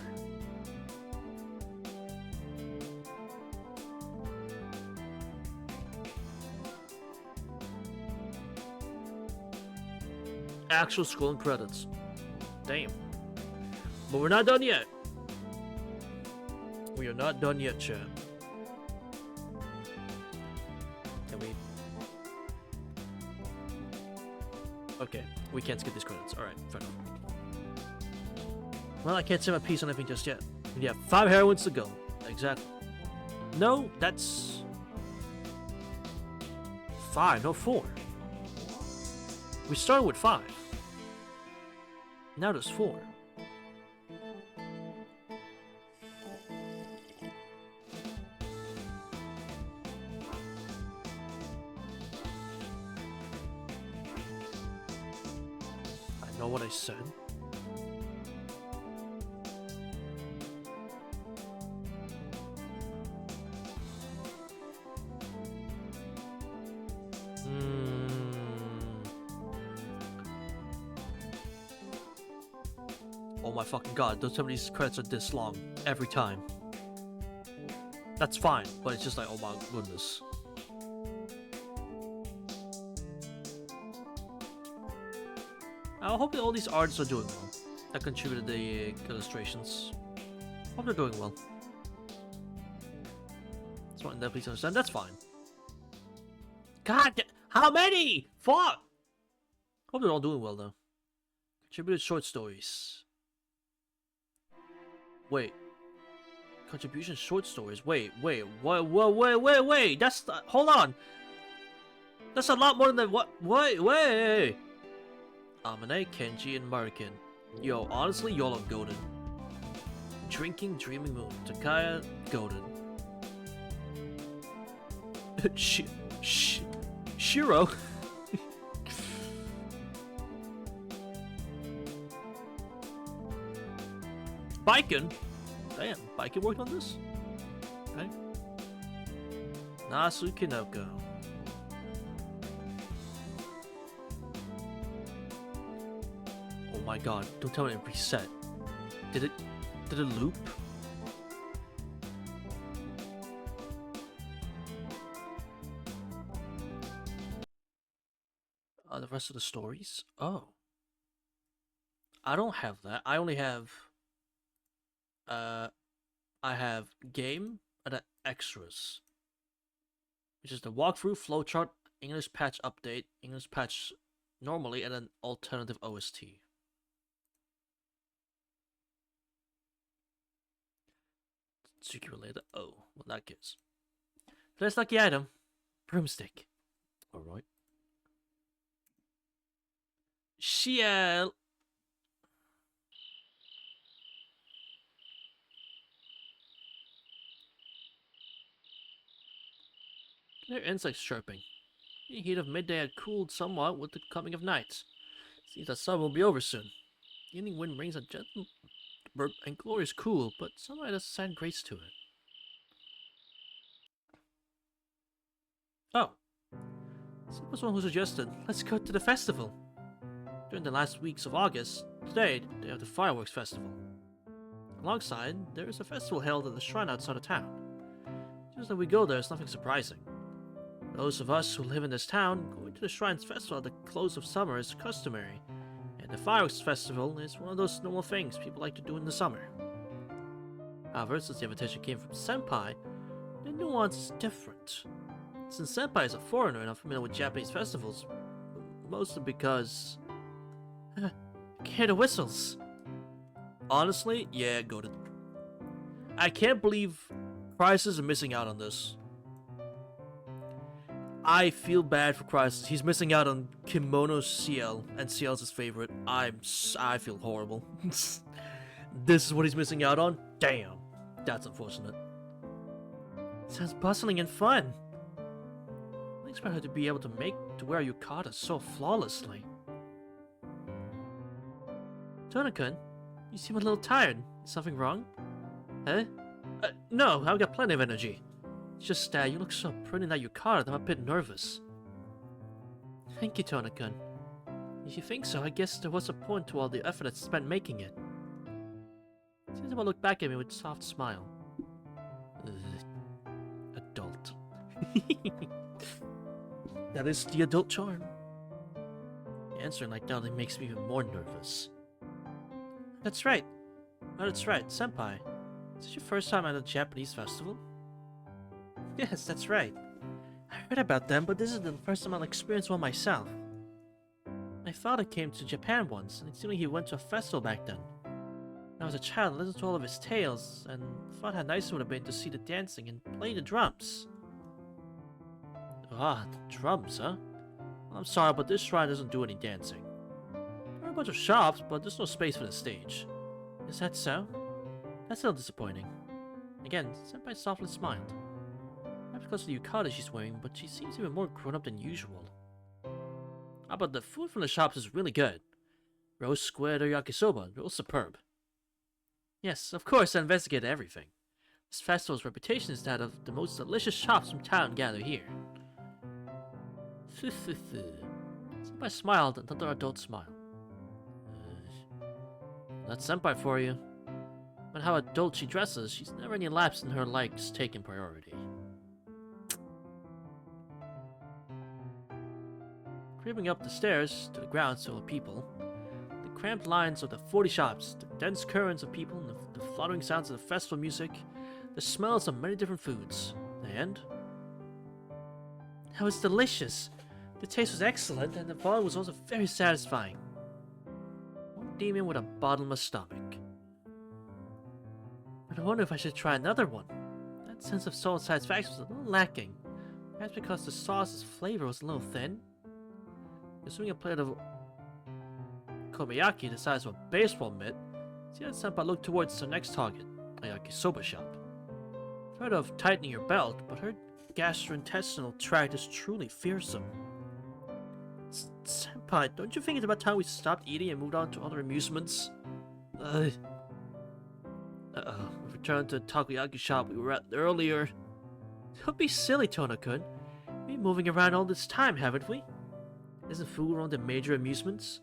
Actual scrolling credits. Damn. But we're not done yet. We are not done yet, chat. Can we... Okay, we can't skip these credits. Alright, fair enough. Well, I can't say my piece on anything just yet. We have 5 heroines to go. Exactly. No, that's... 5, no 4. We started with 5. Now there's 4. I know what I said. Oh my fucking god, those some of these credits are this long every time. That's fine, but it's just like, oh my goodness. I hope that all these artists are doing well. That contributed the illustrations. Hope they're doing well. That's one that please understand. That's fine. God, how many? 4. Hope they're all doing well though. Contributed short stories. Wait. Contribution short stories. Wait. That's hold on. That's a lot more than what? Wait. Amane, Kenji, and Marikin. Yo, honestly, y'all are golden. Drinking Dreaming Moon. Takaya, golden. Shiro. Baiken? Damn, Baiken worked on this? Okay. Nasu Kinoko. Oh my god, don't tell me it reset. Did it loop? The rest of the stories? Oh. I don't have that. I only have... I have game and then extras. Which is the walkthrough, flowchart, English patch update, English patch normally, and then alternative OST. Tsuki related. Oh, well, in that case. First lucky item. Broomstick. Alright. Shiel. Their insects chirping. The heat of midday had cooled somewhat with the coming of night. Seems the sun will be over soon. The evening wind brings a gentle and glorious cool, but sunlight has a sad grace to it. Oh. Someone was one who suggested, let's go to the festival. During the last weeks of August, today they have the fireworks festival. Alongside, there is a festival held at the shrine outside of town. Just that we go there is nothing surprising. Those of us who live in this town, going to the shrine's festival at the close of summer is customary, and the fireworks festival is one of those normal things people like to do in the summer. However, since the invitation came from Senpai, the nuance is different. Since Senpai is a foreigner and unfamiliar with Japanese festivals, mostly because... I can hear the whistles. Honestly, yeah, go to... I can't believe Crisis is missing out on this. I feel bad for Crisis. He's missing out on Kimono CL, and CL's his favorite. I feel horrible. This is what he's missing out on? Damn. That's unfortunate. Sounds bustling and fun. I expect her to be able to wear yukata so flawlessly. Tonakun, you seem a little tired. Is something wrong? Huh? No, I've got plenty of energy. It's just you look so pretty in that yukata that I'm a bit nervous. Thank you, Tona-kun. If you think so, I guess there was a point to all the effort I spent making it. Senpai looked back at me with a soft smile. Adult. That is the adult charm. Answering like that only makes me even more nervous. That's right. Oh, that's right, Senpai. Is this your first time at a Japanese festival? Yes, that's right. I heard about them, but this is the first time I'll experience one myself. My father came to Japan once, and it seemed like he went to a festival back then. When I was a child, I listened to all of his tales, and thought how nice it would have been to see the dancing and play the drums. Ah, the drums, huh? Well, I'm sorry, but this shrine doesn't do any dancing. There are a bunch of shops, but there's no space for the stage. Is that so? That's a little disappointing. Again, Senpai softly smiled. Not because of the yukata she's wearing, but she seems even more grown up than usual. Ah, but the food from the shops is really good. Roast squid or yakisoba, they're all superb. Yes, of course I investigated everything. This festival's reputation is that of the most delicious shops from town gather here. Senpai smiled, another adult smile. That's Senpai for you. But how adult she dresses, she's never any lapse in her likes taking priority. Creeping up the stairs to the ground full of people, the cramped lines of the 40 shops, the dense currents of people, and the fluttering sounds of the festival music, the smells of many different foods, and that was delicious. The taste was excellent, and the volume was also very satisfying. One demon with a bottomless stomach. But I wonder if I should try another one. That sense of soul satisfaction was a little lacking. Perhaps because the sauce's flavor was a little thin. Assuming a plate of kobayaki the size of a baseball mitt, Senpai looked towards the next target, a yakisoba shop. I've heard of tightening your belt, but her gastrointestinal tract is truly fearsome. Senpai, don't you think it's about time we stopped eating and moved on to other amusements? We returned to the takoyaki shop we were at earlier. Don't be silly, Tona-kun. We've been moving around all this time, haven't we? Isn't food one of the major amusements?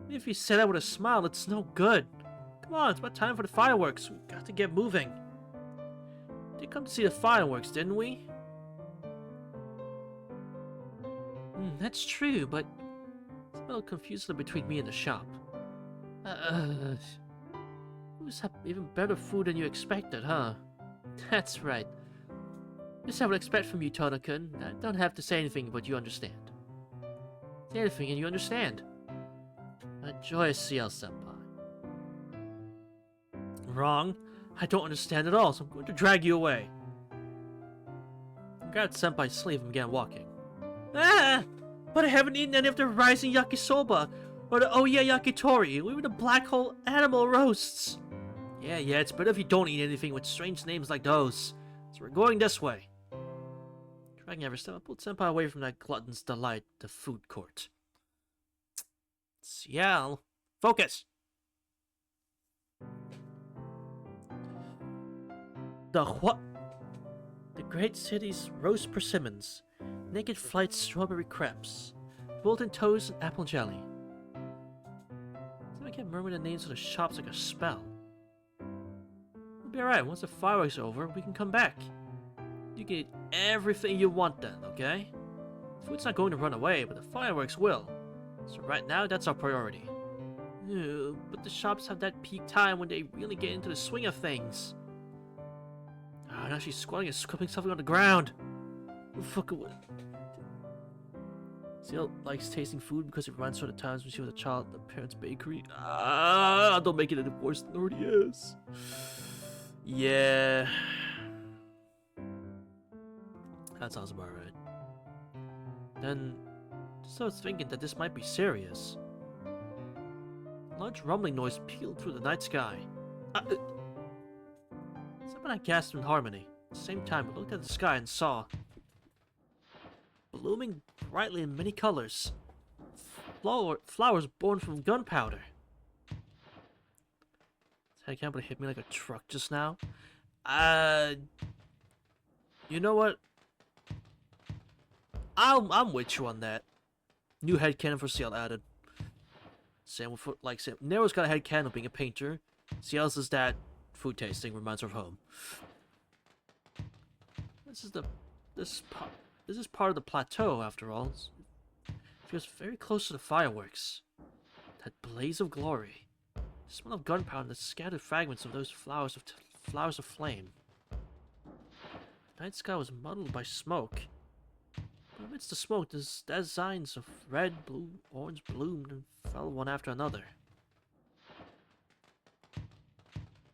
If you say that with a smile, it's no good. Come on, it's about time for the fireworks. We've got to get moving. We did come to see the fireworks, didn't we? That's true, but it's a little confusing between me and the shop. Who's have even better food than you expected, huh? That's right. Just I would expect from you, Tona-kun. I don't have to say anything, but you understand. Say anything and you understand. A joyous CL Senpai. Wrong. I don't understand at all, so I'm going to drag you away. I grabbed Senpai's sleeve and began walking. Ah! But I haven't eaten any of the rising yakisoba, or the oya yakitori, or even the black hole animal roasts. Yeah, it's better if you don't eat anything with strange names like those. So we're going this way. Dragging every step, I pulled Senpai away from that glutton's delight, the food court. Ciel, focus! The what? The great city's roast persimmons, naked flight strawberry crepes, molten toast and apple jelly. I kept murmuring the names of the shops like a spell. We'll be alright, once the fireworks are over, we can come back. You can eat everything you want then, okay? Food's not going to run away, but the fireworks will. So right now, that's our priority. But the shops have that peak time when they really get into the swing of things. Now she's squatting and scooping something on the ground. Fuck away. Ciel likes tasting food because it reminds her of the times when she was a child at the parents' bakery. Don't make it any worse than it already is. Yeah. That sounds about right. Then, just I was thinking that this might be serious. A large rumbling noise pealed through the night sky. Someone I gasped in harmony. At the same time, I looked at the sky and saw, blooming brightly in many colors, flowers born from gunpowder. I can't believe it hit me like a truck just now. You know what? I'm with you on that. New headcanon for Ciel added. Same with, like, Sam. Nero's got a headcanon being a painter. Ciel's is that food tasting reminds her of home. This is part of the plateau, after all. It feels very close to the fireworks. That blaze of glory. The smell of gunpowder and the scattered fragments of those flowers of flame. The night sky was muddled by smoke. But amidst the smoke, there's designs of red, blue, orange bloomed and fell one after another.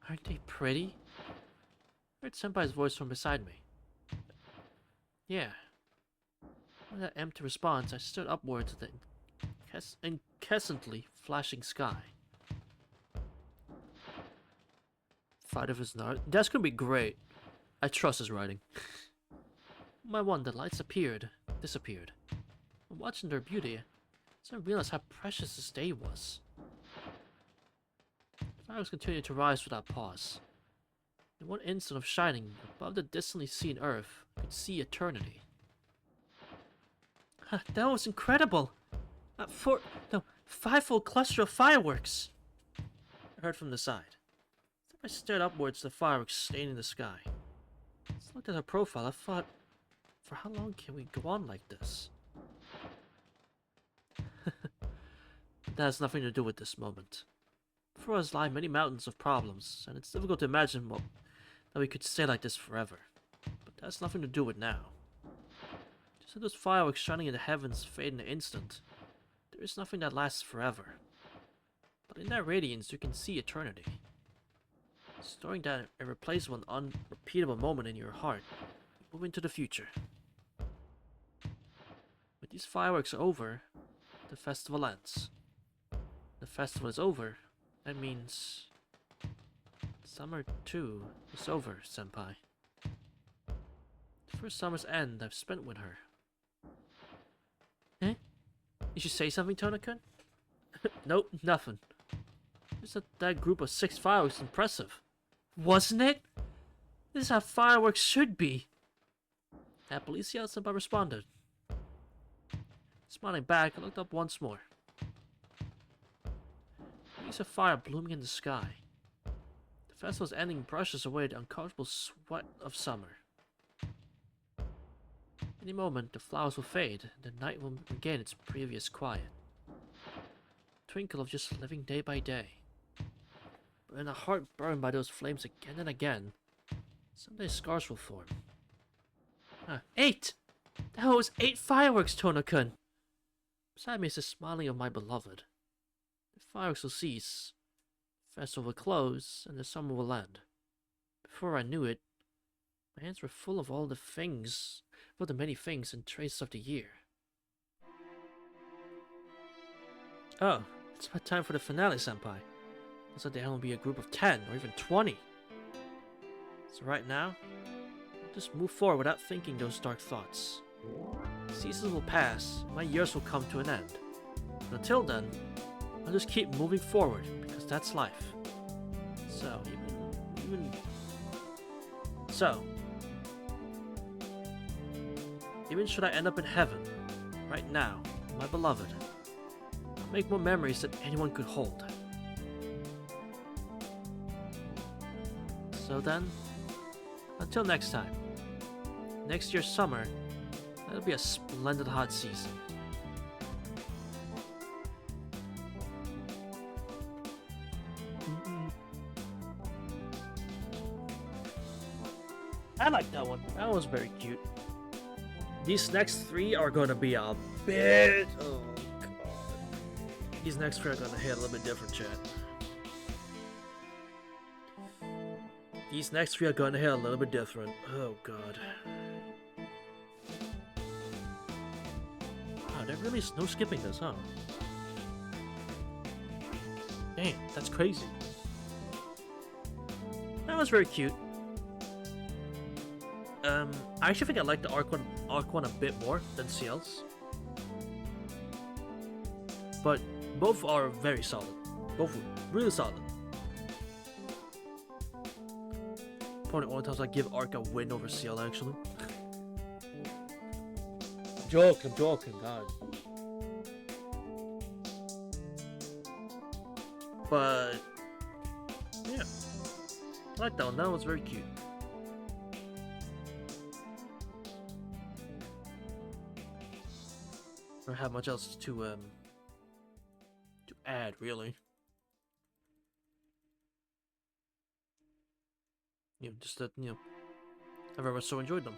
Aren't they pretty? I heard Senpai's voice from beside me. Yeah. With that empty response, I stood upwards at the incessantly flashing sky. Fight of his nard. That's gonna be great. I trust his writing. One by one, the lights disappeared. When watching their beauty, I realized how precious this day was. The fireworks continued to rise without pause. In one instant of shining, above the distantly seen earth, I could see eternity. That was incredible! Five-fold cluster of fireworks! I heard from the side. I stared upwards to the fireworks staining the sky. As I looked at her profile, I thought, for how long can we go on like this? That has nothing to do with this moment. Before us lie many mountains of problems, and it's difficult to imagine that we could stay like this forever. But that has nothing to do with now. Just as those fireworks shining in the heavens fade in an instant, there is nothing that lasts forever. But in that radiance, you can see eternity. Storing that irreplaceable and unrepeatable moment in your heart, move into the future. When these fireworks are over, the festival ends. The festival is over, that means summer too is over, Senpai. The first summer's end I've spent with her. Eh? Did you say something, Tona-kun? Nope, nothing. Just that group of 6 fireworks is impressive. Wasn't it? This is how fireworks should be. Happily, Senpai responded. Smiling back, I looked up once more. Rings of fire blooming in the sky. The festival's ending brushes away the uncomfortable sweat of summer. Any moment, the flowers will fade, and the night will regain its previous quiet. Twinkle of just living day by day. But in a heart burned by those flames again and again, someday scars will form. 8! That was 8 fireworks, Tona-kun! Beside me is the smiling of my beloved. The fireworks will cease, the festival will close, and the summer will end. Before I knew it, my hands were full of all the many things and traces of the year. Oh, it's about time for the finale, Senpai. Looks like there will be a group of 10 or even 20. So right now, I'll just move forward without thinking those dark thoughts. Seasons will pass, and my years will come to an end. But until then, I'll just keep moving forward, because that's life. Even should I end up in heaven, right now, my beloved, I'll make more memories than anyone could hold. So then, until next time, next year's summer, that'll be a splendid hot season. I like that one. That was very cute. These next 3 are gonna be a bit... Oh, God. These next 3 are gonna hit a little bit different, chat. These next 3 are gonna hit a little bit different. Oh, God. Wow, there really is no skipping this, huh? Damn, that's crazy. That was very cute. I actually think I like the Arc 1 a bit more than Ciel's. But both are very solid. Both really solid. Probably the only times I give Arc a win over Ciel, actually. I'm joking, God. But yeah, I like that one. That was very cute. I don't have much else to add, really. Just that, I very much so enjoyed them.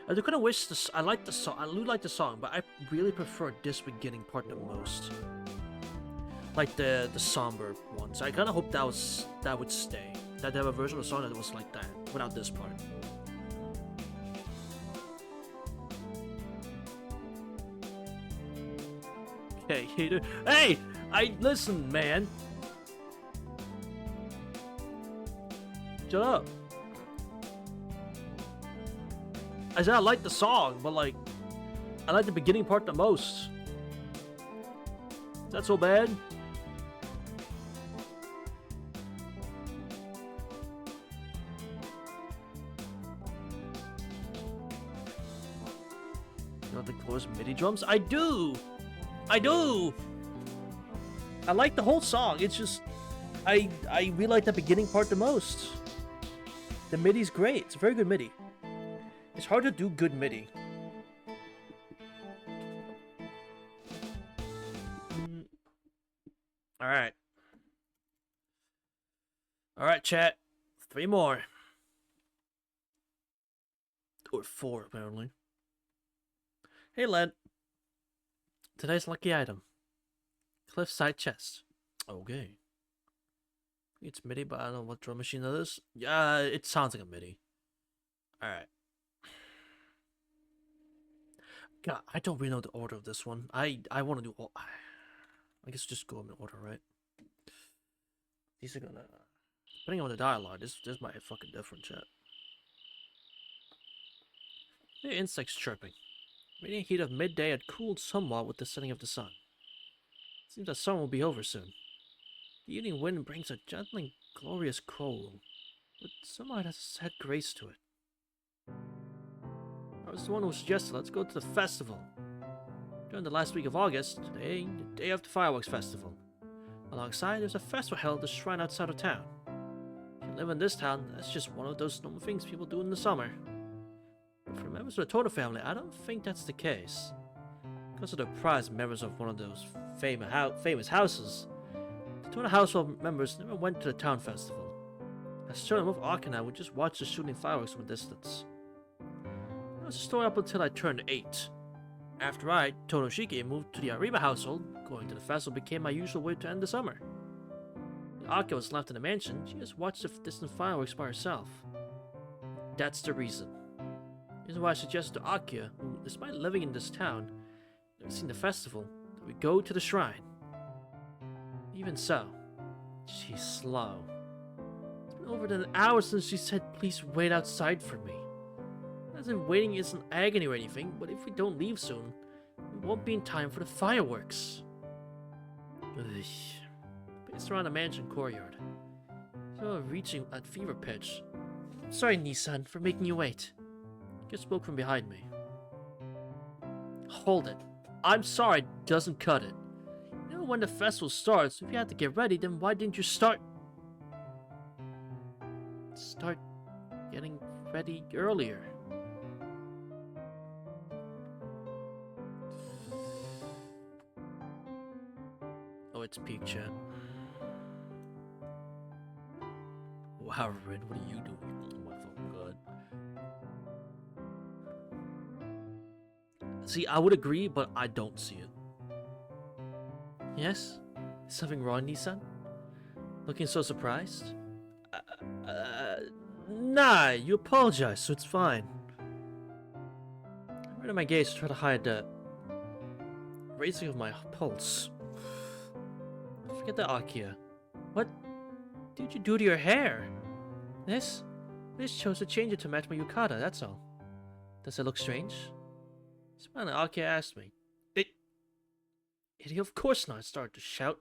I do kind of wish this. I like the song. I do like the song, but I really prefer this beginning part the most. Like the somber ones. I kind of hope that would stay. That they have a version of the song that was like that without this part. Hey, hater. Hey! Listen, man. Shut up. I said I like the song, but like, I like the beginning part the most. Is that so bad? You know the close MIDI drums? I do! I do! I like the whole song, it's just, I really like the beginning part the most. The MIDI's great, it's a very good MIDI. It's hard to do good MIDI. Alright. Alright, chat. 3 more. Or 4, apparently. Hey, Len. Today's lucky item. Cliffside chest. Okay. It's MIDI, but I don't know what drum machine that is. Yeah, it sounds like a MIDI. Alright. God, I don't really know the order of this one. I want to do all... I guess just go in order, right? These are gonna... Depending on the dialogue, this might be fucking different, chat. The insects chirping. Radiant heat of midday had cooled somewhat with the setting of the sun. Seems that summer will be over soon. The evening wind brings a gentle and glorious cold, but somehow it has had grace to it. I was the one who suggested let's go to the festival. During the last week of August, today, the day of the fireworks festival. Alongside, there's a festival held at the shrine outside of town. If you live in this town, that's just one of those normal things people do in the summer. But for members of the Tohya family, I don't think that's the case. Because of the prized members of one of those famous houses, the Tohya household members never went to the town festival. As certain of Aki and I would just watch the shooting fireworks from a distance. That was a story up until I turned 8. After I, Tonoshiki, moved to the Arima household, going to the festival became my usual way to end the summer. When Aki was left in the mansion, she just watched the distant fireworks by herself. That's the reason. This is why I suggested to Akia, who, despite living in this town, never seen the festival, that we go to the shrine. Even so, she's slow. It's been over an hour since she said, "Please wait outside for me." As if waiting isn't agony or anything, but if we don't leave soon, we won't be in time for the fireworks. Based around the mansion courtyard. So reaching at fever pitch. Sorry, Nissan, for making you wait. Just spoke from behind me. Hold it. I'm sorry doesn't cut it. You know when the festival starts, if you have to get ready, then why didn't you start getting ready earlier? Oh, it's peak chat. Wow, Red, what are you doing? Oh my fucking god. See, I would agree, but I don't see it. Yes? Is something wrong, Nissan? Looking so surprised? Nah, you apologize, so it's fine. I raised my gaze to try to hide the raising of my pulse. Forget the Akia. What did you do to your hair? This chose to change it to match my yukata, that's all. Does it look strange? Smiling, Akia asked me. Idiot, of course not, I started to shout.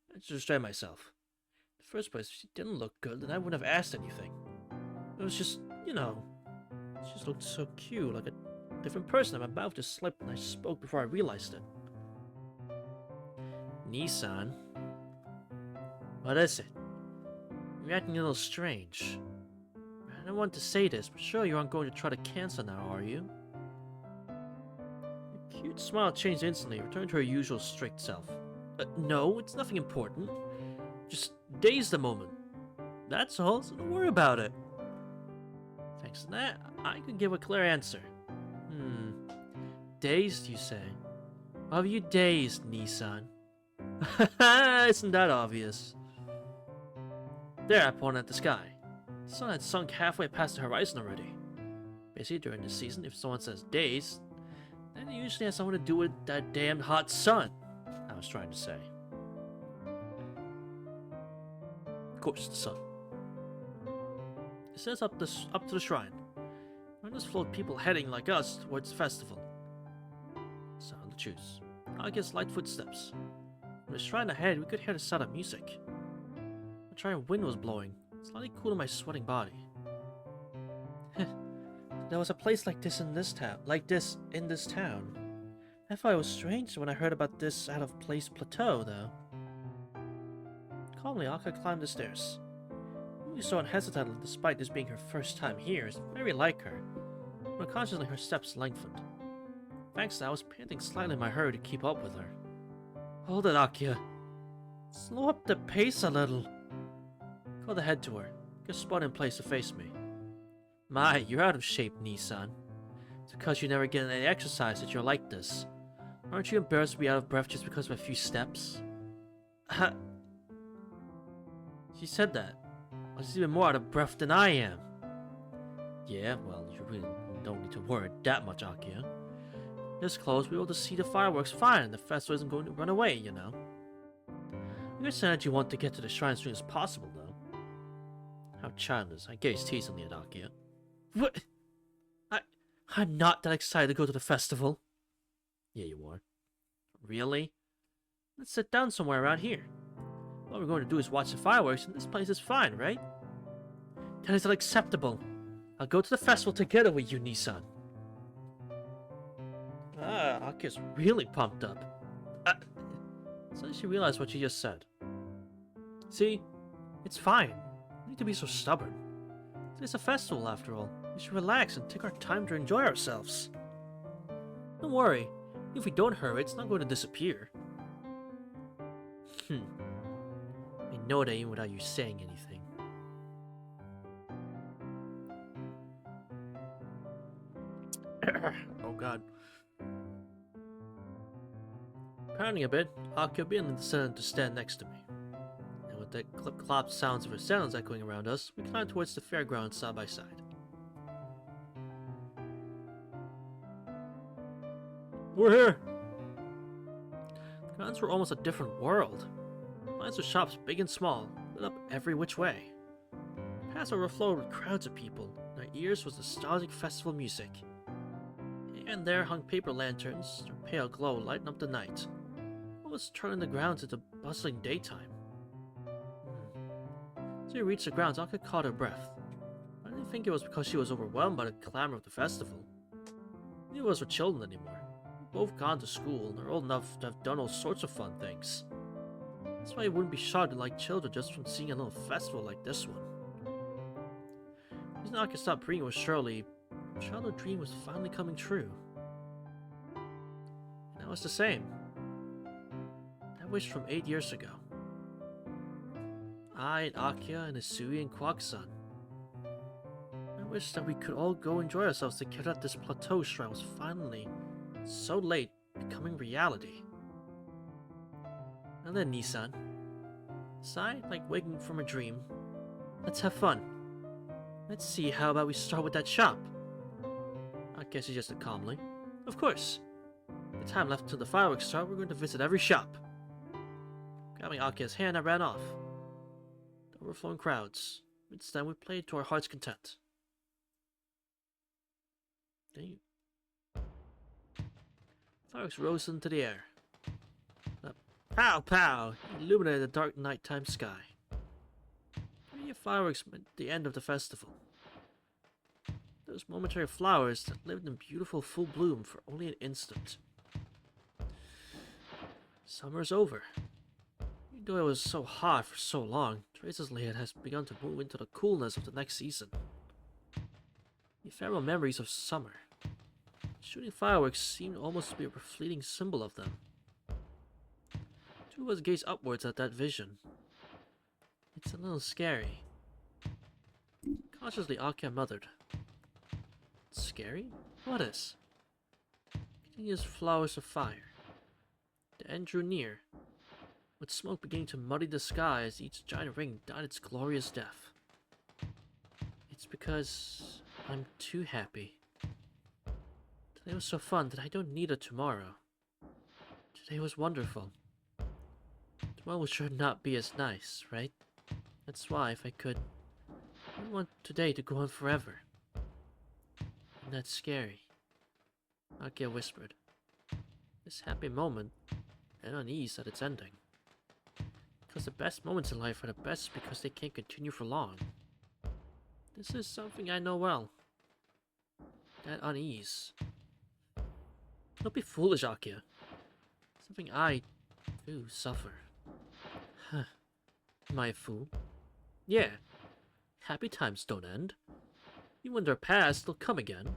I had to restrain myself. In the first place, if she didn't look good, then I wouldn't have asked anything. It was just, she just looked so cute, like a Different person. My mouth just slipped and I spoke before I realized it. Nissan? What is it? You're acting a little strange. I don't want to say this, but sure you aren't going to try to cancel now, are you? Your cute smile changed instantly, returning to her usual strict self. No, it's nothing important. Just dazed a moment. That's all, so don't worry about it. Thanks to that, I can give a clear answer. Dazed, you say? Why were you dazed, Nissan? Isn't that obvious? There, I pointed at the sky. The sun had sunk halfway past the horizon already. Basically, during this season, if someone says dazed, then it usually has something to do with that damn hot sun, I was trying to say. Of course, the sun. It says up to the shrine. On this float, people heading like us towards the festival. Sound to choose. I guess light footsteps. From the shrine ahead, we could hear the sound of music. A giant wind was blowing, slightly cooling my sweating body. There was a place like this in this town. I thought it was strange when I heard about this out-of-place plateau, though. Calmly, Aka climbed the stairs. Moving so unhesitatingly, despite this being her first time here, is very like her. Unconsciously, her steps lengthened. Thanks, I was panting slightly in my hurry to keep up with her. Hold it, Akio. Slow up the pace a little. Called ahead to her. Just spot in place to face me. My, you're out of shape, Nissan. It's because you never get any exercise that you're like this. Aren't you embarrassed to be out of breath just because of a few steps? She said that. Well, she's even more out of breath than I am. Yeah, well, you really don't need to worry that much, Akio. This close, we'll be able to see the fireworks fine, and the festival isn't going to run away, you know. I understand that you want to get to the shrine as soon as possible, though. How childish. I gazed teasingly at Akio. What? I'm not that excited to go to the festival. Yeah, you are. Really? Let's sit down somewhere around here. What we're going to do is watch the fireworks, and this place is fine, right? That is unacceptable. I'll go to the festival together with you, Nissan. Akio's really pumped up. Suddenly she realized what she just said. See? It's fine. No need to be so stubborn. It's a festival, after all. We should relax and take our time to enjoy ourselves. Don't worry. If we don't hurry, it's not going to disappear. I know that even without you saying anything. Oh god. Pounding a bit, Akio began decided to stand next to me. And with the clip-clop sounds of her sandals echoing around us, we climbed towards the fairground side by side. We're here! The grounds were almost a different world. Lines of shops big and small, lit up every which way. Paths overflowed with crowds of people. In our ears was nostalgic festival music. Here and there hung paper lanterns, their pale glow lighting up the night. Almost turning the grounds into bustling daytime. As we reached the grounds, Aka caught her breath. I didn't think it was because she was overwhelmed by the clamor of the festival. Neither of us were children anymore. We've both gone to school and are old enough to have done all sorts of fun things. That's why you wouldn't be shocked like children just from seeing a little festival like this one. The reason Aka stopped breathing was surely her childhood dream was finally coming true. And that was the same. That wish from 8 years ago. I and Akio and Isui and Kwak-san. I wish that we could all go enjoy ourselves together at this plateau shrine was finally, so late, becoming reality. And then Nissan. Sigh, like waking from a dream. Let's have fun. Let's see, how about we start with that shop? Akio suggested calmly. Of course. The time left till the fireworks start, we're going to visit every shop. Grabbing Akio's hand, I ran off. The overflowing crowds. Instead, we played to our heart's content. Damn. Fireworks rose into the air. Pow pow! Illuminated the dark nighttime sky. 3 fireworks meant the end of the festival. those momentary flowers that lived in beautiful full bloom for only an instant. Summer's over. Even though it was so hot for so long, Teresa's Layout has begun to move into the coolness of the next season. The ephemeral memories of summer. Shooting fireworks seemed almost to be a fleeting symbol of them. Two of us gazed upwards at that vision. It's a little scary. Cautiously, Akia muttered. Scary? What is? Continuous flowers of fire. The end drew near, with smoke beginning to muddy the sky as each giant ring died its glorious death. It's because I'm too happy. Today was so fun that I don't need a tomorrow. Today was wonderful. Tomorrow will sure not be as nice, right? That's why, if I could, I want today to go on forever. And that's scary, Akia whispered. This happy moment, and unease at its ending. Because the best moments in life are the best because they can't continue for long. This is something I know well. That unease. Don't be foolish, Akia. Something I, too, suffer. Huh. Am I a fool? Yeah. Happy times don't end. Even when they're past, they'll come again.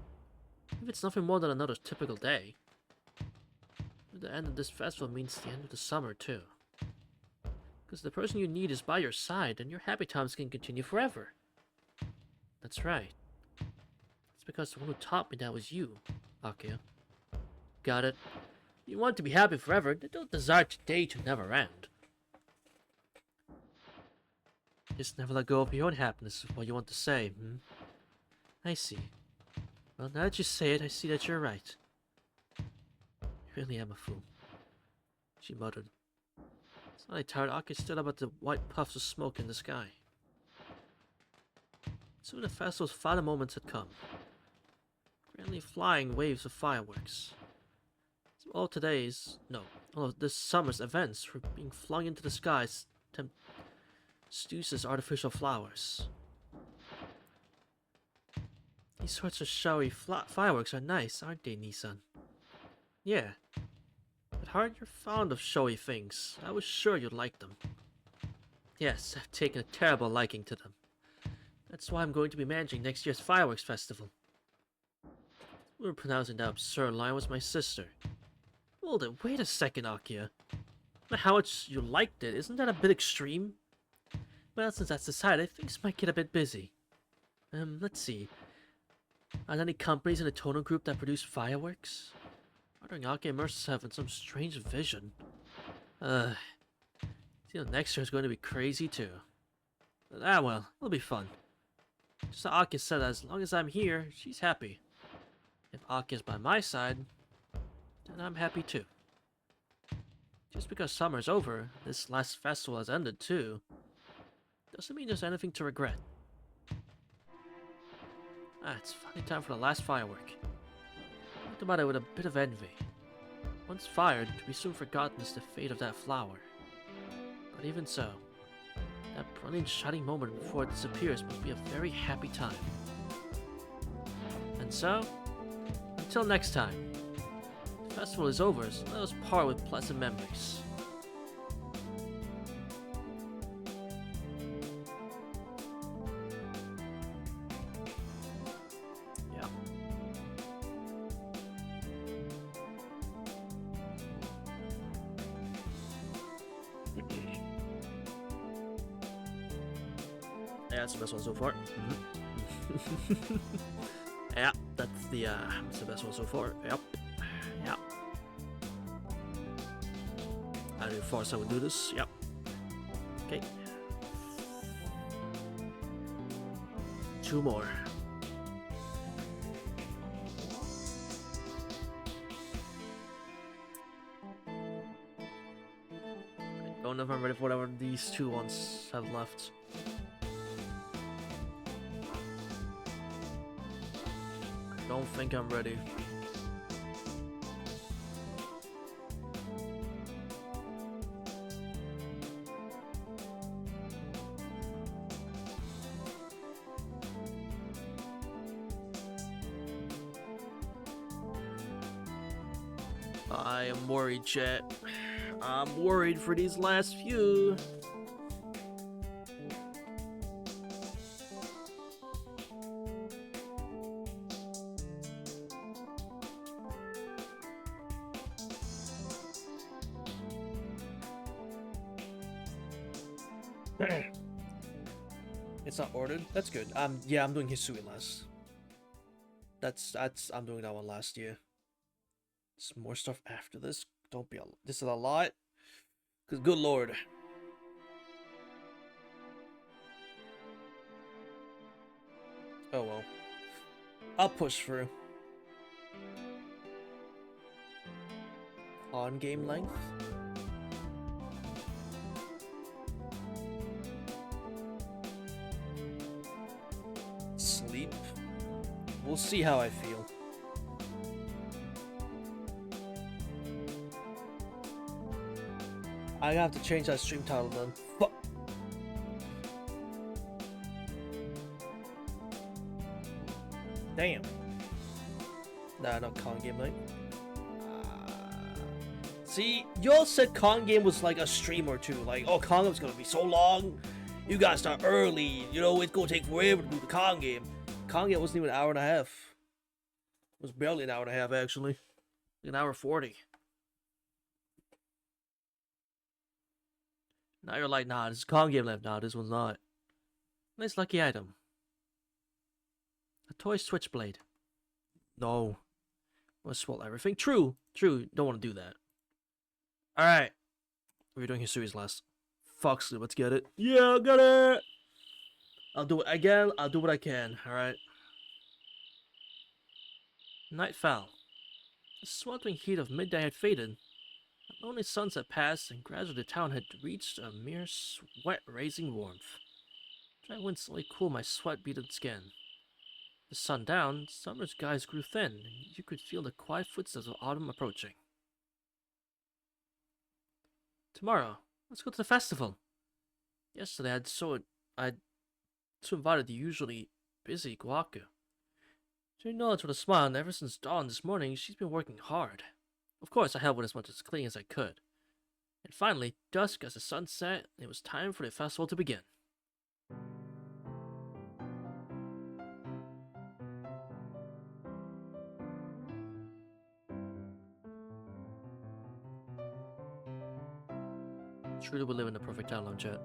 If it's nothing more than another typical day. The end of this festival means the end of the summer, too. Because the person you need is by your side, and your happy times can continue forever. That's right. It's because the one who taught me that was you, Akia. Got it? You want to be happy forever, then don't desire today to never end. Just never let go of your own happiness is what you want to say, I see. Well, now that you say it, I see that you're right. I really am a fool, she muttered. Suddenly tired, Akia stood up at the white puffs of smoke in the sky. Soon the festival's final moments had come. Grandly flying waves of fireworks. So all of this summer's events were being flung into the skies to seduce as artificial flowers. These sorts of showy fireworks are nice, aren't they, Nissan? Yeah. At heart, you're fond of showy things. I was sure you'd like them. Yes, I've taken a terrible liking to them. That's why I'm going to be managing next year's fireworks festival. Who were pronouncing that absurd line was my sister. Hold it, wait a second, Akia. How much you liked it, isn't that a bit extreme? Well, since that's decided, things might get a bit busy. Let's see. Are there any companies in the Tono group that produce fireworks? Wondering Akia immersed herself in some strange vision. Next year is going to be crazy too. But, well, it'll be fun. Just like Akia said, as long as I'm here, she's happy. If Akia's by my side, then I'm happy too. Just because summer's over, this last festival has ended too, doesn't mean there's anything to regret. It's finally time for the last firework. I looked about it with a bit of envy. Once fired, to be soon forgotten is the fate of that flower. But even so, that brilliant shining moment before it disappears must be a very happy time. And so, until next time, the festival is over, so let us part with pleasant memories. Yeah, that's the best one so far. Yeah, that's the best one so far. Yep. Yep. I knew Force I would do this. Yep. Okay. 2 more. I don't know if I'm ready for whatever these 2 ones have left. Don't think I'm ready. I am worried, chat. I'm worried for these last few. It's not ordered. That's good. Yeah, I'm doing Hisui last. I'm doing that one last year. Some more stuff after this. Don't be this is a lot. Cause good lord. Oh well. I'll push through. On game length. Sleep. We'll see how I feel. I have to change that stream title then. Fuck. Damn. Nah, not con game night. See, y'all said con game was like a stream or two. Like, oh, con game's gonna be so long. You gotta start early. You know, it's gonna take forever to do the con game. Con game wasn't even an hour and a half. It was barely an hour and a half, actually. An hour 40. Now you're like, nah, this is con game left. Nah, this one's not. Nice lucky item. A toy switchblade. No. Let's swallow everything. True. Don't want to do that. Alright. We're doing Hisui's last. Foxley, let's get it. Yeah, got it! I'll do it again. I'll do what I can. Alright. Night fell. The sweltering heat of midday had faded. A lonely sunset passed, and gradually the town had reached a mere sweat-raising warmth. Dry wind slowly cooled my sweat-beaded skin. The sun down, summer's skies grew thin, and you could feel the quiet footsteps of autumn approaching. Tomorrow, let's go to the festival. Yesterday, I'd so invited the usually busy Guaku. She acknowledged with a smile, and ever since dawn this morning, she's been working hard. Of course, I helped with as much as clean as I could. And finally, dusk as the sun set, and it was time for the festival to begin. Truly, we live in the perfect timeline, chat.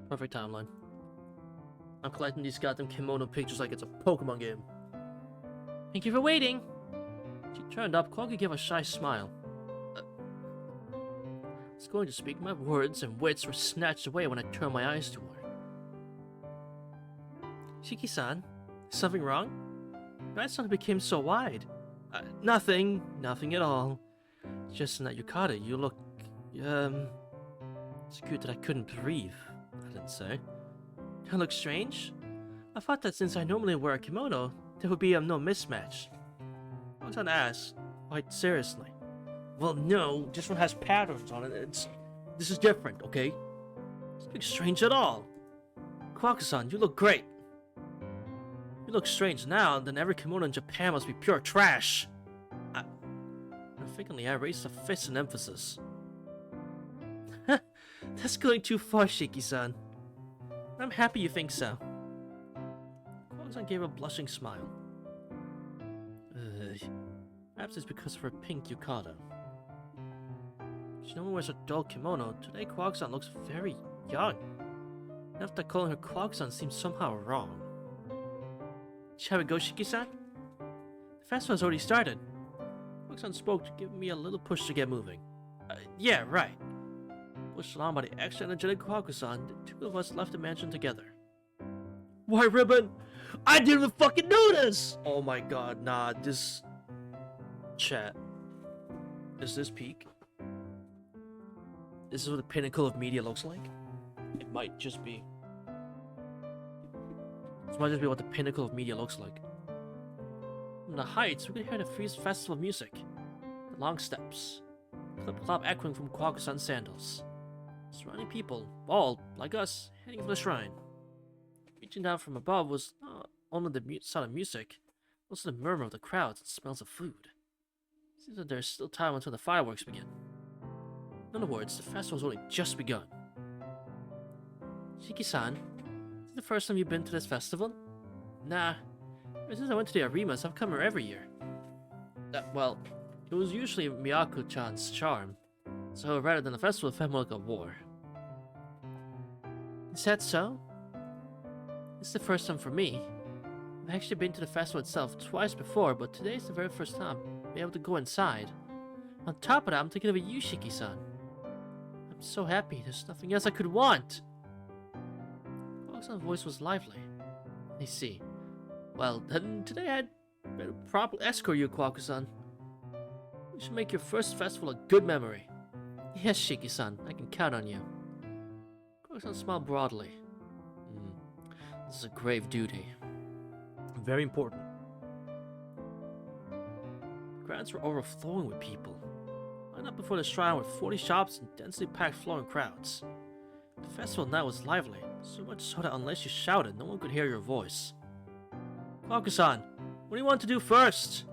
Perfect timeline. I'm collecting these goddamn kimono pictures like it's a Pokemon game. Thank you for waiting. She turned up. Clocky gave a shy smile. I was going to speak. My words and wits were snatched away when I turned my eyes to her. Shiki-san, is something wrong? Your eyes suddenly became so wide. Nothing at all. Just in that yukata, you look, it's good that I couldn't breathe, I didn't say. I look strange? I thought that since I normally wear a kimono, there would be no mismatch. I was on asked, quite seriously. Well, no, this one has patterns on it. This is different, okay? It's not strange at all. Kwaku-san, you look great. You look strange now, then every kimono in Japan must be pure trash. Unthinkingly, I raised a fist in emphasis. That's going too far, Shiki-san. I'm happy you think so. Kwaku-san gave a blushing smile. Perhaps it's because of her pink yukata. She normally wears a dull kimono. Today, Kwaku-san looks very young. Enough that calling her Kwaku-san seems somehow wrong. Shall we go, Shiki-san? The festival's already started. Kwaku-san spoke to give me a little push to get moving. Yeah, right. Pushed along by the extra energetic Kwaku-san, the two of us left the mansion together. White ribbon! I didn't even fucking notice! Oh my god, nah, this... Chat. Is this peak? This is what the pinnacle of media looks like? It might just be. This might just be what the pinnacle of media looks like. From the heights, we could hear the Freeze Festival music. The long steps. Clip-clop echoing from Kwaku-san's sandals. Surrounding people, all, like us, heading for the shrine. Reaching down from above was not only the sound of music, Also the murmur of the crowds and smells of food. Seems that there's still time until the fireworks begin. In other words, the festival's only just begun. Shiki-san, is it the first time you've been to this festival? Nah, ever since I went to the arenas, I've come here every year. Well, it was usually Miyako-chan's charm, so rather than a festival, it felt more like a war. Is that so? This is the first time for me. I've actually been to the festival itself twice before, but today's the very first time I'll be able to go inside. On top of that, I'm thinking of a Yushiki-san. I'm so happy, there's nothing else I could want! Kwako-san's voice was lively. I see. Well, then today I'd better properly escort you, Kwako-san. We should make your first festival a good memory. Yes, Shiki-san, I can count on you. Kwako-san smiled broadly. This is a grave duty. Very important. The grounds were overflowing with people. Lined up before the shrine were 40 shops and densely packed flowing crowds. The festival night was lively, so much so that unless you shouted, no one could hear your voice. Kwako-san, what do you want to do first?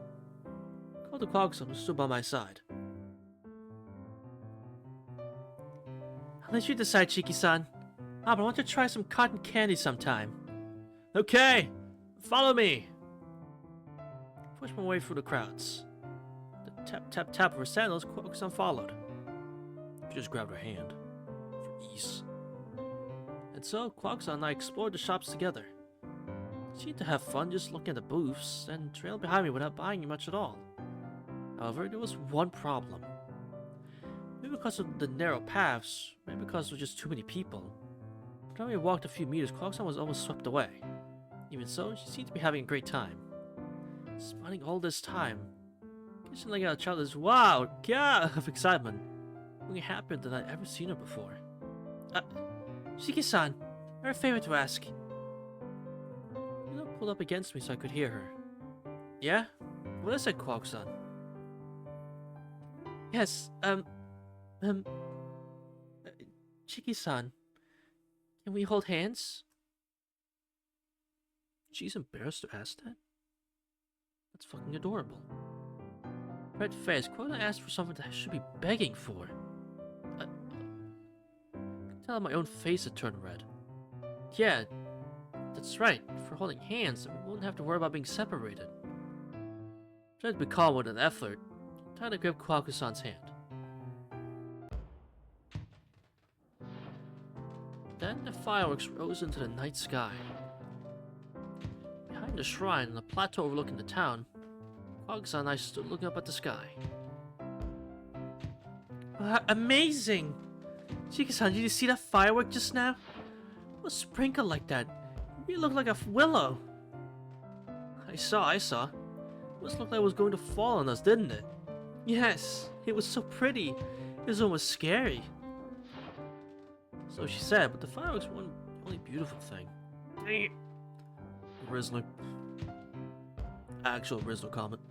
I called to Kwako-san, who stood by my side. I'll let you decide, Shiki-san. But I want to try some cotton candy sometime. Okay, follow me. I pushed my way through the crowds. The tap tap tap of her sandals, Kwako-san followed. She just grabbed her hand for ease. And so, Kwako-san and I explored the shops together. She seemed to have fun just looking at the booths and trailed behind me without buying much at all. However, there was one problem. Maybe because of the narrow paths, maybe because there were just too many people. But when we walked a few meters, Kwako-san was almost swept away. Even so, she seemed to be having a great time. Smiling all this time, kissing like a child's wow, yeah, of excitement. Looking happier than I'd ever seen her before. Shiki-san, very favor to ask. Yuna pulled up against me so I could hear her. Yeah? What is it, Kwako-san? Yes, Shiki-san, can we hold hands? She's embarrassed to ask that? That's fucking adorable. Red face, Kwako asked for something that I should be begging for. I could tell my own face had turned red. Yeah, that's right. For holding hands, we wouldn't have to worry about being separated. I tried to be calm with an effort, trying to grip Kwako-san's hand. Then the fireworks rose into the night sky. Behind the shrine on the plateau overlooking the town, Kwako-san and I stood looking up at the sky. Amazing! Shiki-san, did you see that firework just now? It was sprinkled like that. It looked like a willow. I saw. It must look like it was going to fall on us, didn't it? Yes, it was so pretty. It was almost scary. So she said, but the fireworks weren't the only beautiful thing. Rizzling. Actual Rizzle comment.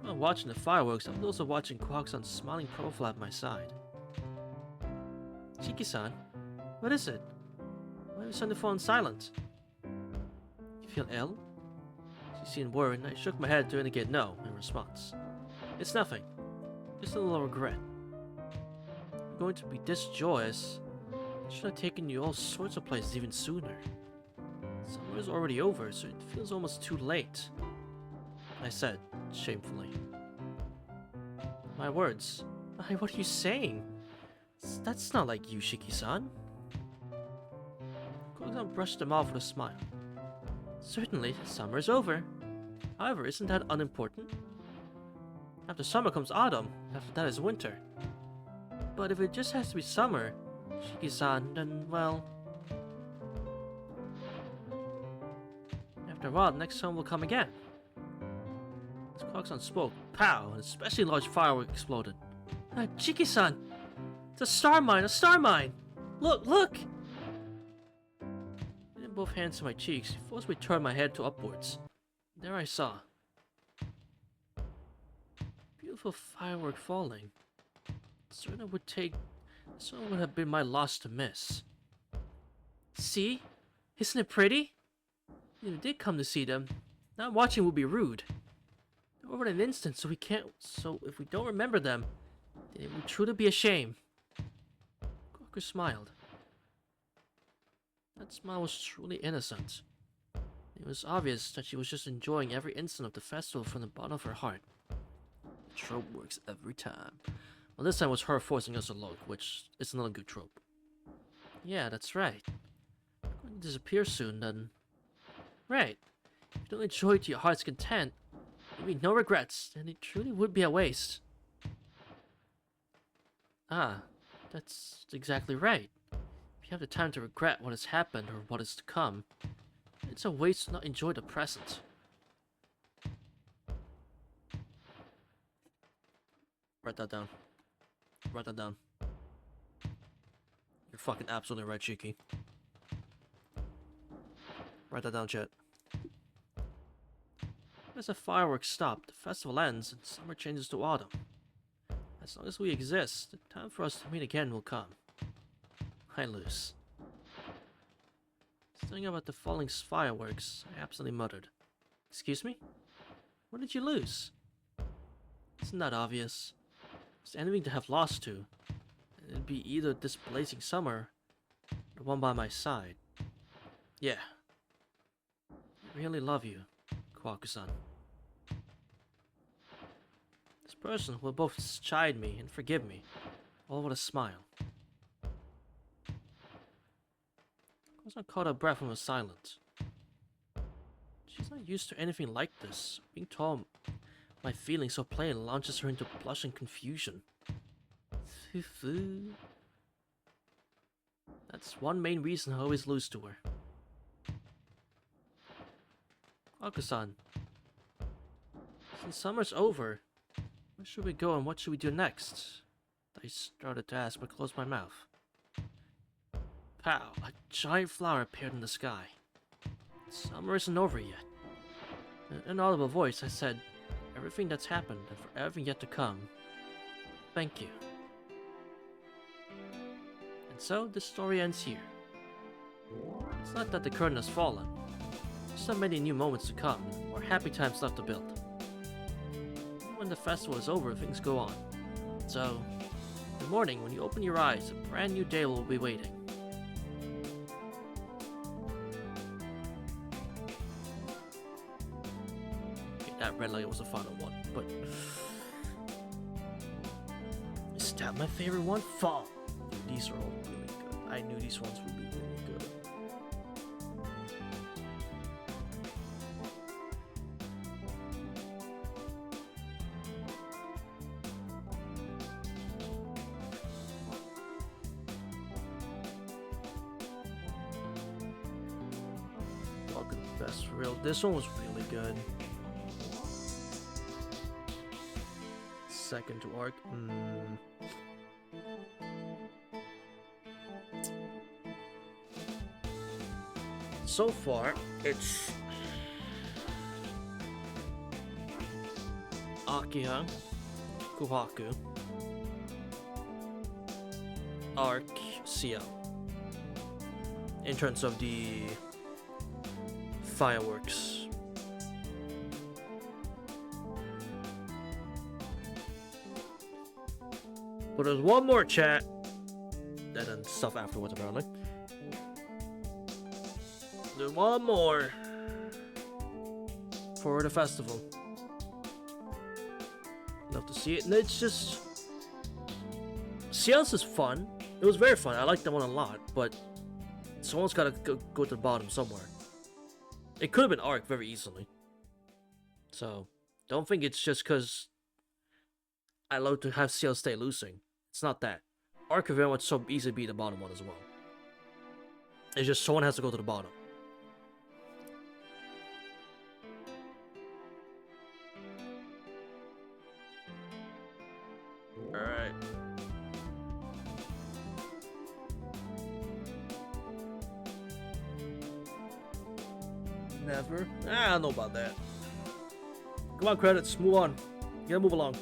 While watching the fireworks, I was also watching Kwako-san's smiling profile at my side. Shiki-san, what is it? Why are you suddenly falling silent? You feel ill? She seemed worried, and I shook my head to indicate no in response. It's nothing. Just a little regret. I'm going to be this joyous. I should have taken you all sorts of places even sooner. Summer is already over, so it feels almost too late. I said, shamefully. My words. What are you saying? That's not like you, Shiki-san. Kwako-san brushed them off with a smile. Certainly, summer is over. However, isn't that unimportant? After summer comes autumn, after that is winter. But if it just has to be summer, Shiki-san, then, well... After a while, the next summer will come again. As Kwako-san spoke, pow, an especially large firework exploded. Shiki-san! It's a star mine! A star mine! Look! Look! Putting both hands to my cheeks, forcibly turned my head to upwards. There I saw. Beautiful firework falling. Certain would have been my loss to miss. See? Isn't it pretty? If you did come to see them, Not watching would be rude. They're over in an instant, so we can't. So if we don't remember them, then it would truly be a shame. Koku smiled. That smile was truly innocent. It was obvious that she was just enjoying every instant of the festival from the bottom of her heart. The trope works every time. Well, this time it was her forcing us to look, which is not a good trope. Yeah, that's right. We're going to disappear soon, then. Right. If you don't enjoy it to your heart's content, there'll be no regrets, and it truly would be a waste. Ah, that's exactly right. If you have the time to regret what has happened or what is to come, it's a waste to not enjoy the present. Write that down. Write that down. You're fucking absolutely right, Cheeky. Write that down, chat. As the fireworks stop, the festival ends, and summer changes to autumn. As long as we exist, the time for us to meet again will come. I lose. Thinking about the falling fireworks, I absently muttered. Excuse me? What did you lose? Isn't that obvious? It's anything to have lost to. It'd be either this blazing summer, or the one by my side. Yeah. I really love you, Kwaku-san. This person will both chide me and forgive me, all with a smile. Kwaku-san caught her breath and was silent. She's not used to anything like this. Being told my feelings so plain launches her into blushing confusion. Foo-foo. That's one main reason I always lose to her. Kwaku-san, since summer's over, where should we go and what should we do next? I started to ask but closed my mouth. Pow! A giant flower appeared in the sky. Summer isn't over yet. In an inaudible voice, I said, everything that's happened and for everything yet to come, thank you. And so, the story ends here. It's not that the curtain has fallen. There's so many new moments to come, and more happy times left to build. When the festival is over, things go on. So, in the morning, when you open your eyes, a brand new day will be waiting. That read like it was the final one, but is that my favorite one? Fall. These are all really good. I knew these ones would be really good. Welcome to the best for real. This one was really good. Second to arc. So far, it's Akiha, Kuhaku, Arc, CL. In terms of the fireworks. But there's one more chat, and then stuff afterwards apparently. There's one more for the festival. Love to see it, and it's just Seance is fun. It was very fun. I liked that one a lot, but someone's got to go to the bottom somewhere. It could have been Arc very easily. So don't think it's just because I love to have CL stay losing. It's not that. Arc could very much so easily be the bottom one as well. It's just someone has to go to the bottom. Alright. Never. I don't know about that. Come on, credits. Move on. You gotta move along.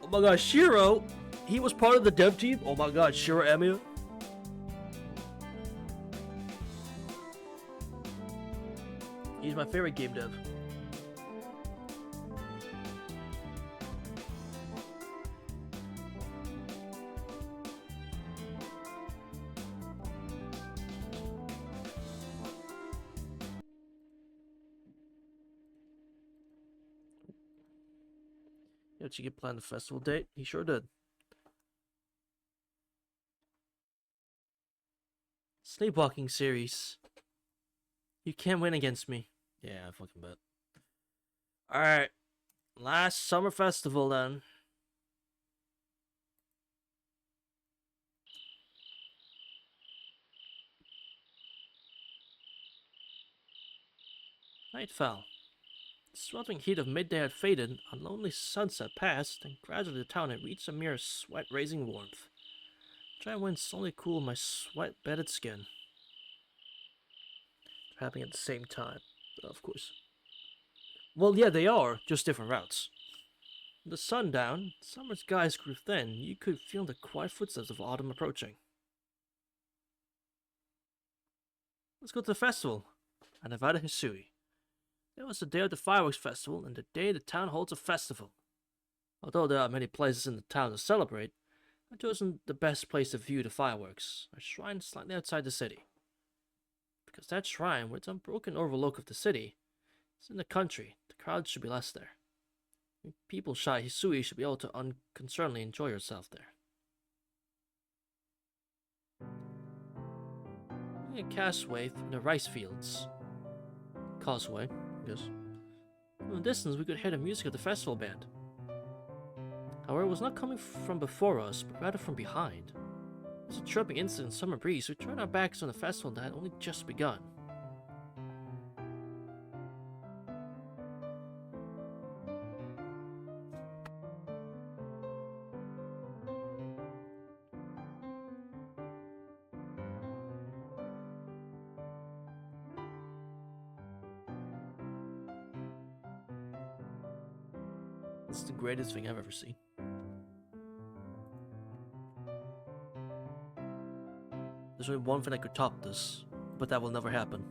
Oh my god, Shiro! He was part of the dev team? Oh my god, Shiro Emiya? He's my favorite game dev. Did you get planned the festival date? He sure did. Sleepwalking series. You can't win against me. Yeah, I fucking bet. Alright. Last summer festival then. Night fell. The sweltering heat of midday had faded, a lonely sunset passed, and gradually the town had reached a mere sweat-raising warmth. Dry wind slowly cooled my sweat-bedded skin. Happening at the same time, of course. Well, yeah, they are, just different routes. The sundown, summer skies grew thin, you could feel the quiet footsteps of autumn approaching. Let's go to the festival. I invited Hisui. It was the day of the fireworks festival and the day the town holds a festival. Although there are many places in the town to celebrate, I chosen the best place to view the fireworks, a shrine slightly outside the city. Because that shrine, with its unbroken overlook of the city, is in the country, the crowd should be less there. People shy Hisui should be able to unconcernedly enjoy herself there. A causeway through the rice fields. Causeway, yes. From a distance, we could hear the music of the festival band. However, it was not coming from before us, but rather from behind. It was a chirping instant in summer breeze. We turned our backs on the festival that had only just begun. This is the greatest thing I've ever seen. There's only one thing that could top this, but that will never happen.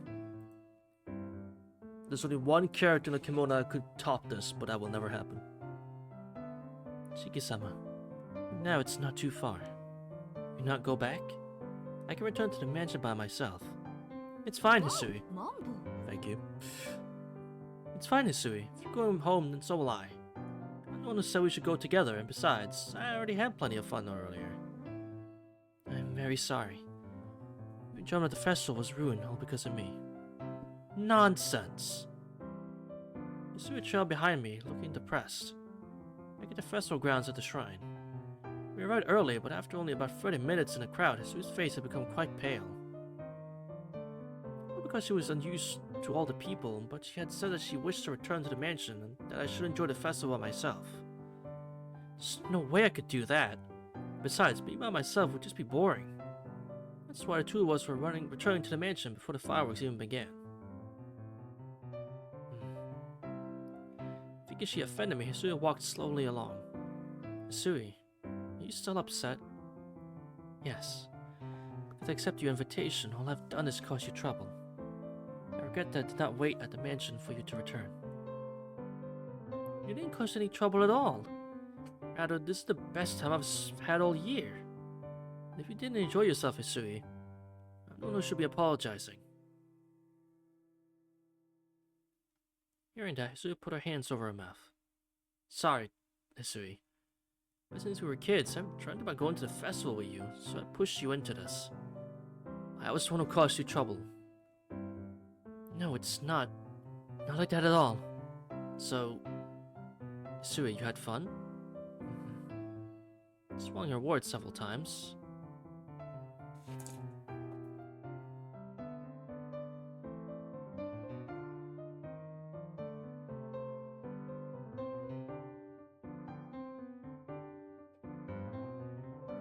There's only one character in the kimono that could top this, but that will never happen. Shiki-sama, now it's not too far. You not go back? I can return to the mansion by myself. It's fine, Hisui. Thank you. It's fine, Hisui. If you're going home, then so will I. I'm the one who said we should go together, and besides, I already had plenty of fun earlier. I'm very sorry. Your dream at the festival was ruined all because of me. Nonsense! Hisui trailed behind me, looking depressed. Back at the festival grounds at the shrine. We arrived early, but after only about 30 minutes in the crowd, Hisui's face had become quite pale. Not because she was unused to all the people, but she had said that she wished to return to the mansion and that I should enjoy the festival by myself. There's no way I could do that. Besides, being by myself would just be boring. That's why the two of us were returning to the mansion before the fireworks even began. Thinking she offended me, Hisui walked slowly along. Hisui, are you still upset? Yes. Because I accept your invitation, all I've done is cause you trouble. I regret that I did not wait at the mansion for you to return. You didn't cause any trouble at all. Rather, this is the best time I've had all year. And if you didn't enjoy yourself, Hisui, I'm the one who should be apologizing. Hearing that, Hisui put her hands over her mouth. Sorry, Hisui. But since we were kids, I've dreamt about going to the festival with you, so I pushed you into this. I was the one who caused you trouble. No, it's not. Not like that at all. So, Hisui, you had fun? Swung her words several times.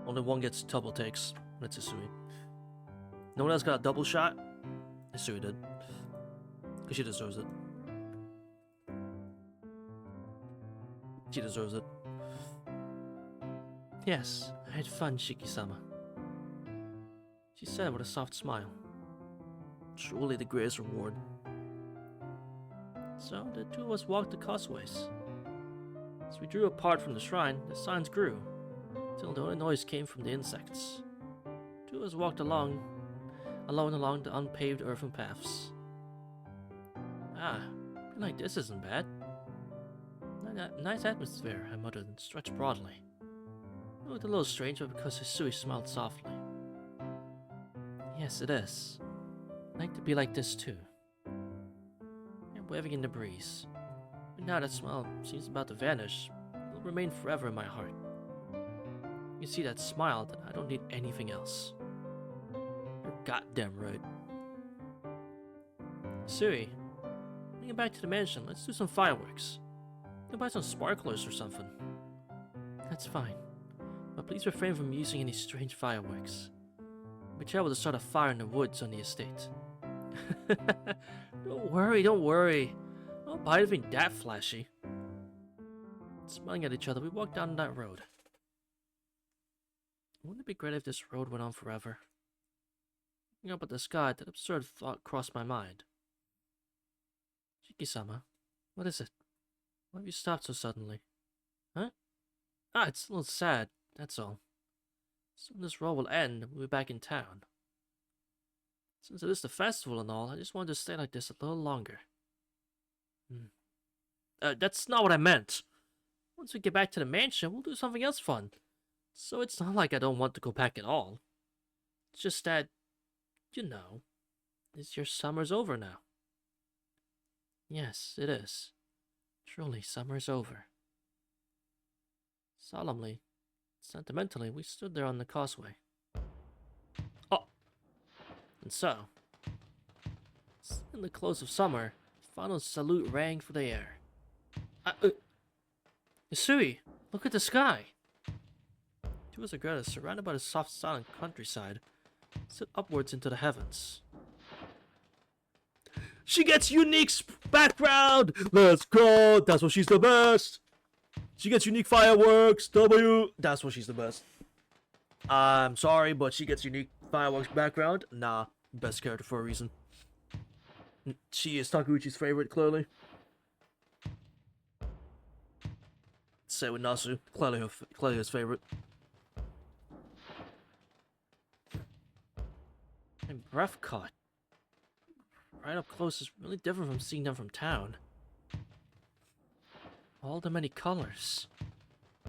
Only one gets double takes. That's Hisui. No one else got a double shot? Hisui did. Because she deserves it. She deserves it. Yes, I had fun, Shiki-sama. She said with a soft smile. Truly the greatest reward. So the two of us walked the causeways. As we drew apart from the shrine, the silence grew, till the only noise came from the insects. The two of us walked alone along the unpaved earthen paths. Ah, feel like this isn't bad. Nice atmosphere, I muttered and stretched broadly. It looked a little strange, but because Hisui smiled softly. Yes, it is. I'd like to be like this too. I'm waving in the breeze. But now that smile seems about to vanish, it will remain forever in my heart. You see that smile, then I don't need anything else. You're goddamn right. Hisui, when you get back to the mansion, let's do some fireworks. Go buy some sparklers or something. That's fine. But please refrain from using any strange fireworks. We travel to start a fire in the woods on the estate. Don't worry. I won't buy anything that flashy. Smiling at each other, we walked down that road. Wouldn't it be great if this road went on forever? Looking up at the sky, that absurd thought crossed my mind. Shiki-sama, what is it? Why have you stopped so suddenly? Huh? Ah, it's a little sad, that's all. Soon this road will end and we'll be back in town. Since it is the festival and all, I just wanted to stay like this a little longer. That's not what I meant. Once we get back to the mansion, we'll do something else fun. So it's not like I don't want to go back at all. It's just that, your summer's over now. Yes, it is. Truly, summer's over. Solemnly, sentimentally, we stood there on the causeway. Oh! And so, in the close of summer, the final salute rang through the air. Hisui, look at the sky! Two of us are surrounded by the soft, silent countryside, sit upwards into the heavens. She gets unique background! Let's go! That's what she's the best! She gets unique fireworks! That's what she's the best. I'm sorry, but she gets unique fireworks background. Nah, best character for a reason. She is Takuchi's favorite, clearly. Say with Nasu, clearly his favorite. My breath caught. Right up close is really different from seeing them from town. All the many colors.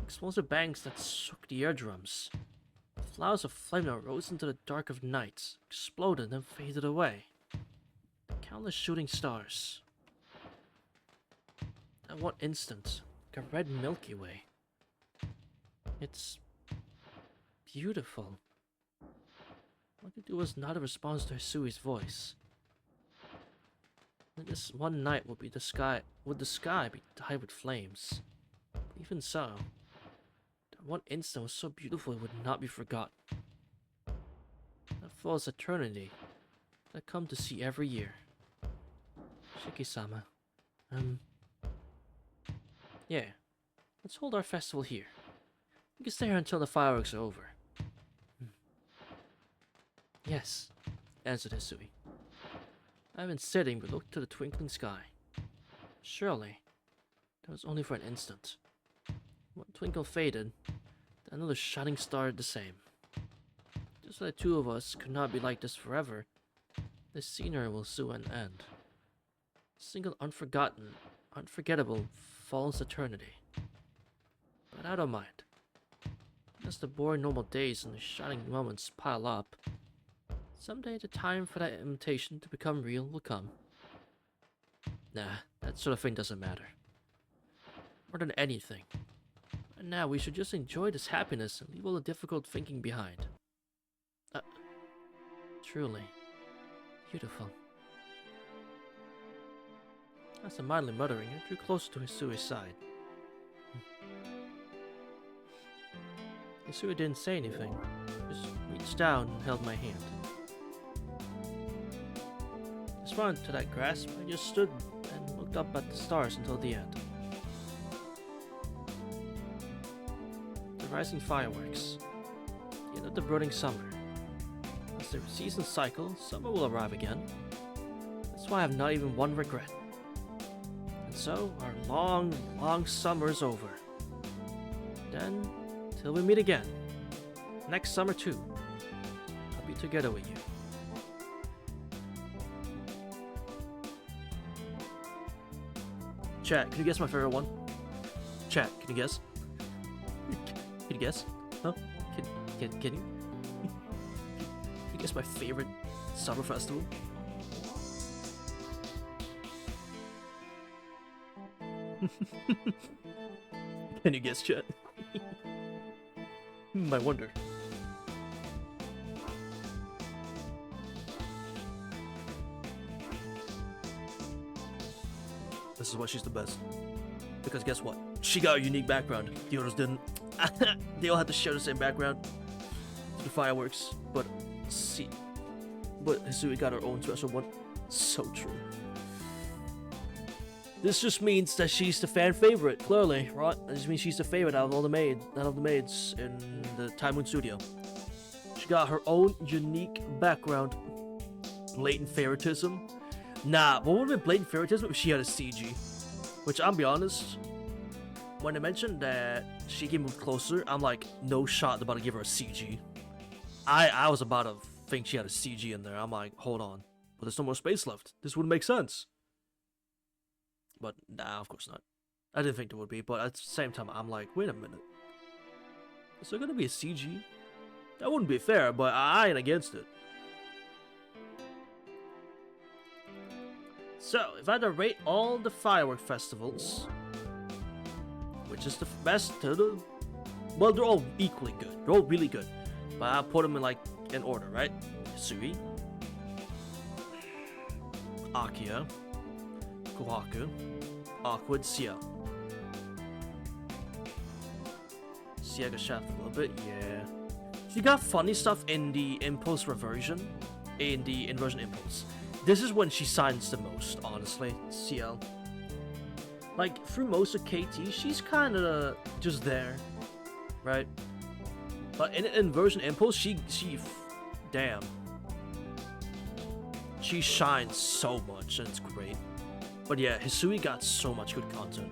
Explosive bangs that shook the eardrums. Flowers of flame that rose into the dark of night, exploded and faded away. Countless shooting stars. At one instant, like a red Milky Way. It's beautiful. All I could do was not a response to Hisui's voice. And this one night would the sky be dyed with flames. But even so, that one instant was so beautiful it would not be forgotten. That falls eternity that I come to see every year. Shiki-sama, yeah, let's hold our festival here. We can stay here until the fireworks are over. Yes, answered Hisui. I've been sitting but looked to the twinkling sky. Surely, that was only for an instant. One twinkle faded, then another shining star did the same. Just like the two of us could not be like this forever, this scenery will soon end. A single unforgettable false eternity. But I don't mind. As the boring normal days and the shining moments pile up, someday the time for that imitation to become real will come. Nah, that sort of thing doesn't matter. More than anything. And now we should just enjoy this happiness and leave all the difficult thinking behind. Truly. Beautiful. After mildly muttering, I drew closer to Hisui's side. Hisui didn't say anything, just reached down and held my hand. Responding to that grasp, I just stood and looked up at the stars until the end. The rising fireworks. The end of the brooding summer. As the seasons cycle, summer will arrive again. That's why I have not even one regret. So, our long, long summer's over. Then, till we meet again. Next summer too. I'll be together with you. Chat, can you guess my favorite one? Chat, can you guess? Can you guess? Huh? Can you? Can you guess my favorite summer festival? Can you guess, chat? I wonder. This is why she's the best. Because guess what? She got a unique background. The others didn't. They all had to share the same background. The fireworks. But Hisui got her own special one. So true. This just means that she's the fan favorite, clearly, right? This just means she's the favorite out of all the maids in the Time Moon studio. She got her own unique background. Blatant favoritism. Nah, what would have been blatant favoritism if she had a CG? Which, I'll be honest, when they mentioned that she can move closer, I'm like, no shot about to give her a CG. I was about to think she had a CG in there. I'm like, hold on. But there's no more space left. This wouldn't make sense. But, nah, of course not. I didn't think there would be, but at the same time, I'm like, wait a minute. Is there gonna be a CG? That wouldn't be fair, but I ain't against it. So, if I had to rate all the firework festivals, which is the best to the... Well, they're all equally good. They're all really good. But I'll put them in, like, in order, right? Hisui, Akiya, Kohaku, Awkward, Sia. Sia got shafted a little bit, yeah. She got funny stuff in the Impulse Reversion, in the Inversion Impulse. This is when she shines the most, honestly, CL. Like, through most of KT, she's kinda just there, right? But in Inversion Impulse, damn. She shines so much, and it's great. But yeah, Hisui got so much good content.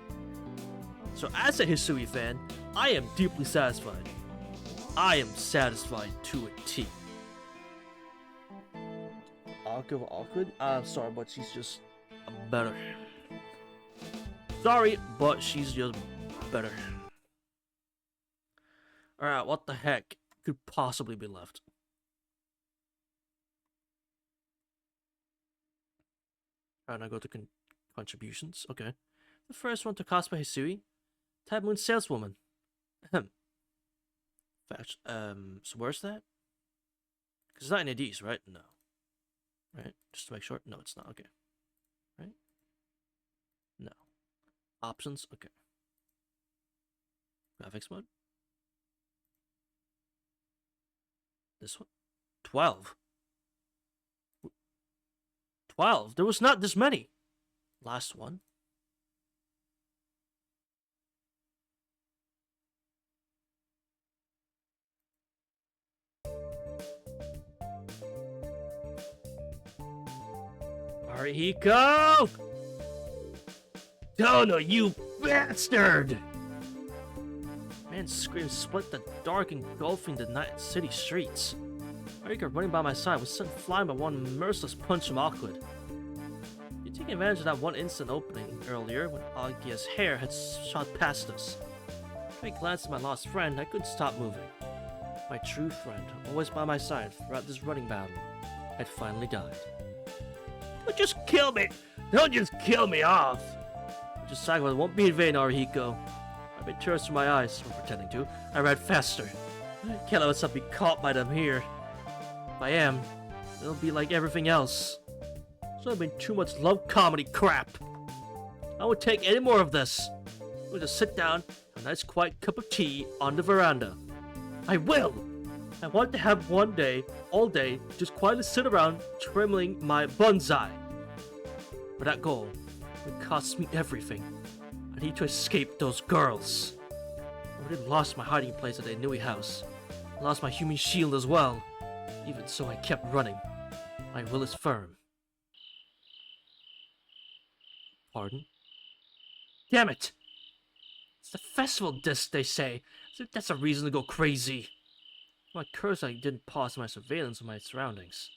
So as a Hisui fan, I am deeply satisfied. I am satisfied to a T. Awkward? I'm sorry, but she's just better. Sorry, but she's just better. Alright, what the heck could possibly be left? Alright, now go to contributions. Okay. The first one to cosplay Hisui. Time Moon Saleswoman. Ahem. Fetch. So where's that? Because it's not any of these, right? No. Right? Just to make sure. No, it's not. Okay. Right? No. Options. Okay. Graphics mode. This one. 12. 12. There was not this many. Last one. Arihiko! Dono, you bastard! Man screams split the dark, engulfing the night city streets. Arihiko running by my side was sent flying by one merciless punch from Awkward. You taking advantage of that one instant opening earlier when Agia's hair had shot past us. When I glanced at my lost friend, I couldn't stop moving. My true friend, always by my side throughout this running battle, had finally died. Don't just kill me! Don't just kill me off! Just sacrifice won't be in vain, Arihiko. I made tears from my eyes, or pretending to. I ran faster. I can't let myself be caught by them here. If I am, it'll be like everything else. So I've been too much love comedy crap. I won't take any more of this. We'll just sit down, have a nice quiet cup of tea on the veranda. I will! I want to have one day, all day, just quietly sit around twiddling my bonsai. For that goal, it costs me everything. I need to escape those girls. I already lost my hiding place at the Inui house. I lost my human shield as well. Even so, I kept running. My will is firm. Pardon? Damn it! It's the festival disc, they say. So that's a reason to go crazy. My curse, I didn't pause my surveillance of my surroundings.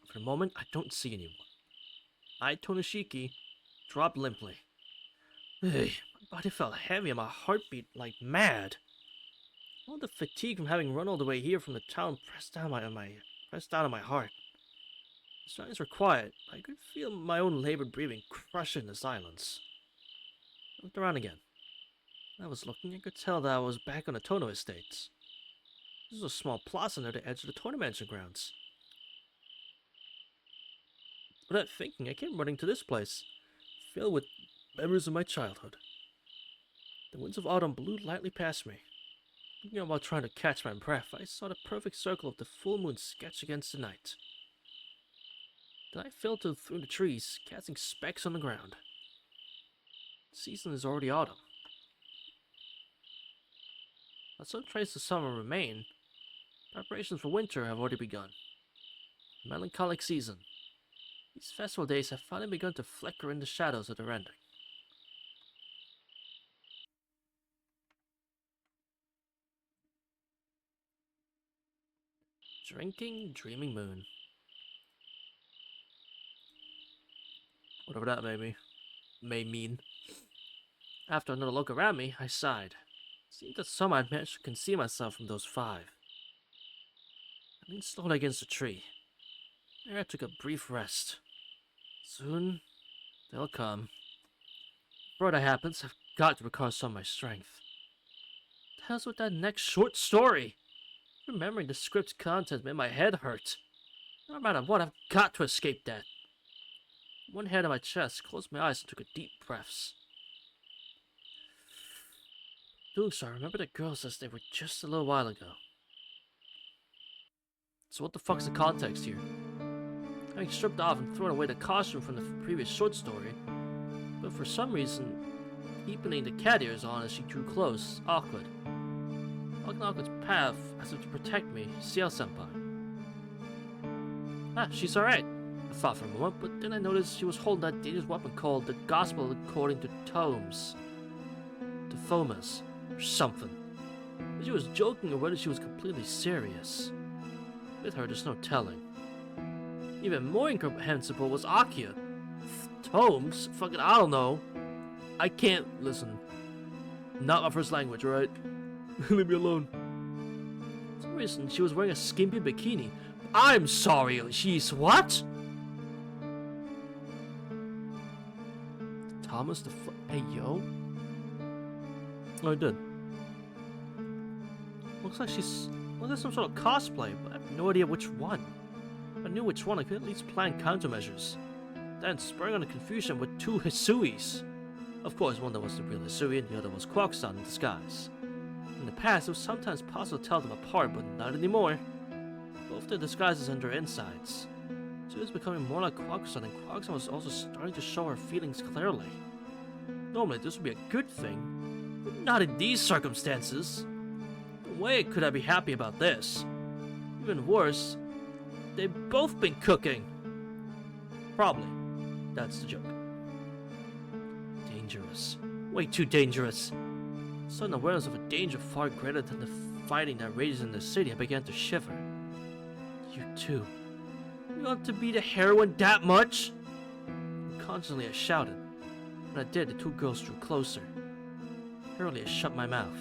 For the moment, I don't see anyone. I, Tonishiki, dropped limply. My body felt heavy and my heart beat like mad. All the fatigue from having run all the way here from the town pressed down on my heart. The surroundings were quiet. I could feel my own labored breathing crush in the silence. I looked around again. When I was looking, I could tell that I was back on the Tono Estates. This was a small plaza near the edge of the tournament grounds. Without thinking, I came running to this place, filled with memories of my childhood. The winds of autumn blew lightly past me. Looking out while trying to catch my breath, I saw the perfect circle of the full moon sketched against the night. The night filtered through the trees, casting specks on the ground. The season is already autumn. While some traces of summer remain, preparations for winter have already begun. A melancholic season. These festival days have finally begun to flicker in the shadows of their ending. Drinking, dreaming moon. Whatever that may mean. After another look around me, I sighed. It seemed that somehow I'd managed to conceal myself from those five. I leaned slowly against a tree. There I took a brief rest. Soon, they'll come. Before that happens, I've got to recover some of my strength. What the hell's with that next short story? Remembering the script's content made my head hurt. No matter what, I've got to escape that. One hand on my chest, closed my eyes and took a deep breaths. Doing so, I remember the girls as they were just a little while ago. So what the fuck's the context here? Having stripped off and thrown away the costume from the previous short story, but for some reason, deepening the cat ears on as she drew close, awkward. Walking Awkward's path as if to protect me, Ciel-senpai. Ah, she's alright, I thought for a moment, but then I noticed she was holding that dangerous weapon called the Gospel According to Tomes. To Thomas, or something. Whether she was joking or whether she was completely serious. With her, there's no telling. Even more incomprehensible was Akia. Tomes? Fucking I don't know. I can't listen. Not my first language, alright? Leave me alone. For some reason, she was wearing a skimpy bikini. I'm sorry, she's what? Thomas the Hey, yo? Oh, I did. Looks like some sort of cosplay, but I have no idea which one. If I knew which one, I could at least plan countermeasures. Then, spurring on the confusion with two Hisuis. Of course, one that was the real Hisui and the other was Quarkson in disguise. In the past, it was sometimes possible to tell them apart, but not anymore. Both their disguises and their insides. She was becoming more like Quarkson, and Quarkson was also starting to show her feelings clearly. Normally, this would be a good thing, but not in these circumstances. No way could I be happy about this. Even worse, they've both been cooking. Probably. That's the joke. Dangerous. Way too dangerous. Sudden awareness of a danger far greater than the fighting that rages in the city, I began to shiver. You too. You want to be the heroine that much? Unconsciously I shouted. When I did, the two girls drew closer. Hurriedly I shut my mouth.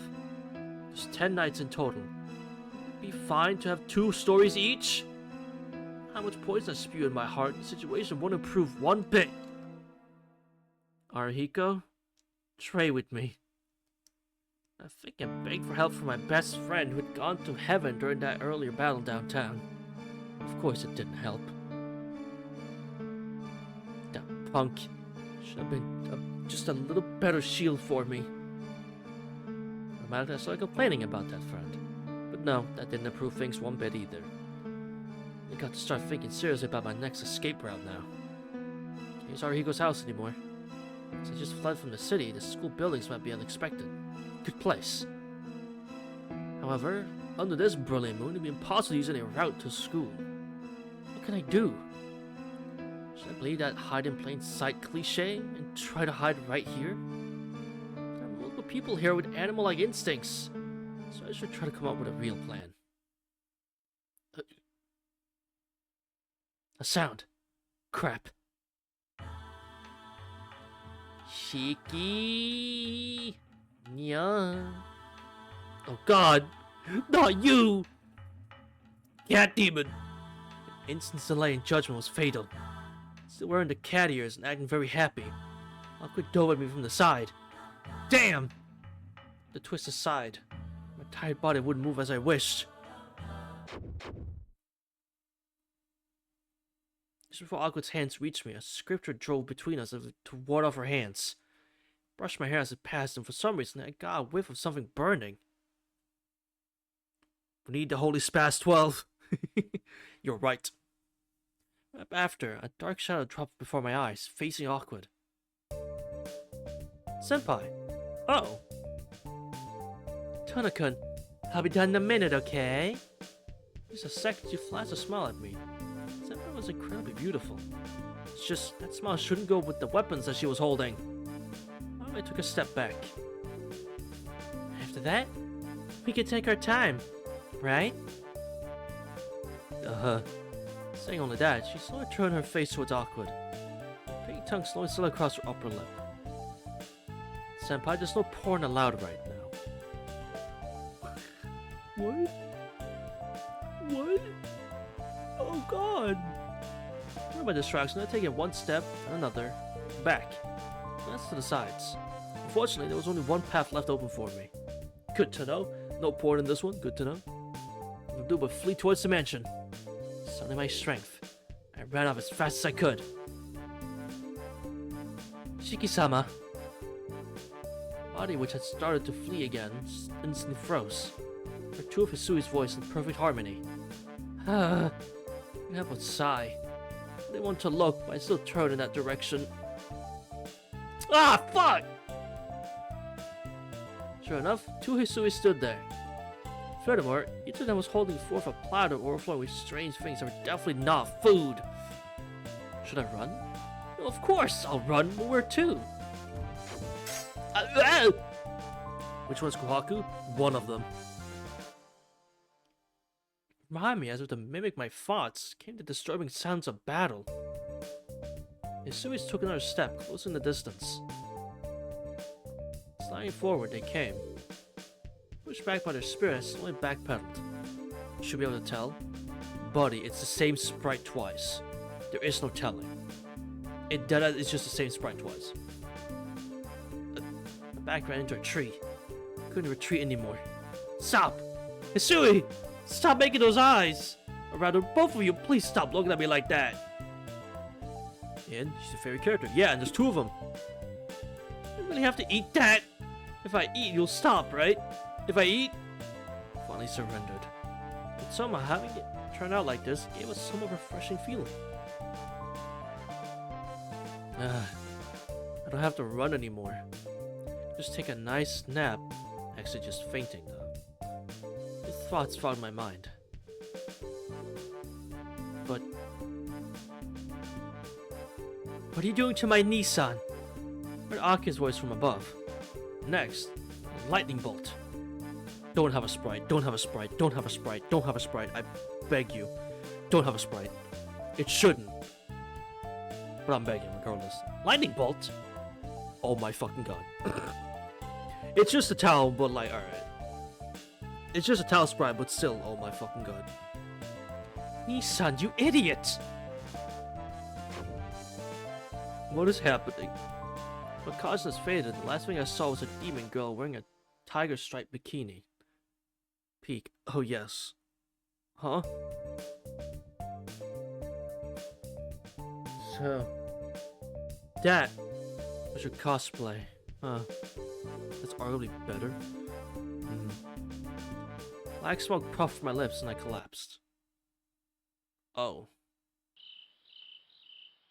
There's 10 nights in total. Would it be fine to have 2 stories each? How much poison I spew in my heart, the situation won't improve one bit. Arihiko, trade with me. I think I begged for help from my best friend who had gone to heaven during that earlier battle downtown. Of course it didn't help. That punk should have been just a little better shield for me. I started complaining about that friend. But no, that didn't improve things one bit either. I got to start thinking seriously about my next escape route now. Can't use Arihiko's house anymore. Since I just fled from the city, the school buildings might be unexpected. Good place. However, under this brilliant moon, it'd be impossible to use any route to school. What can I do? Should I believe that hide in plain sight cliche and try to hide right here? There are multiple people here with animal-like instincts, so I should try to come up with a real plan. A sound. Crap. Shiki. Nya. Oh god. Not you! Cat demon! An instant's delay in judgment was fatal. Still wearing the cat ears and acting very happy. Awkward dove at me from the side. Damn! The twist aside. My tired body wouldn't move as I wished. Just before Awkward's hands reached me, a scripture drove between us to ward off her hands. Brushed my hair as it passed, and for some reason I got a whiff of something burning. We need the Holy Spaz 12. You're right. Right after, a dark shadow dropped before my eyes, facing Awkward. Senpai. Oh. Tona-kun, I'll be done in a minute, okay? Just a second, she flashed a smile at me. Senpai was incredibly beautiful. It's just, that smile shouldn't go with the weapons that she was holding. I took a step back. After that, we can take our time, right? Saying only that, she slowly turned her face towards Awkward. Pink tongue slowly slid across her upper lip. Senpai, there's no porn allowed right now. What? What? Oh god! Remember my distraction, I take it one step and another. Back. Glance to the sides. Unfortunately, there was only one path left open for me. Good to know. No porn in this one, good to know. I'll do but flee towards the mansion. Suddenly my strength. I ran off as fast as I could. Shiki-sama. Body which had started to flee again instantly froze. Heard two of Hisui's voice in perfect harmony. I have a sigh. I didn't want to look, but I still turned in that direction. Ah, fuck! Sure enough, two Hisui stood there. Furthermore, each of them was holding forth a platter overflowing with strange things that were definitely not food. Should I run? Well, of course I'll run, but where to? Which one's Kohaku? One of them. Behind me, as if to mimic my thoughts, came the disturbing sounds of battle. Hisui's took another step, close in the distance. Sliding forward, they came. Pushed back by their spirits, slowly backpedaled. You should be able to tell. Buddy, it's the same sprite twice. There is no telling. It's just the same sprite twice. My back ran into a tree. Couldn't retreat anymore. Stop! Hisui! Stop making those eyes! Or rather, both of you, please stop looking at me like that. And she's a fairy character. Yeah, and there's two of them. I really have to eat that? If I eat, you'll stop, right? If I eat... Finally surrendered. But somehow having it turn out like this gave us somewhat refreshing feeling. I don't have to run anymore. Just take a nice nap. Actually, just fainting, though. The thoughts fogged my mind. But... what are you doing to my Nissan? Heard Aki's voice from above. Next, a lightning bolt. Don't have a sprite, don't have a sprite, don't have a sprite, don't have a sprite. I beg you. Don't have a sprite. It shouldn't. But I'm begging regardless. Lightning bolt? Oh my fucking god. It's just a towel, but like, alright. It's just a towel sprite, but still, oh my fucking god. Nissan, you idiot! What is happening? My consciousness faded. The last thing I saw was a demon girl wearing a tiger striped bikini. Peek. Oh yes. Huh? So... that was your cosplay. Huh. That's arguably better. Black smoke puffed from my lips and I collapsed. Oh.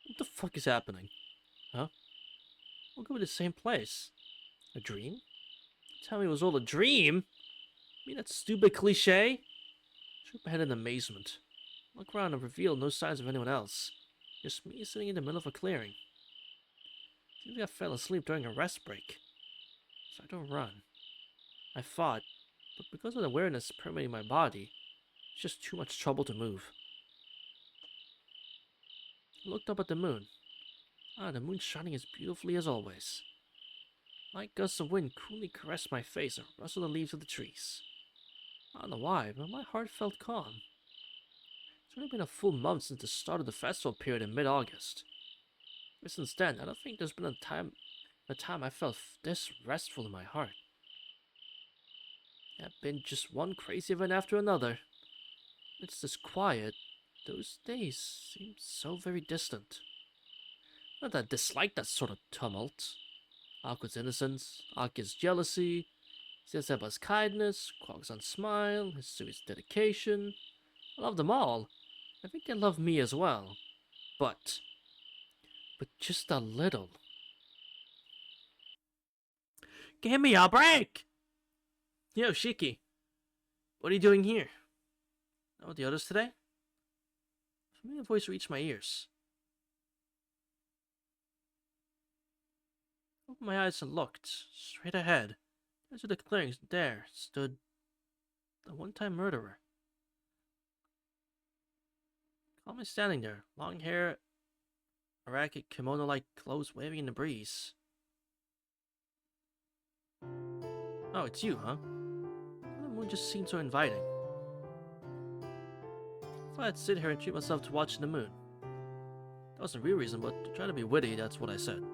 What the fuck is happening? Huh? We'll go to the same place. A dream? Tell me it was all a dream? You mean that stupid cliche? Shook my head in amazement. Look around and revealed no signs of anyone else. Just me sitting in the middle of a clearing. Seems like I fell asleep during a rest break. So I don't run. I fought, but because of the awareness permeating my body, it's just too much trouble to move. I looked up at the moon. The moon shining as beautifully as always. Light gusts of wind coolly caressed my face and rustled the leaves of the trees. I don't know why, but my heart felt calm. It's only been a full month since the start of the festival period in mid-August. Ever since then, I don't think there's been a time I felt this restful in my heart. There have been just one crazy event after another. It's this quiet. Those days seem so very distant. Not that I dislike that sort of tumult. Aqua's innocence, Aki's jealousy, Seseba's kindness, Kwag's smile, Hisui's dedication. I love them all. I think they love me as well. But just a little. Give me a break! Yo, Shiki. What are you doing here? Not with the others today? A familiar voice reached my ears. I opened my eyes and looked. Straight ahead. Into the clearings, there stood the one-time murderer. Calmly standing there, long hair, Araki kimono-like clothes waving in the breeze. Oh, it's you, huh? The moon just seemed so inviting. I thought I'd sit here and treat myself to watching the moon. That wasn't the real reason, but to try to be witty, that's what I said.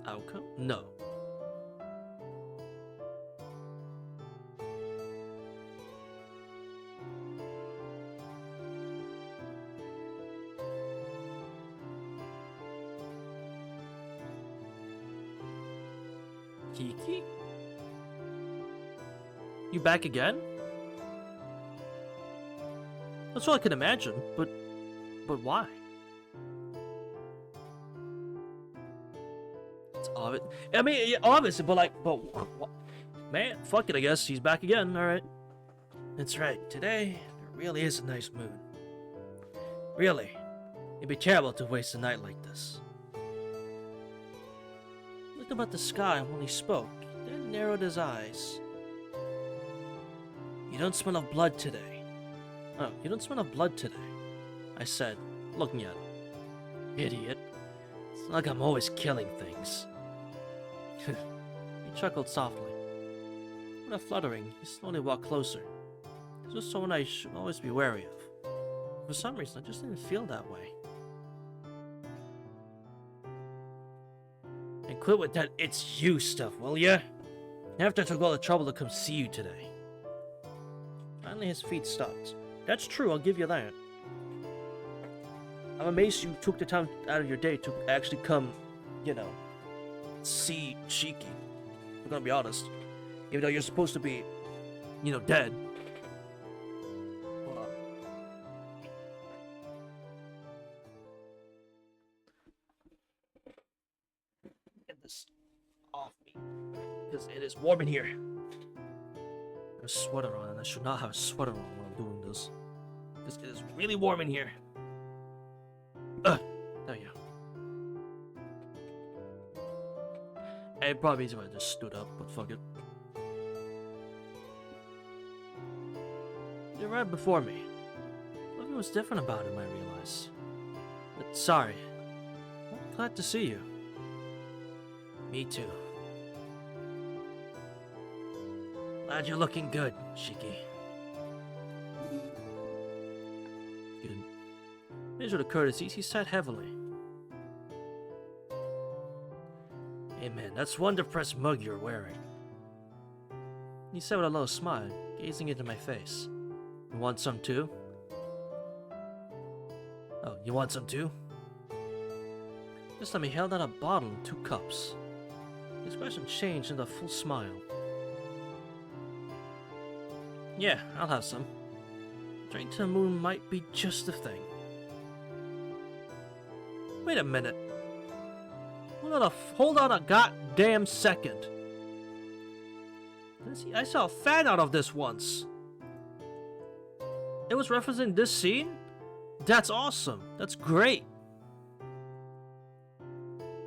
Outcome? No. Kiki? You back again? That's all I can imagine, but why? It's obvious. I mean, yeah, obviously, but what? Man, fuck it, I guess. He's back again, alright. That's right, today, there really is a nice moon. Really, it'd be terrible to waste a night like this. He looked up at the sky when he spoke, then narrowed his eyes. You don't smell of blood today. Oh, you don't smell of blood today, I said, looking at him. Idiot. It's not like I'm always killing things. He chuckled softly. When fluttering, he slowly walked closer. This was someone I should always be wary of. For some reason, I just didn't feel that way. And quit with that "it's you" stuff, will ya? After I took all the trouble to come see you today. Finally, his feet stopped. That's true, I'll give you that. I'm amazed you took the time out of your day to actually come, see Shiki. I'm gonna be honest. Even though you're supposed to be, dead. Hold on. Get this off me. Because it is warm in here. I have a sweater on, and I should not have a sweater on when I'm doing this. Because it is really warm in here. There you go. It probably easier if I just stood up, but fuck it. You're right before me. Something was different about him, I realized. But sorry. I'm glad to see you. Me too. Glad you're looking good, Shiki. Good. Measured the courtesies, he sighed heavily. Hey man, that's one depressed mug you're wearing. He said with a low smile, gazing into my face. You want some too? Oh, you want some too? This time he held out a bottle and 2 cups. His expression changed into a full smile. Yeah, I'll have some. Drink to the moon might be just the thing. Wait a minute. Hold on a goddamn second. I saw a fan out of this once. It was referencing this scene? That's awesome. That's great.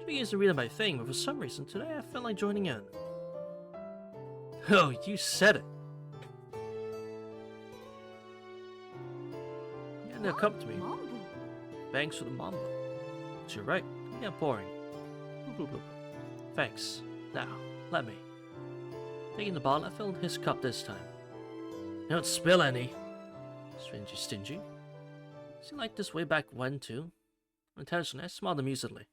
She used to read my thing, but for some reason today I felt like joining in. Oh, you said it. You ended up coming to me. Thanks for the mambo. But you're right. Yeah, boring. Bloop, bloop, bloop. Thanks. Now, let me. Taking the bottle, I filled his cup this time. Don't spill any. Strangely stingy. Seemed like this way back when, too. Unintentionally, I smiled amusedly.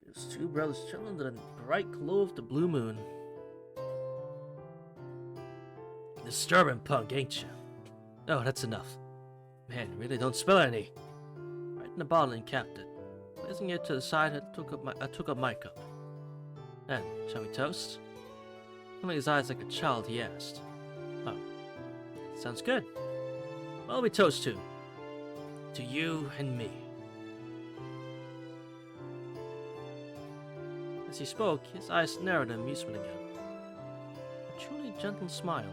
Those two brothers chilling under the bright glow of the blue moon. Disturbing punk, ain't you? Oh, that's enough. Man, really don't spill any. Right in the bottle and capped it. Placing it to the side, I took up my cup. Then, shall we toast? Opening his eyes like a child, he asked. Oh, sounds good. Well, we toast to? To you and me. As he spoke, his eyes narrowed in amusement again. A truly gentle smile.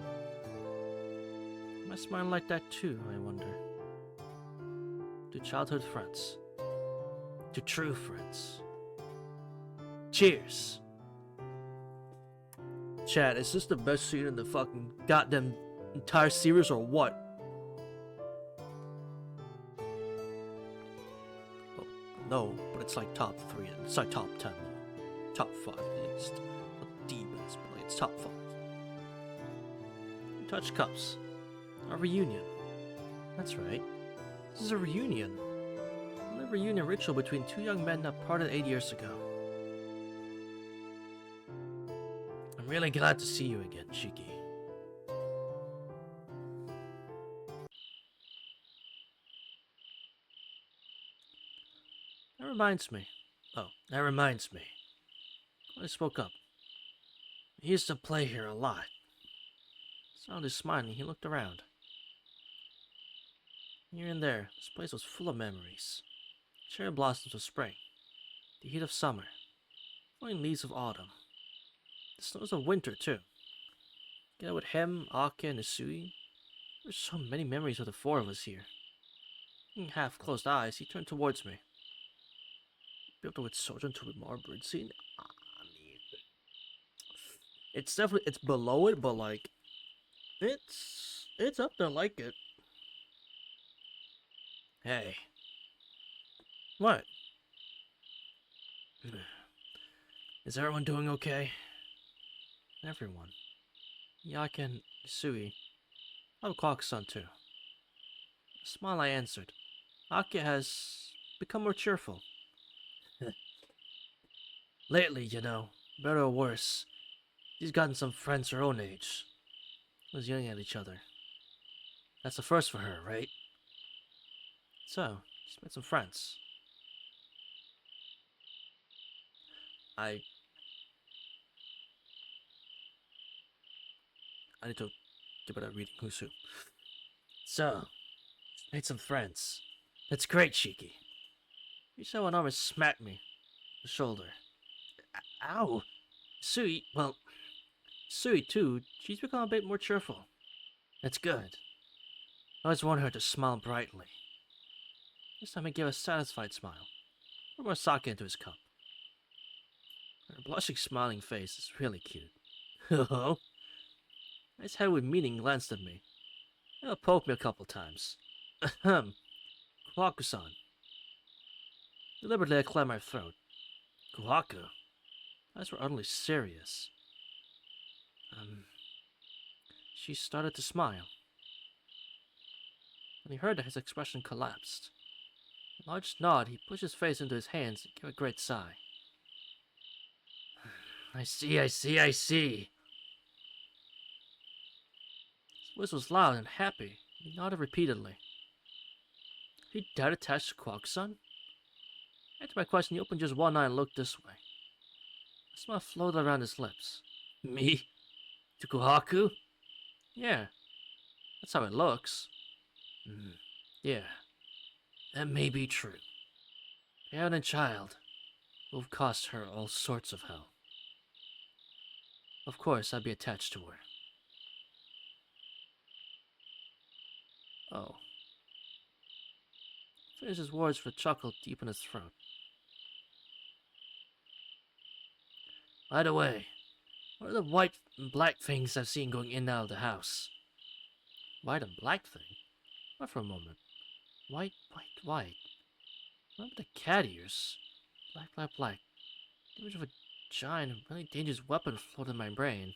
Am I smiling like that too, I wonder? To childhood friends. To true friends. Cheers! Chad, is this the best scene in the fucking goddamn entire series or what? Well, no, but it's like top 3. It's like top 10 though. Top 5 at least. Not the best, but like it's top 5. We touch cups. A reunion. That's right. This is a reunion. A reunion ritual between two young men that parted 8 years ago. I'm really glad to see you again, Shiki. That reminds me. I spoke up. He used to play here a lot. Sounded smiling, he looked around. Here and there, this place was full of memories. Cherry blossoms of spring, the heat of summer, falling leaves of autumn, the snows of winter too. Together with him, Ake, and Isui, there were so many memories of the 4 of us here. With half-closed eyes, he turned towards me. Built with Sojourn to more birdseed. I mean, it's definitely below it, but like it's up there like it. Hey. What? Is everyone doing okay? Everyone. Yaka and Isui. I have a clock-son too. A smile I answered. Ake has become more cheerful. Lately, you know, better or worse, she's gotten some friends her own age. Was yelling at each other. That's the first for her, right? So, she's made some friends. I need to get better at reading Husu. So, she's made some friends. That's great, Shiki. You saw an arm and smacked me. The shoulder. Ow! Sui, well, Sui too, she's become a bit more cheerful. That's good. I always want her to smile brightly. This time he gave a satisfied smile. Poured more sake into his cup. Her blushing, smiling face is really cute. Oh, his head with meaning glanced at me. He'll poke me a couple times. Ahem. Kuhaku-san. Deliberately I cleared my throat. Kuhaku? Eyes were utterly serious. She started to smile. When he heard that, his expression collapsed. A large nod, he pushed his face into his hands and gave a great sigh. I see. His voice was loud and happy. He nodded repeatedly. He died attached to Kuhaku-san? After my question, he opened just one eye and looked this way. A smile floated around his lips. Me? To Kuhaku? Yeah, that's how it looks. Yeah, that may be true. Parent and child will have cost her all sorts of hell. Of course, I'd be attached to her. Oh. Finished his words with a chuckle deep in his throat. By the way, what are the white and black things I've seen going in and out of the house? White and black thing? What for a moment? White, white, white. Remember the cat ears? Black, black, black. The image of a giant and really dangerous weapon floated in my brain.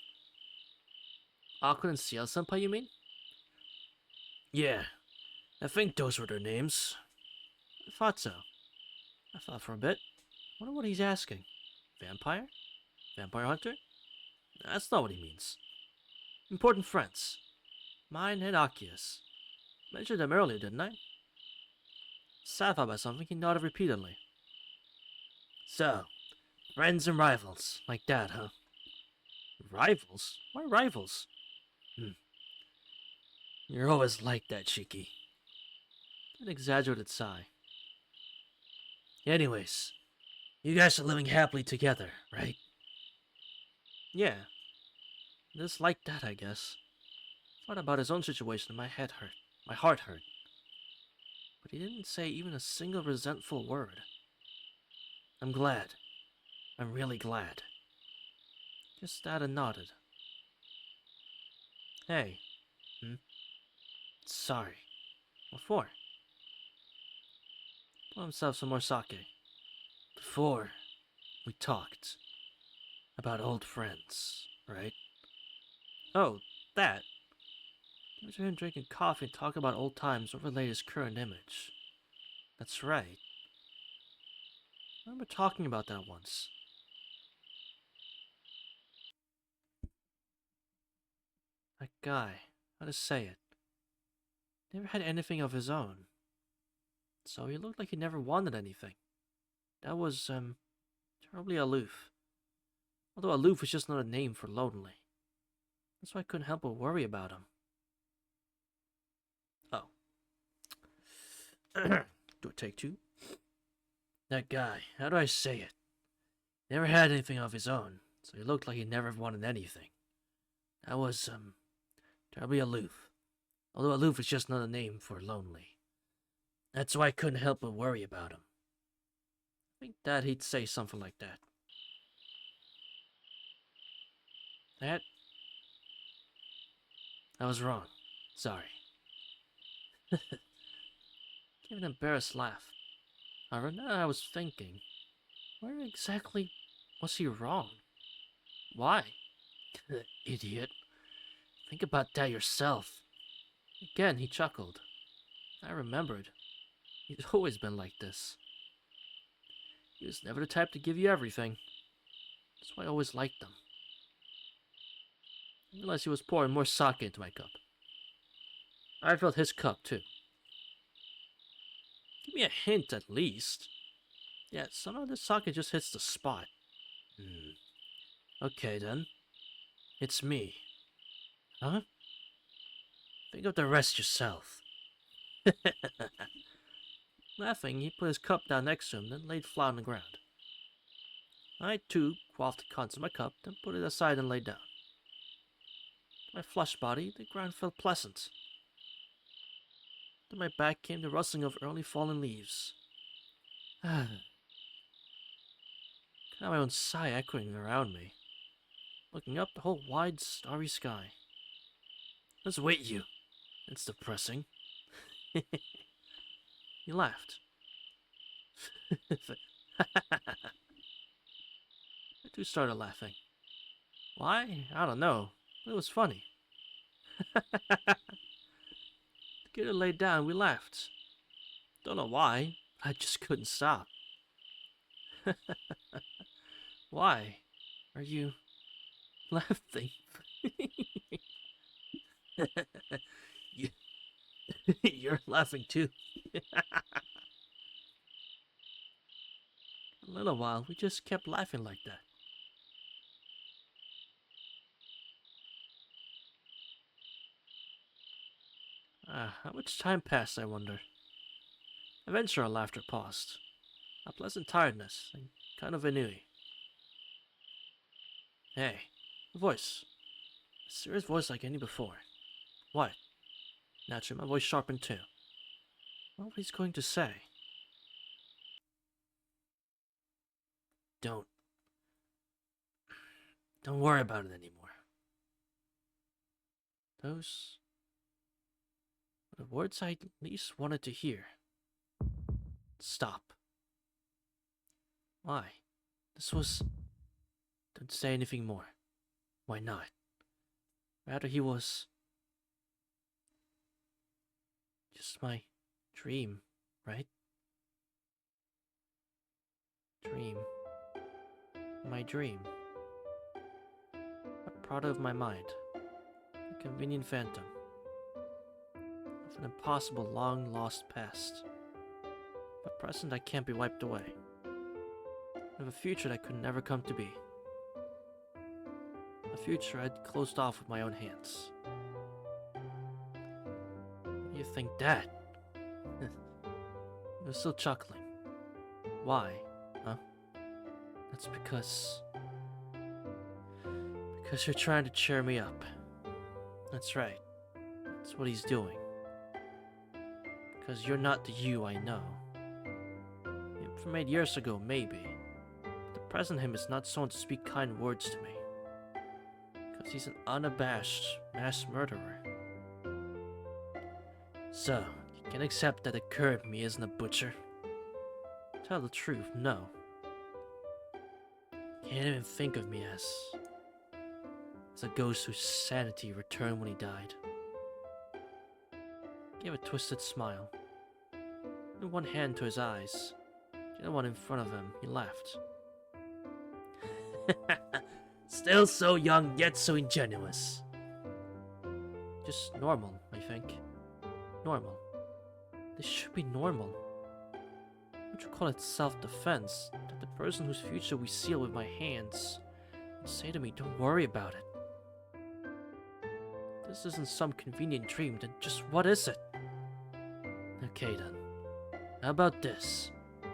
Aqua and Ciel Senpai, you mean? Yeah, I think those were their names. I thought so. I thought for a bit. Wonder what he's asking. Vampire? Vampire hunter? That's not what he means. Important friends. Mine and Akia's. Mentioned them earlier, didn't I? Satisfied by something, he nodded repeatedly. So, friends and rivals. Like that, huh? Rivals? Why rivals? You're always like that, Shiki. An exaggerated sigh. Anyways, you guys are living happily together, right? Yeah. Just like that, I guess. Thought about his own situation and my head hurt. My heart hurt. But he didn't say even a single resentful word. I'm glad. I'm really glad. Just that and nodded. Hey. Sorry. What for? Pour himself some more sake. Before, we talked about old friends, right? Oh, that. Imagine him drinking coffee and talking about old times overlaid his current image. That's right. I remember talking about that once. That guy, how to say it, never had anything of his own. So he looked like he never wanted anything. That was, terribly aloof. Although aloof is just not a name for lonely. That's why I couldn't help but worry about him. Oh. Do a take two? That guy, how do I say it? Never had anything of his own, so he looked like he never wanted anything. That was, terribly aloof. Although aloof is just not a name for lonely. That's why I couldn't help but worry about him. I think that he'd say something like that. That? I was wrong. Sorry. Gave an embarrassed laugh. However, now I was thinking, where exactly was he wrong? Why? Idiot. Think about that yourself. Again, he chuckled. I remembered. He's always been like this. He was never the type to give you everything. That's why I always liked him. I realized he was pouring more sake into my cup. I filled his cup, too. Give me a hint, at least. Yeah, somehow this sake just hits the spot. Okay, then. It's me. Huh? Think of the rest yourself. Laughing, he put his cup down next to him, then laid flat on the ground. I, too, quaffed the contents of my cup, then put it aside and lay down. To my flushed body, the ground felt pleasant. To my back came the rustling of early fallen leaves. Kind of my own sigh echoing around me. Looking up the whole wide, starry sky. Let's wait you. It's depressing. He laughed. I too started laughing. Why? I don't know. But it was funny. Together laid down, we laughed. Don't know why. I just couldn't stop. Why are you laughing? you, you're laughing too. A little while, we just kept laughing like that. How much time passed, I wonder. Eventually our laughter paused. A pleasant tiredness, and kind of ennui. Hey, a voice. A serious voice like any before. What? Naturally, my voice sharpened too. What was he going to say? Don't. Don't worry about it anymore. Those were the words I at least wanted to hear. Stop. Why? This was... Don't say anything more. Why not? Rather, he was... just my dream, right? Dream. My dream. A product of my mind. A convenient phantom. Of an impossible long-lost past. A present that can't be wiped away. Of a future that could never come to be. A future I'd closed off with my own hands. You think that? You're still chuckling. Why? Huh? That's because you're trying to cheer me up. That's right. That's what he's doing. Because you're not the you I know. From 8 years ago, maybe. But the present him is not someone to speak kind words to me. Because he's an unabashed mass murderer. So, you can accept that the current me isn't a butcher? Tell the truth, no. Can't even think of me as a ghost whose sanity returned when he died. Gave a twisted smile. Put one hand to his eyes, the other one in front of him. He laughed. Still so young, yet so ingenuous. Just normal, I think. Normal. This should be normal. Would you call it self-defense? That the person whose future we seal with my hands would say to me, don't worry about it. This isn't some convenient dream, then just what is it? Okay then. How about this? He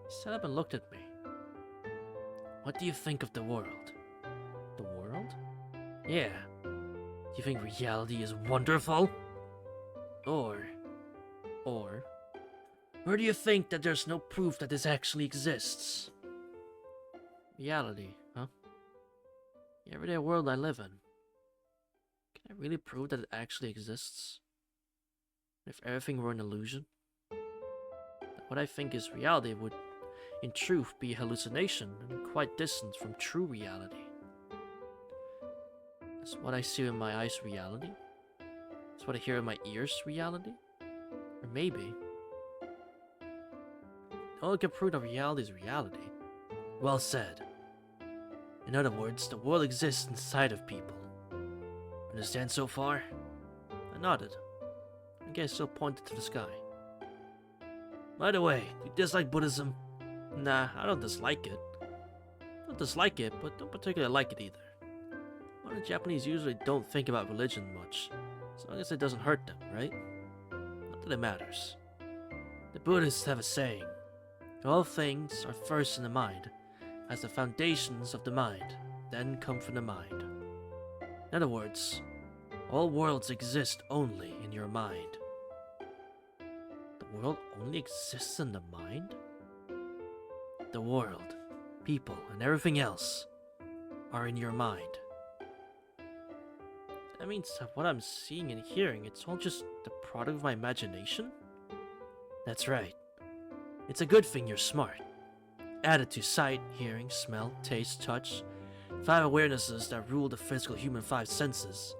sat up and looked at me. What do you think of the world? The world? Yeah. Do you think reality is wonderful? Or, do you think that there's no proof that this actually exists? Reality, huh? The everyday world I live in. Can I really prove that it actually exists? If everything were an illusion? That what I think is reality would, in truth, be a hallucination and quite distant from true reality. Is what I see with my eyes reality? Is what I hear with my ears reality? Or maybe... all it can prove that reality is reality. Well said. In other words, the world exists inside of people. Understand so far? I nodded. I guess still pointed to the sky. By the way, do you dislike Buddhism? Nah, I don't dislike it. Don't dislike it, but don't particularly like it either. Modern Japanese usually don't think about religion much, as long as it doesn't hurt them, right? Not that it matters. The Buddhists have a saying, all things are first in the mind, as the foundations of the mind then come from the mind. In other words, all worlds exist only in your mind. The world only exists in the mind? The world, people, and everything else are in your mind. That means that what I'm seeing and hearing, it's all just the product of my imagination? That's right. It's a good thing you're smart. Added to sight, hearing, smell, taste, touch, 5 awarenesses that rule the physical human 5 senses,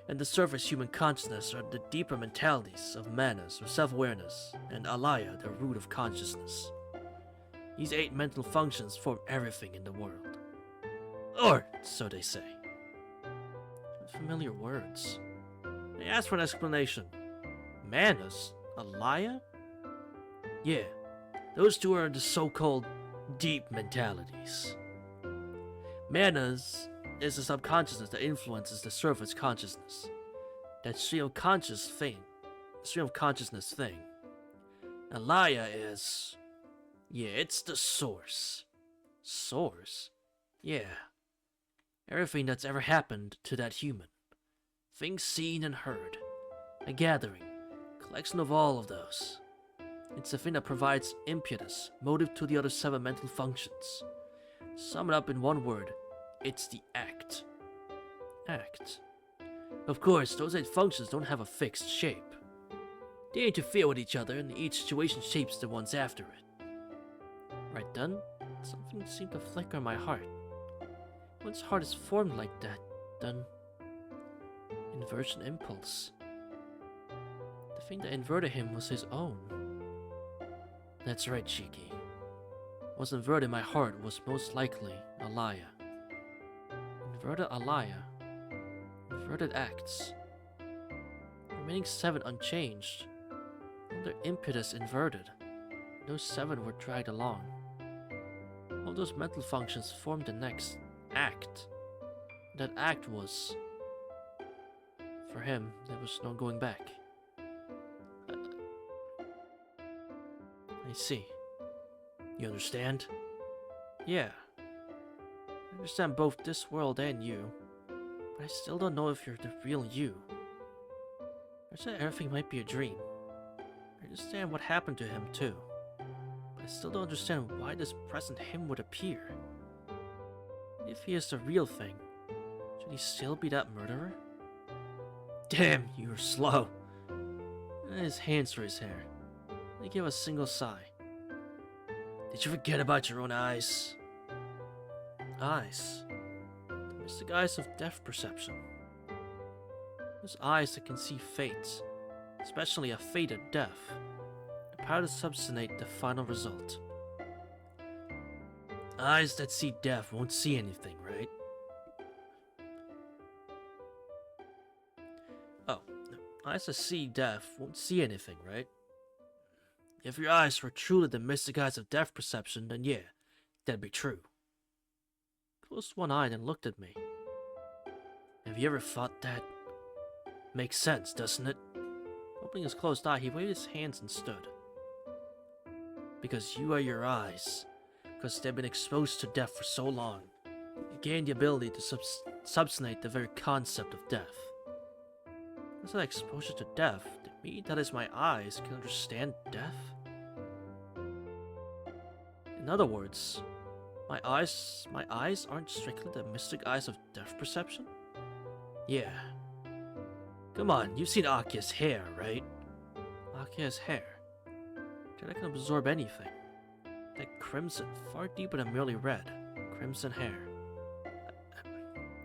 and the surface human consciousness are the deeper mentalities of manas or self-awareness, and alaya, the root of consciousness. These 8 mental functions form everything in the world. Or, so they say. Familiar words. They asked for an explanation. Manas? Alaya? Yeah, those 2 are the so-called deep mentalities. Manas is the subconsciousness that influences the surface consciousness. That stream of consciousness thing. Alaya is... yeah, it's the source. Source? Yeah. Everything that's ever happened to that human. Things seen and heard. A gathering, collection of all of those. It's the thing that provides impetus, motive to the other 7 mental functions. Sum it up in one word, it's the act. act. Of course, those 8 functions don't have a fixed shape. They interfere with each other, and each situation shapes the ones after it. Right then, something seemed to flicker in my heart. Once heart is formed like that, then inversion impulse. The thing that inverted him was his own. That's right, Shiki. What's inverted in my heart was most likely Alaya. Inverted Alaya. Inverted acts. Remaining 7 unchanged. And their impetus inverted. Those 7 were dragged along. All those mental functions formed the next act. That act was... For him, there was no going back. I see. You understand? Yeah. I understand both this world and you, but I still don't know if you're the real you. I said everything might be a dream. I understand what happened to him too, but I still don't understand why this present him would appear. If he is the real thing, should he still be that murderer? Damn, you're slow. His hands through his hair. He gave a single sigh. Did you forget about your own eyes? Eyes? The mystic eyes of depth perception. Those eyes that can see fate, especially a fate of death. The power to substantiate the final result. Eyes that see death won't see anything, right? Oh, eyes that see death won't see anything, right? If your eyes were truly the mystic eyes of depth perception, then yeah, that'd be true. Closed one eye and looked at me. Have you ever thought that? Makes sense, doesn't it? Opening his closed eye, he waved his hands and stood. Because you are your eyes. Because they've been exposed to death for so long. You gain the ability to substantiate the very concept of death. Is that exposure to death? To me, that is my eyes can understand death? In other words, my eyes aren't strictly the mystic eyes of depth perception? Yeah. Come on, you've seen Akia's hair, right? Akia's hair. That can absorb anything. That crimson, far deeper than merely red. Crimson hair.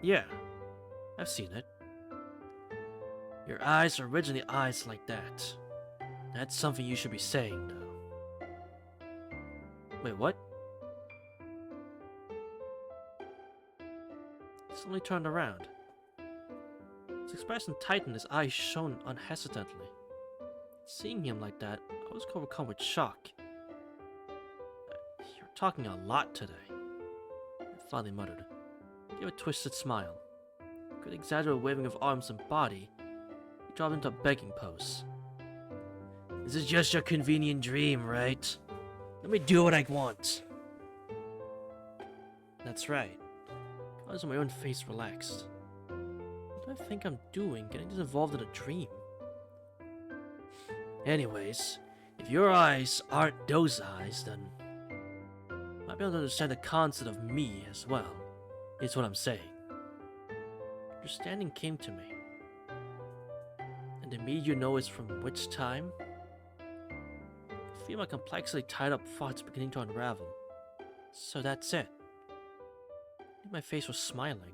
Yeah, I've seen it. Your eyes are originally eyes like that. That's something you should be saying, though. Wait, what? He suddenly turned around. His expression tightened, his eyes shone unhesitantly. Seeing him like that, I was overcome with shock. You're talking a lot today, I finally muttered. He gave a twisted smile. A good exaggerated waving of arms and body. He dropped into a begging pose. This is just your convenient dream, right? Let me do what I want. That's right. The colors on my own face relaxed. What do I think I'm doing, getting this involved in a dream? Anyways, if your eyes aren't those eyes, then I might be able to understand the concept of me as well, is what I'm saying. Understanding came to me. And the me you know is from which time? I feel my complexly tied up thoughts beginning to unravel. So that's it. My face was smiling.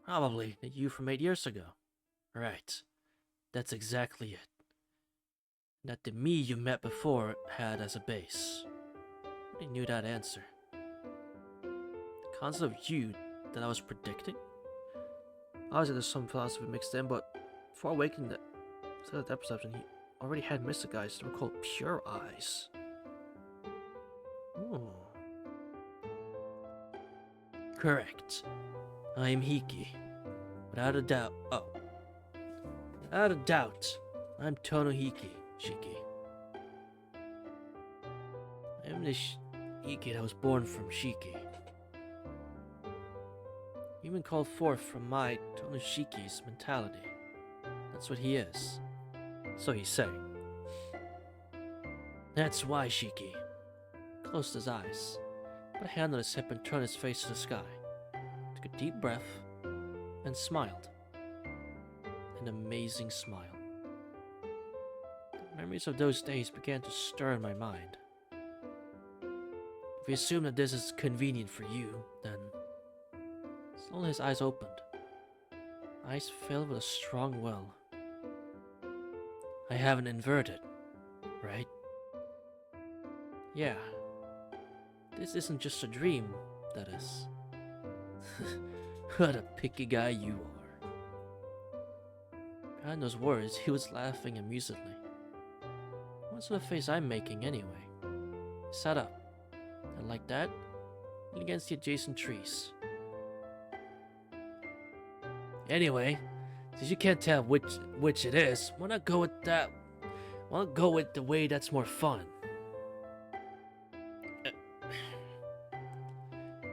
Probably the you from 8 years ago. Right. That's exactly it. That the me you met before had as a base. I already knew that answer. The concept of you that I was predicting? Obviously there's some philosophy mixed in, but before awakening that perception, he already had mystic eyes that were called pure eyes. Ooh. Correct. I am Hiki. Without a doubt. Oh. Without a doubt, I'm Tonohiki, Shiki. I am the Hiki that was born from Shiki. Even called forth from my Tonoshiki's mentality. That's what he is. So he's saying. That's why Shiki closed his eyes. put a hand on his hip and turned his face to the sky, took a deep breath, and smiled. An amazing smile. The memories of those days began to stir in my mind. If we assume that this is convenient for you, then... Slowly his eyes opened. Eyes filled with a strong will. I haven't inverted, right? Yeah. This isn't just a dream, that is. What a picky guy you are. Behind those words, he was laughing amusedly. What sort of face I'm making, anyway? He sat up, and like that, leaned against the adjacent trees. Anyway, since you can't tell which it is, why not go with that? Why not go with the way that's more fun?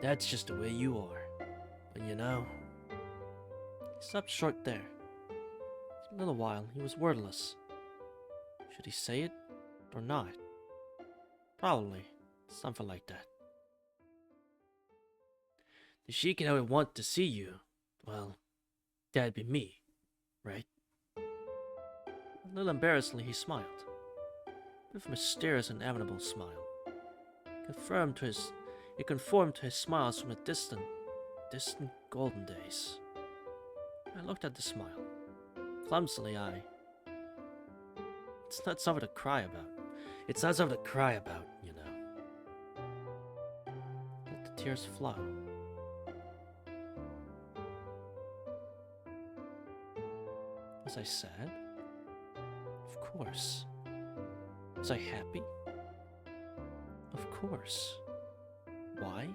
That's just the way you are. And you know... He stopped short there. For a little while, he was wordless. Should he say it or not? Probably. Something like that. The Sheikin I would want to see you. Well, that'd be me, right? A little embarrassedly, he smiled. With a mysterious and amiable smile. It conformed to his smiles from the distant golden days. I looked at the smile. Clumsily, It's not something to cry about. It's not something to cry about, you know. Let the tears flow. Was I sad? Of course. Was I happy? Of course. Why?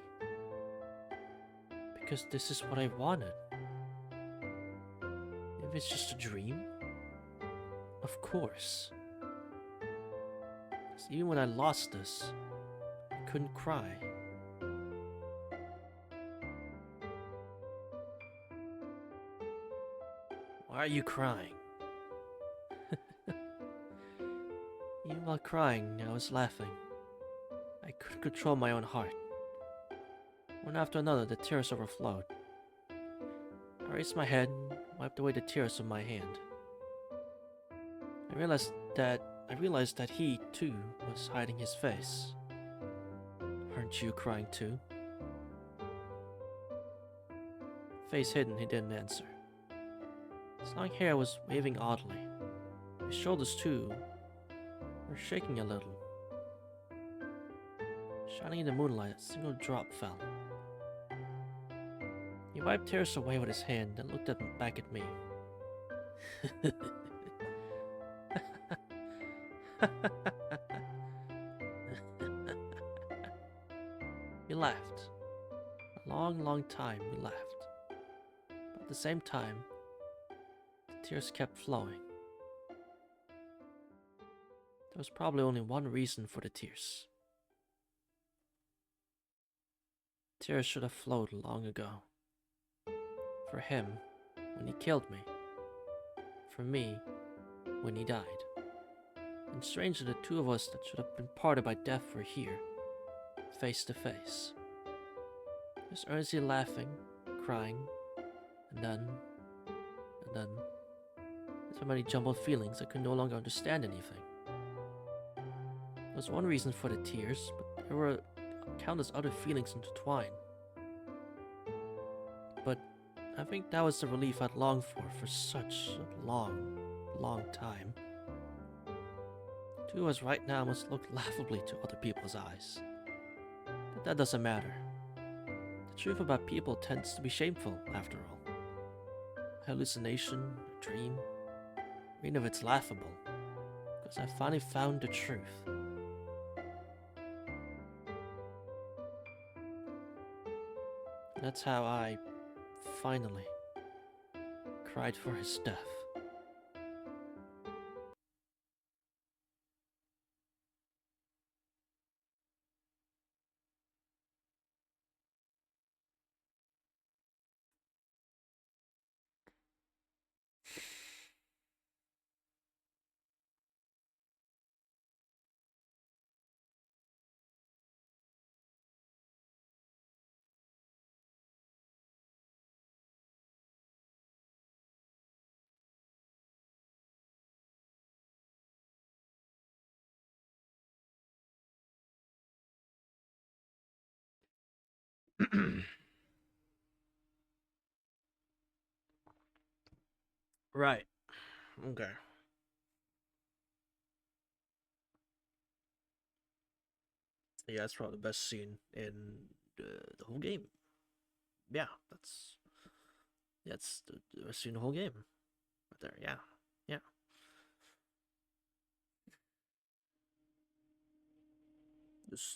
Because this is what I wanted. If it's just a dream? Of course. Because even when I lost this, I couldn't cry. Why are you crying? Even while crying, I was laughing. I couldn't control my own heart. One after another, the tears overflowed. I raised my head, wiped away the tears with my hand. I realized that he, too, was hiding his face. Aren't you crying too? Face hidden, he didn't answer. His long hair was waving oddly. His shoulders, too, were shaking a little. Shining in the moonlight, a single drop fell. He wiped tears away with his hand, then looked back at me. We laughed. A long, long time we laughed. But at the same time, the tears kept flowing. There was probably only one reason for the tears. Tears should have flowed long ago. For him, when he killed me. For me, when he died. And strangely, the two of us that should have been parted by death were here, face to face. Just earnestly laughing, crying, and then... So many jumbled feelings I could no longer understand anything. There was one reason for the tears, but there were countless other feelings intertwined. But I think that was the relief I'd longed for such a long, long time. Two of us right now must look laughably to other people's eyes. But that doesn't matter. The truth about people tends to be shameful, after all. A hallucination, a dream, even if it's laughable, because I finally found the truth. And that's how I finally cried for his death. Right. Okay. Yeah, that's probably the best scene in the whole game. Yeah, that's the best scene in the whole game. Right there. Yeah. Yeah.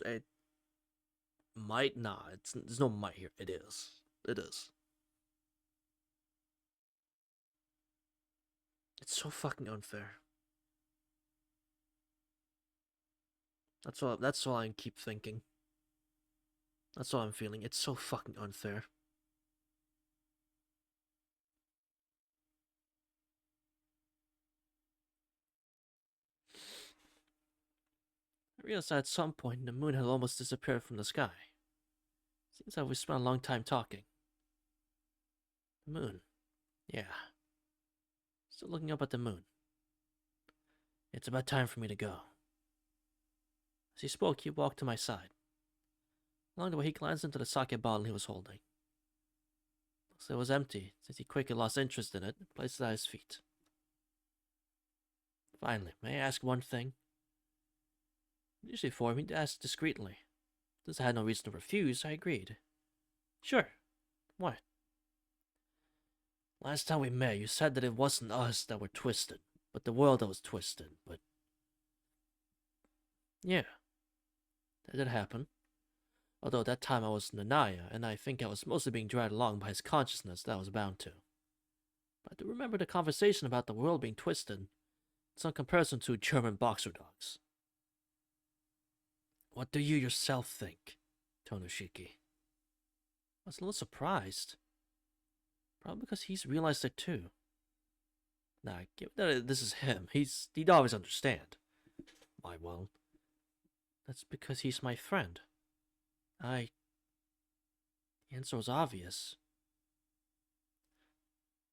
It might not. There's no might here. It is. It is. It's so fucking unfair. That's all I keep thinking. That's all I'm feeling. It's so fucking unfair. I realized at some point the moon had almost disappeared from the sky. Seems like we spent a long time talking. The moon. Yeah. Still looking up at the moon. It's about time for me to go. As he spoke, he walked to my side. Along the way, he glanced into the sake bottle he was holding. It was empty, since he quickly lost interest in it and placed it at his feet. Finally, may I ask one thing? Usually for me to ask discreetly. Since I had no reason to refuse, I agreed. Sure. What? Last time we met, you said that it wasn't us that were twisted, but the world that was twisted, but... Yeah. That did happen. Although at that time I was Nanaya, and I think I was mostly being dragged along by his consciousness that I was bound to. But I do remember the conversation about the world being twisted. Some comparison to German boxer dogs. What do you yourself think, Tonoshiki? I was a little surprised. Probably because he's realized it too. Nah, given that this is him, he'd always understand. Why, well, that's because he's my friend. The answer was obvious.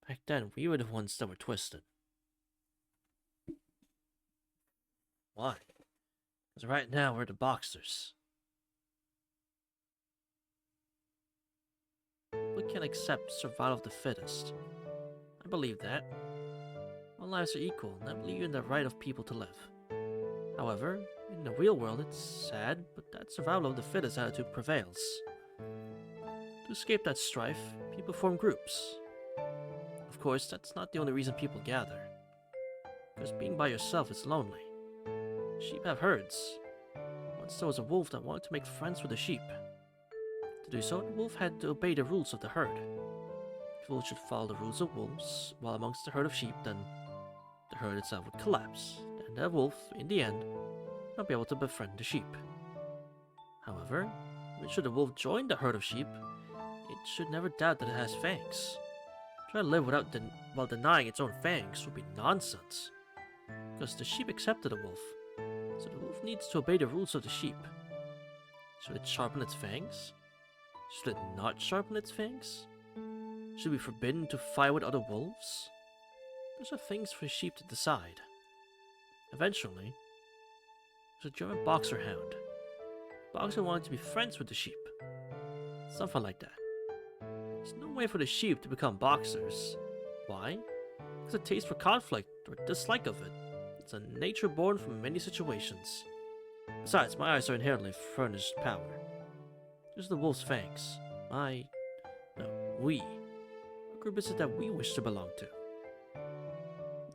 Back then, we were the ones that were twisted. Why? Because right now, we're the boxers. We can't accept survival of the fittest. I believe that. All lives are equal, and I believe in the right of people to live. However, in the real world, it's sad, but that survival of the fittest attitude prevails. To escape that strife, people form groups. Of course, that's not the only reason people gather. Because being by yourself is lonely. Sheep have herds. Once there was a wolf that wanted to make friends with the sheep. To do so, the wolf had to obey the rules of the herd. If wolves should follow the rules of wolves, while amongst the herd of sheep, then the herd itself would collapse, and the wolf, in the end, not be able to befriend the sheep. However, when should the wolf join the herd of sheep, it should never doubt that it has fangs. Try to live while denying its own fangs would be nonsense. Because the sheep accepted the wolf, so the wolf needs to obey the rules of the sheep. Should it sharpen its fangs? Should it not sharpen its fangs? Should it be forbidden to fight with other wolves? Those are things for sheep to decide. Eventually, there's a German boxer hound. The boxer wanted to be friends with the sheep. Something like that. There's no way for the sheep to become boxers. Why? Because a taste for conflict or dislike of it. It's a nature born from many situations. Besides, my eyes are inherently furnished power. There's the wolf's fangs. We. What group is it that we wish to belong to?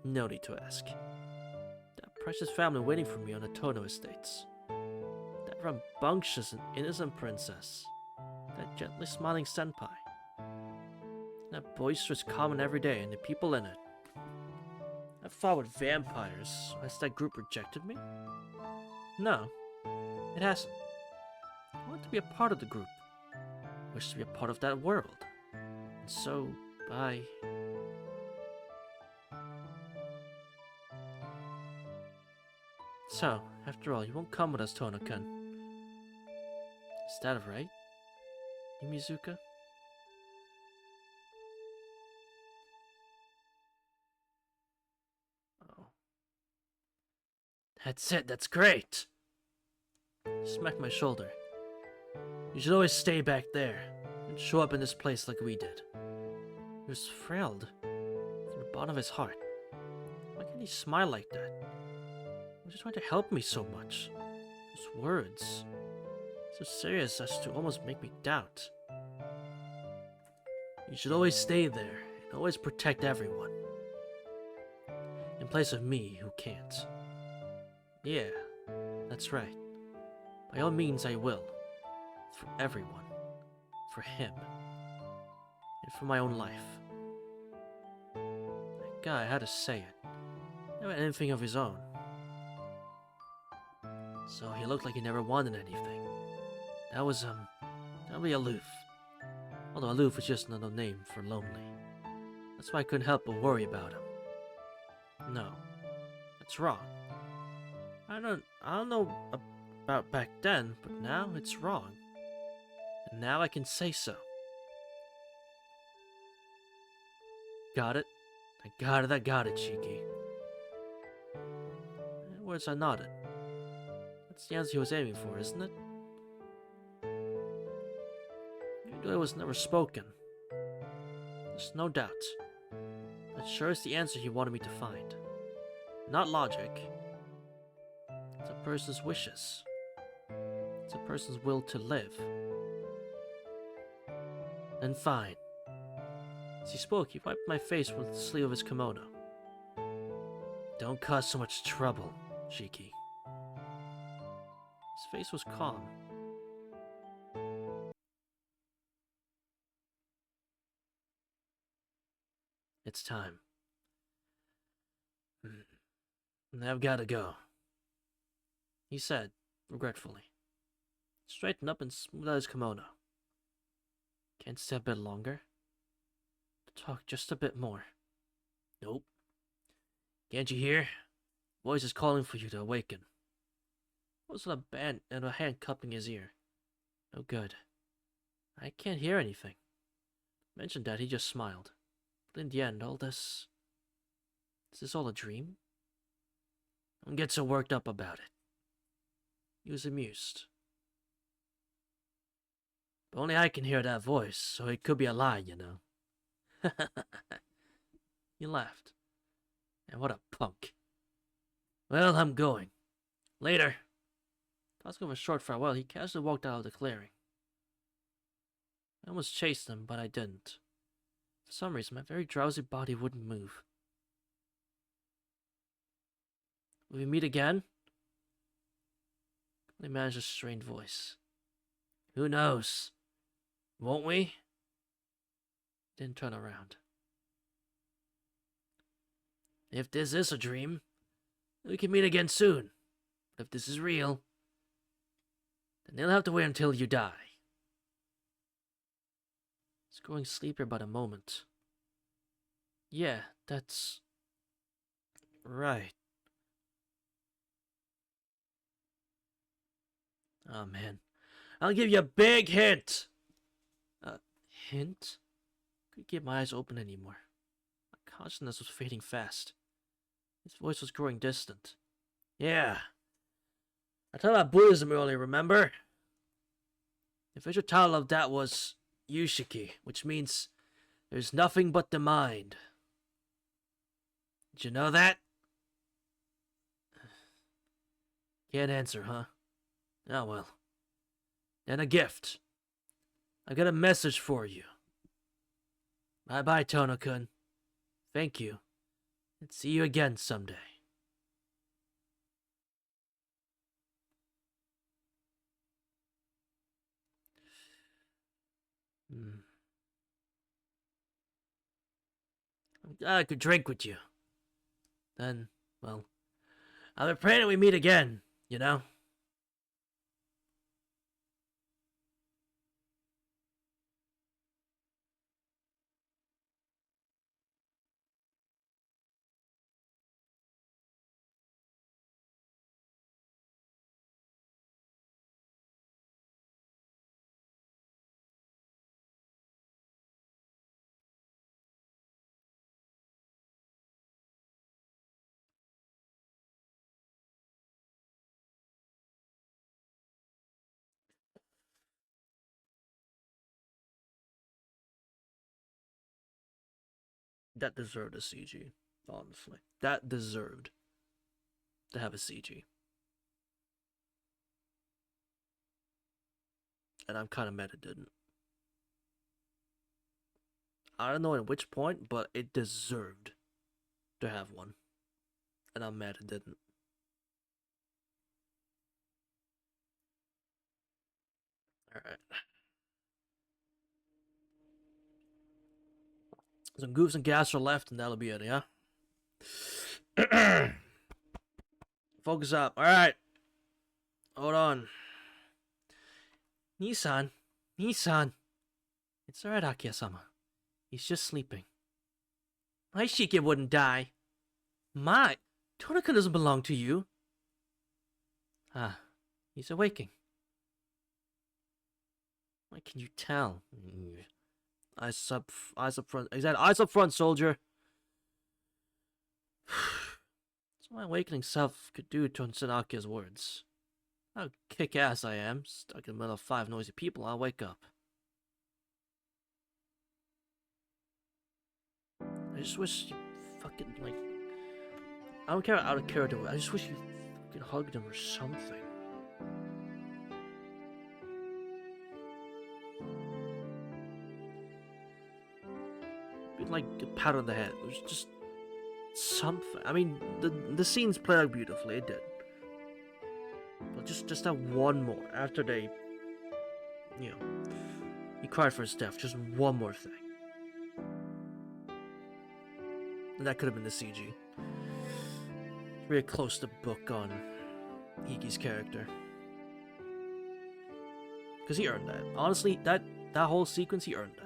No need to ask. That precious family waiting for me on the Tono estates. That rambunctious and innocent princess. That gently smiling senpai. That boisterous common everyday and the people in it. I fought with vampires. Has that group rejected me? No, it hasn't. I want to be a part of the group. I wish to be a part of that world. And so, So, after all, you won't come with us, Tono-kun. Is that right, Yimizuka? Oh. That's it, that's great! He smacked my shoulder. You should always stay back there and show up in this place like we did. He was thrilled from the bottom of his heart. Why can't he smile like that? He was just trying to help me so much. Those words, so serious as to almost make me doubt. You should always stay there and always protect everyone. In place of me, who can't. Yeah, that's right. By all means, I will. For everyone. For him. And for my own life. That guy had to say it. Never had anything of his own. So he looked like he never wanted anything. That was, that'd be aloof. Although aloof is just another name for lonely. That's why I couldn't help but worry about him. No. That's wrong. I don't know about back then, but now it's wrong. And now I can say so. Got it? I got it, Shiki. In words I nodded. That's the answer he was aiming for, isn't it? Even though it was never spoken. There's no doubt. That sure is the answer he wanted me to find. Not logic. It's a person's wishes. It's a person's will to live. Then fine. As he spoke, he wiped my face with the sleeve of his kimono. Don't cause so much trouble, Shiki. His face was calm. It's time. I've gotta go, he said, regretfully. He straightened up and smoothed out his kimono. Can't stay a bit longer? Talk just a bit more. Nope. Can't you hear? Voice is calling for you to awaken. Was a band and a hand cupping his ear. No good. I can't hear anything. Mentioned that, he just smiled. But in the end, all this... Is this all a dream? Don't get so worked up about it. He was amused. But only I can hear that voice, so it could be a lie, you know. He laughed. And what a punk. Well, I'm going. Later. Tossing off a short farewell, he casually walked out of the clearing. I almost chased him, but I didn't. For some reason, my very drowsy body wouldn't move. Will we meet again? He managed a strained voice. Who knows? Won't we? Didn't turn around. If this is a dream, we can meet again soon. But if this is real, then you'll have to wait until you die. He's growing sleepier by the moment. Yeah, that's... right. Oh man. I'll give you a big hint! Hint? Couldn't keep my eyes open anymore. My consciousness was fading fast. His voice was growing distant. Yeah. I talked about Buddhism earlier, remember? The official title of that was Yushiki, which means there's nothing but the mind. Did you know that? Can't answer, huh? Oh well. Then a gift. I got a message for you. Bye-bye, Tono-kun. Thank you. And see you again someday. I could drink with you. Then, well, I'll be praying that we meet again, you know? That deserved a CG, honestly. That deserved to have a CG. And I'm kind of mad it didn't. I don't know at which point, but it deserved to have one. And I'm mad it didn't. Alright. Some goofs and gas are left, and that'll be it, yeah? Focus up. Alright. Hold on. Nissan. Nissan. It's alright, Akia-sama. He's just sleeping. My Shiki wouldn't die. My, Tonaka doesn't belong to you. Ah, he's awaking. Why can you tell? Eyes up front. Exactly, eyes up front, soldier. That's what my awakening self could do to Tsunaki's words. How kick-ass I am. Stuck in the middle of 5 noisy people, I'll wake up. I just wish you fucking, like... I don't care out of character, I just wish you fucking hugged him or something. Be like a pat on the head. It was just... something. I mean, the scenes played out beautifully, it did. But just that one more, after they... You know... He cried for his death, just one more thing. And that could have been the CG. Really close to book on Hiki's character. Because he earned that. Honestly, that whole sequence, he earned that.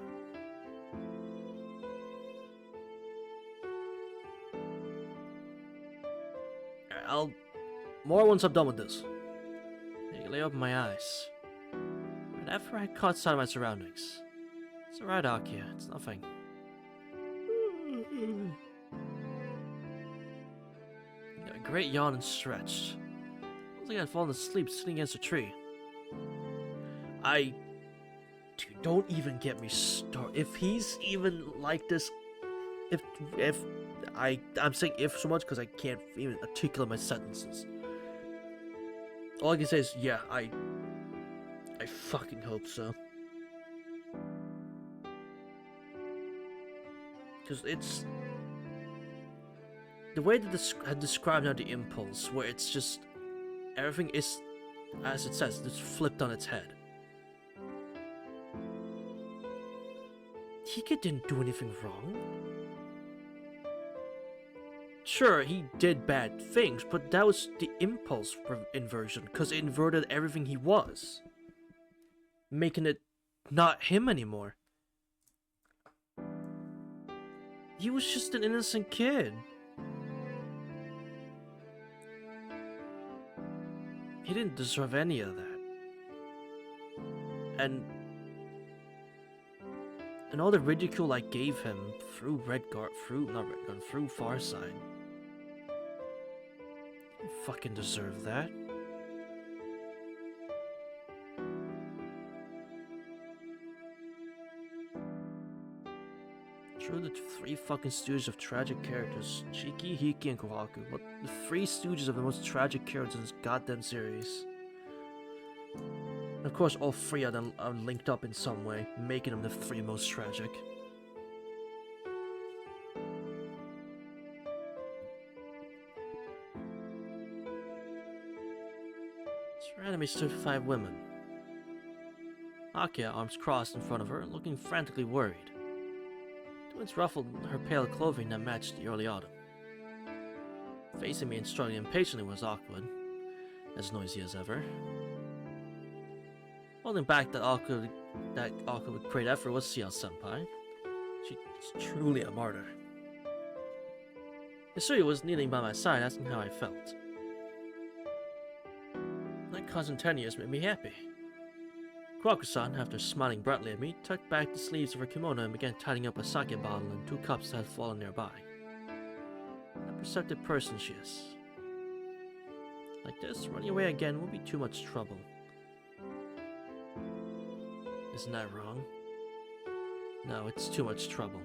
Alright, more once I'm done with this. I can lay open my eyes. Right after I caught sight of my surroundings. It's alright, Akia. It's nothing. Got a great yawn and stretched. Looks like I'd fallen asleep sitting against a tree. Dude, don't even get me started. If he's even like this, I'm saying if so much because I can't even articulate my sentences. All I can say is, yeah, I fucking hope so. Because it's... The way that I described now the impulse, where it's just... Everything is, as it says, it's flipped on its head. Hika didn't do anything wrong. Sure, he did bad things, but that was the impulse inversion, because it inverted everything he was. Making it not him anymore. He was just an innocent kid. He didn't deserve any of that. And all the ridicule I gave him through through Farside. He fucking deserve that. True, the 3 fucking stooges of tragic characters, Chiki, Hiki, and Kohaku, but the 3 stooges of the most tragic characters in this goddamn series. And of course, all 3 of them are linked up in some way, making them the 3 most tragic. Surrounding me stood 5 women. Akia, arms crossed in front of her, looking frantically worried. The winds ruffled her pale clothing that matched the early autumn. Facing me and struggling impatiently was awkward, as noisy as ever. Holding back that awkward with great effort was Sia-senpai. She's truly a martyr. Hisui was kneeling by my side, asking how I felt. That constant tenderness made me happy. Kwaku-san, after smiling brightly at me, tucked back the sleeves of her kimono and began tidying up a sake bottle and 2 cups that had fallen nearby. A perceptive person she is. Like this, running away again will be too much trouble. Isn't that wrong? No, it's too much trouble.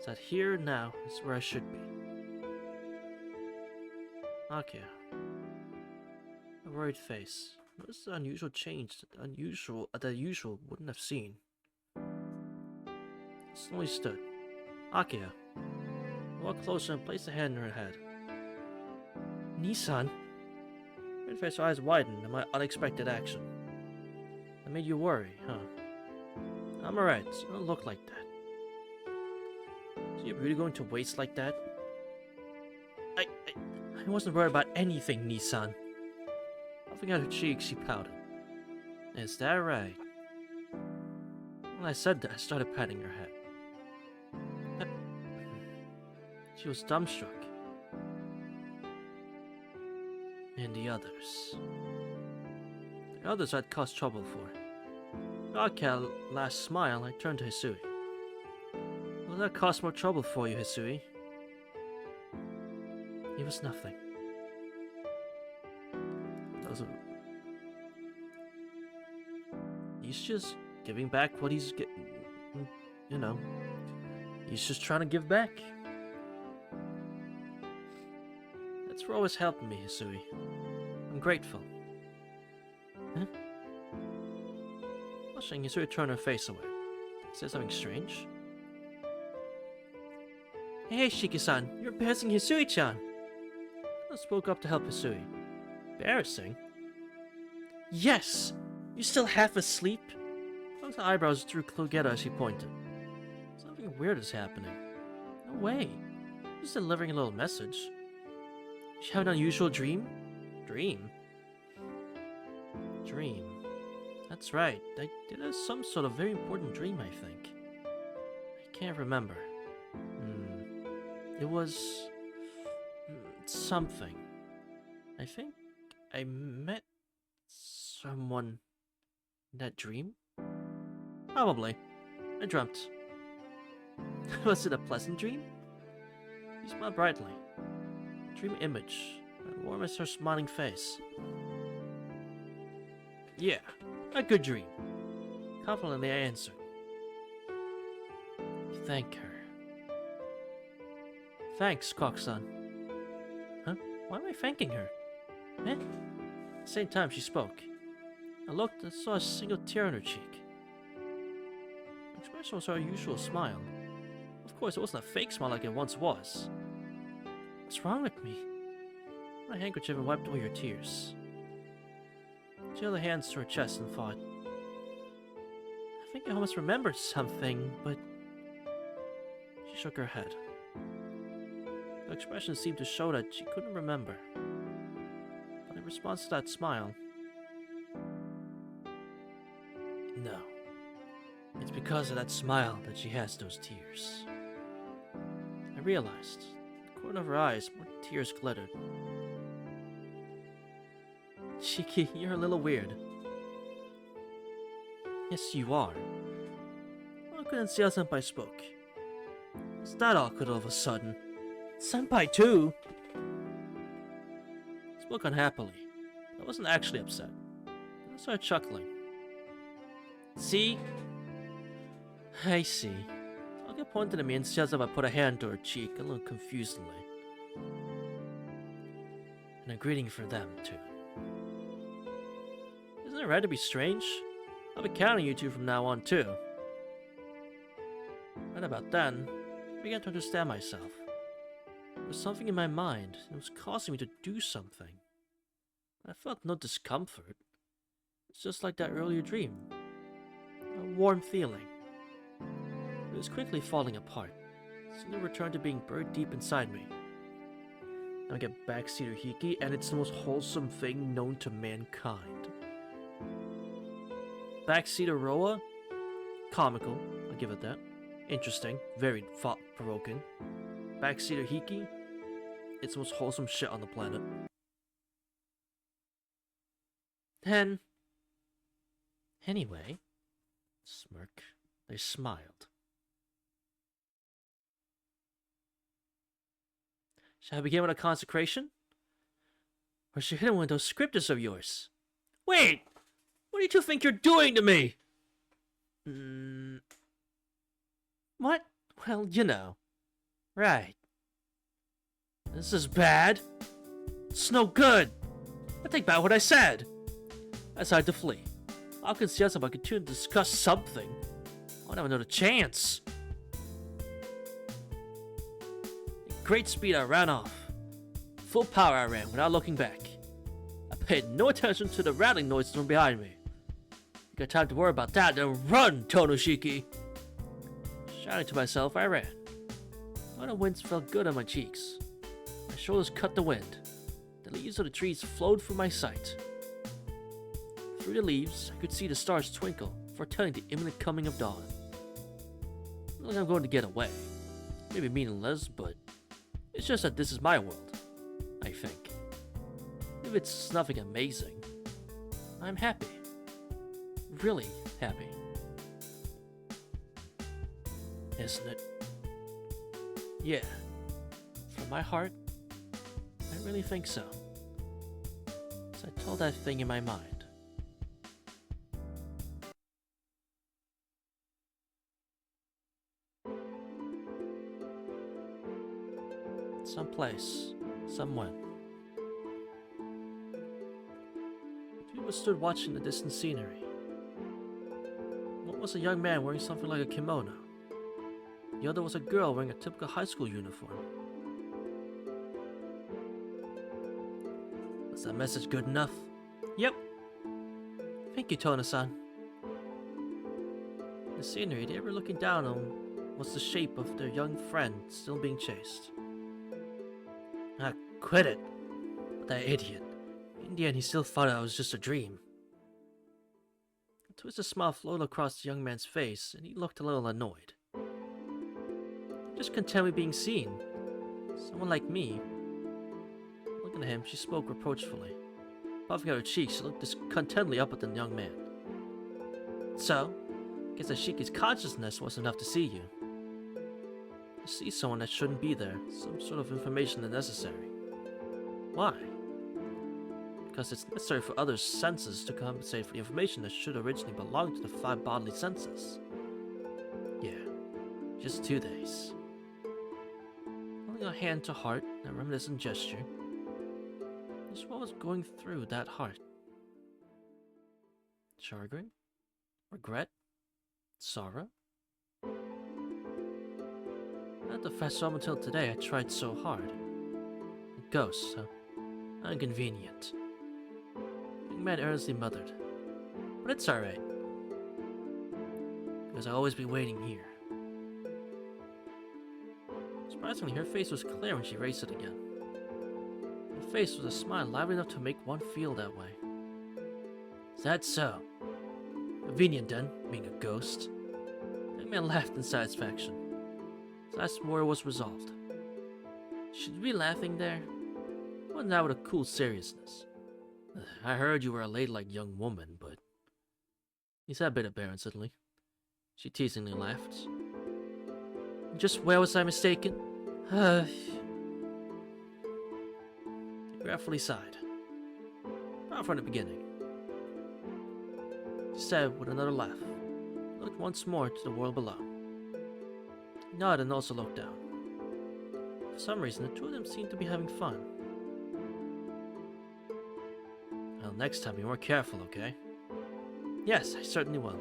That here now is where I should be. Okay. A worried face. What's the unusual change that the usual wouldn't have seen? Slowly stood. Akia. Walked closer and placed a hand in her head. Nissan? Red face, her eyes widened at my unexpected action. That made you worry, huh? I'm alright, so don't look like that. Is your beauty going to waste like that? I wasn't worried about anything, Nissan. Puffing out her cheeks, she pouted. Is that right? When I said that, I started patting her head. She was dumbstruck. And the others. The others I'd caused trouble for. Godcat last smile, I turned to Hisui. Will that cause more trouble for you, Hisui? It was nothing. He's just giving back what he's getting. You know. He's just trying to give back. That's for always helping me, Hisui. I'm grateful. Huh? Watching Hisui turn her face away. Say something strange. Hey, Shiki-san, you're embarrassing Hisui-chan. I spoke up to help Hisui. Embarrassing? Yes! You still half asleep? His eyebrows drew together as he pointed. Something weird is happening. No way. He's delivering a little message. Did you have an unusual dream? Dream? Dream. That's right. I did have some sort of very important dream, I think. I can't remember. It was... something. I think I met someone in that dream? Probably. I dreamt. Was it a pleasant dream? He smiled brightly. A dream image, as warm as her smiling face. Yeah, a good dream. Confidently I answered. Thank her. Thanks, Coxon. Huh? Why am I thanking her? Eh? At the same time she spoke. I looked and saw a single tear on her cheek. Her expression was her usual smile. Of course, it wasn't a fake smile like it once was. What's wrong with me? My handkerchief and wiped away her tears. She held her hands to her chest and thought. I think I almost remembered something, but... She shook her head. Her expression seemed to show that she couldn't remember. But in response to that smile... No. It's because of that smile that she has those tears. I realized. In the corner of her eyes, more tears glittered. Shiki, you're a little weird. Yes, you are. I couldn't see how Senpai spoke. It's that awkward all of a sudden. Senpai too! I spoke unhappily. I wasn't actually upset. I started chuckling. See? I see. Taka pointed at me and said as if I put a hand to her cheek, a little confusedly. And a greeting for them, too. Isn't it right to be strange? I'll be counting you two from now on, too. Right about then, I began to understand myself. There was something in my mind, and it was causing me to do something. I felt no discomfort. It's just like that earlier dream. A warm feeling. It was quickly falling apart. Soon it returned to being buried deep inside me. Now I get backseater Hiki, and it's the most wholesome thing known to mankind. Backseater Roa? Comical, I'll give it that. Interesting, very thought-provoking. Backseater Hiki? It's the most wholesome shit on the planet. Then... Anyway... Smirk. They smiled. Shall I begin with a consecration? Or should I hit him with those scriptures of yours? Wait! What do you two think you're doing to me? What? Well, you know. Right. This is bad. It's no good. I take back what I said. I decided to flee. I can see us if I continue to discuss something. I'll never know the chance. At great speed, I ran off. Full power, I ran without looking back. I paid no attention to the rattling noises from behind me. You got time to worry about that, then run, Tonoshiki! Shouting to myself, I ran. The winds felt good on my cheeks. My shoulders cut the wind. The leaves of the trees flowed through my sight. Through the leaves, I could see the stars twinkle, foretelling the imminent coming of dawn. Not like I'm going to get away. Maybe meaningless, but it's just that this is my world, I think. If it's nothing amazing, I'm happy. Really happy. Isn't it? Yeah. From my heart, I really think so. So I told that thing in my mind. Someplace, someone. People stood watching the distant scenery. One was a young man wearing something like a kimono. The other was a girl wearing a typical high school uniform. Was that message good enough? Yep. Thank you, Tona-san. The scenery they were looking down on was the shape of their young friend still being chased. Ah, quit it. That idiot. In the end, he still thought it was just a dream. A twisted smile floated across the young man's face, and he looked a little annoyed. Just content with being seen. Someone like me. Looking at him, she spoke reproachfully. Puffing out her cheeks, she looked discontentedly up at the young man. So, guess Ashiki's consciousness was enough to see you. To see someone that shouldn't be there, some sort of information is necessary. Why? Because it's necessary for others' senses to compensate for the information that should originally belong to the 5 bodily senses. Yeah, just 2 days. Holding a hand to heart, a reminiscent gesture. Just what was going through that heart? Chagrin? Regret? Sorrow? Not the first time until today I tried so hard. A ghost, huh? Inconvenient. The young man earnestly muttered. But it's alright. Because I'll always be waiting here. Surprisingly, her face was clear when she raised it again. Her face was a smile lively enough to make one feel that way. Is that so? Convenient then, being a ghost. The young man laughed in satisfaction. His last word was resolved. Should we be laughing there? Wasn't that with a cool seriousness? I heard you were a ladylike young woman, but... He said a bit embarrassedly. She teasingly laughed. Just where was I mistaken? He gratefully sighed. Right from the beginning. She said with another laugh. Looked once more to the world below. He nodded and also looked down. For some reason, the two of them seemed to be having fun. Well, next time be more careful, okay? Yes, I certainly will.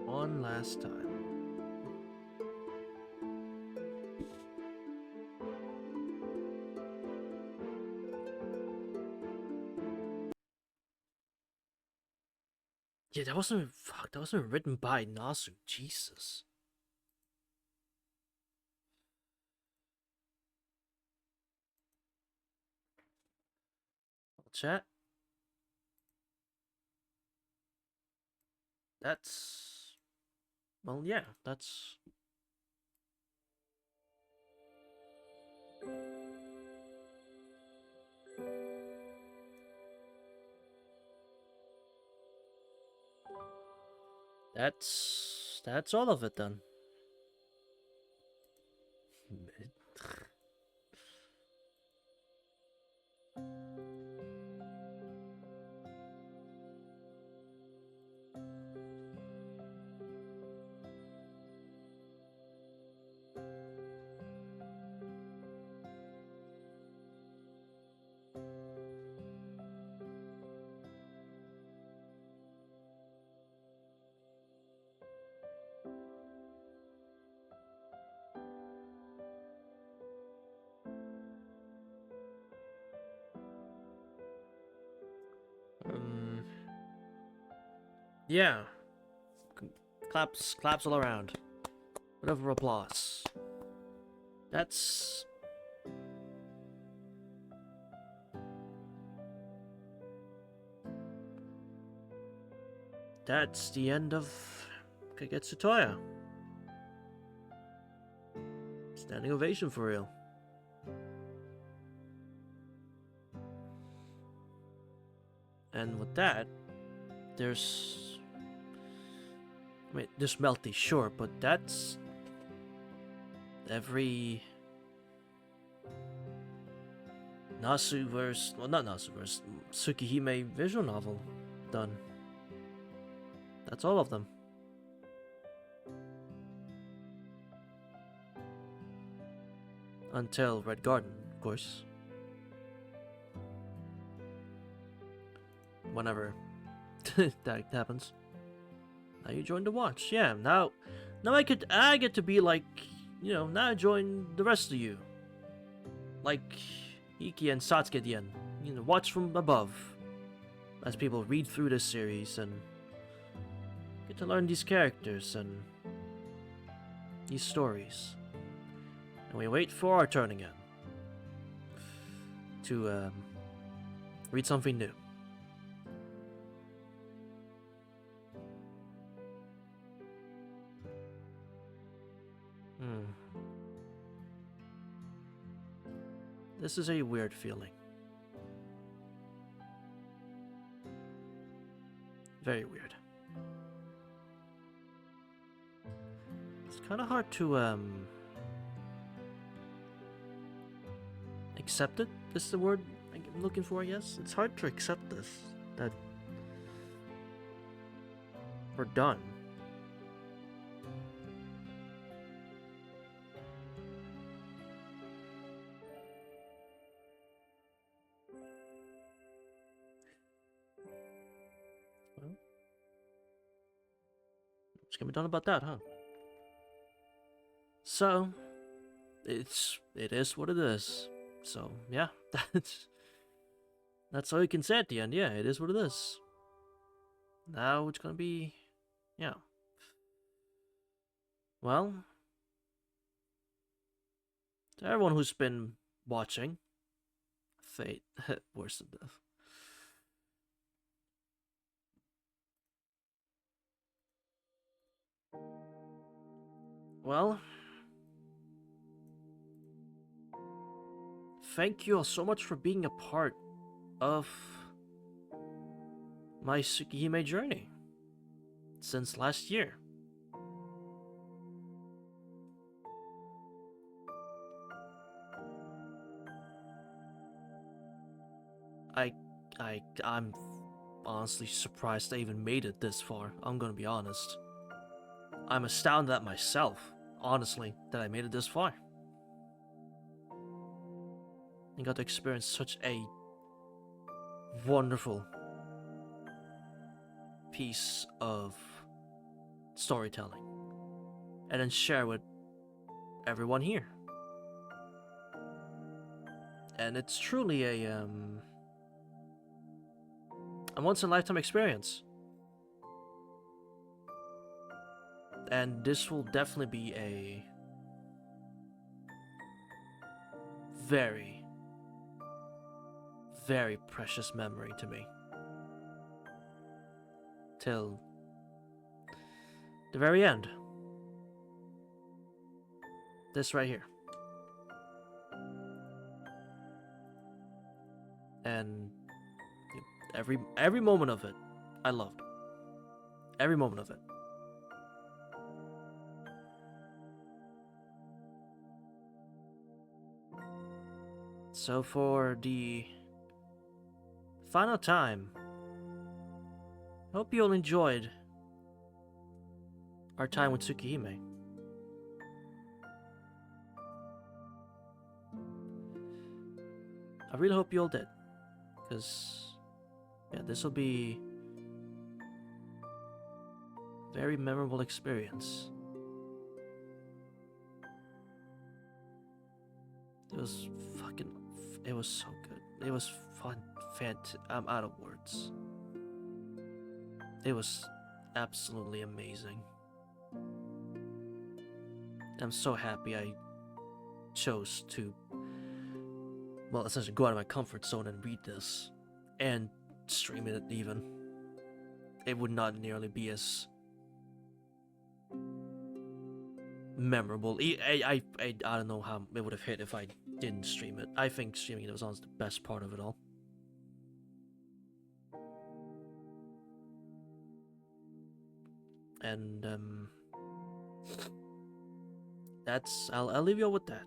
One last time. Yeah, that wasn't written by Nasu. Jesus. Chat. That's... Well, yeah, that's... That's all of it then. Um, yeah. Claps all around. Whatever applause. That's the end of Kagetsu Tohya. Standing ovation for real. And with that, there's... I mean, there's Melty, sure, but that's... every... Nasuverse... well, not Nasuverse, Tsukihime visual novel done. That's all of them. Until Red Garden, of course. Whenever that happens. Now you join the watch. Yeah, now I get to be like, you know, now I join the rest of you. Like Iki and Satsuki-den, you know, watch from above as people read through this series and get to learn these characters and these stories. And we wait for our turn again to read something new. This is a weird feeling. Very weird. It's kind of hard to accept it. This is the word I'm looking for, I guess. It's hard to accept this, that we're done. Well, what's gonna be done about that, huh? So, it is what it is. So, yeah, that's all you can say at the end. Yeah, it is what it is. Now it's gonna be, yeah. Well, to everyone who's been watching, fate, worse than death. Well, thank you all so much for being a part of my Tsukihime journey since last year. I'm honestly surprised I even made it this far. I'm gonna be honest. I'm astounded at myself, honestly, that I made it this far. And got to experience such a wonderful piece of storytelling. And then share with everyone here. And it's truly a once-in-a-lifetime experience. And this will definitely be a very, very precious memory to me. Till the very end. This right here. And every moment of it, I loved. Every moment of it. So for the final time, hope you all enjoyed our time with Tsukihime. I really hope you all did, because yeah, this will be a very memorable experience. It was it was so good. It was fun, I'm out of words. It was absolutely amazing. I'm so happy I chose to, well, essentially go out of my comfort zone and read this, and stream it even. It would not nearly be as memorable. I don't know how it would have hit if I didn't stream it. I think streaming it was honestly the best part of it all. And that's I'll leave you all with that.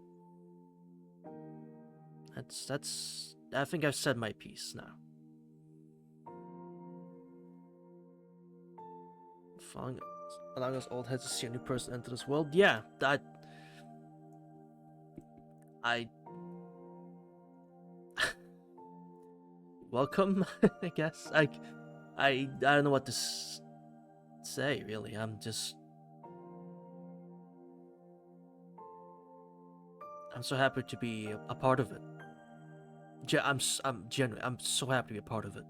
That's I think I've said my piece now. Allowing us old heads to see a new person enter this world. Yeah, I welcome. I guess I don't know what to say really. I'm so happy to be a part of it. I'm genuinely, I'm so happy to be a part of it.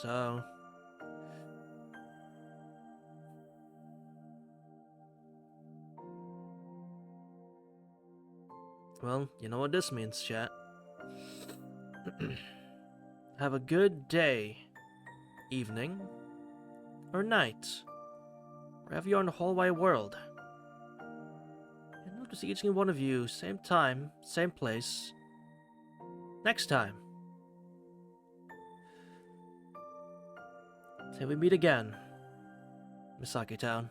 So well, you know what this means, chat. Have a good day, evening, or night, wherever you are in the whole wide world. And hope to see each and one of you, same time, same place, next time. Till we meet again, Misaki Town.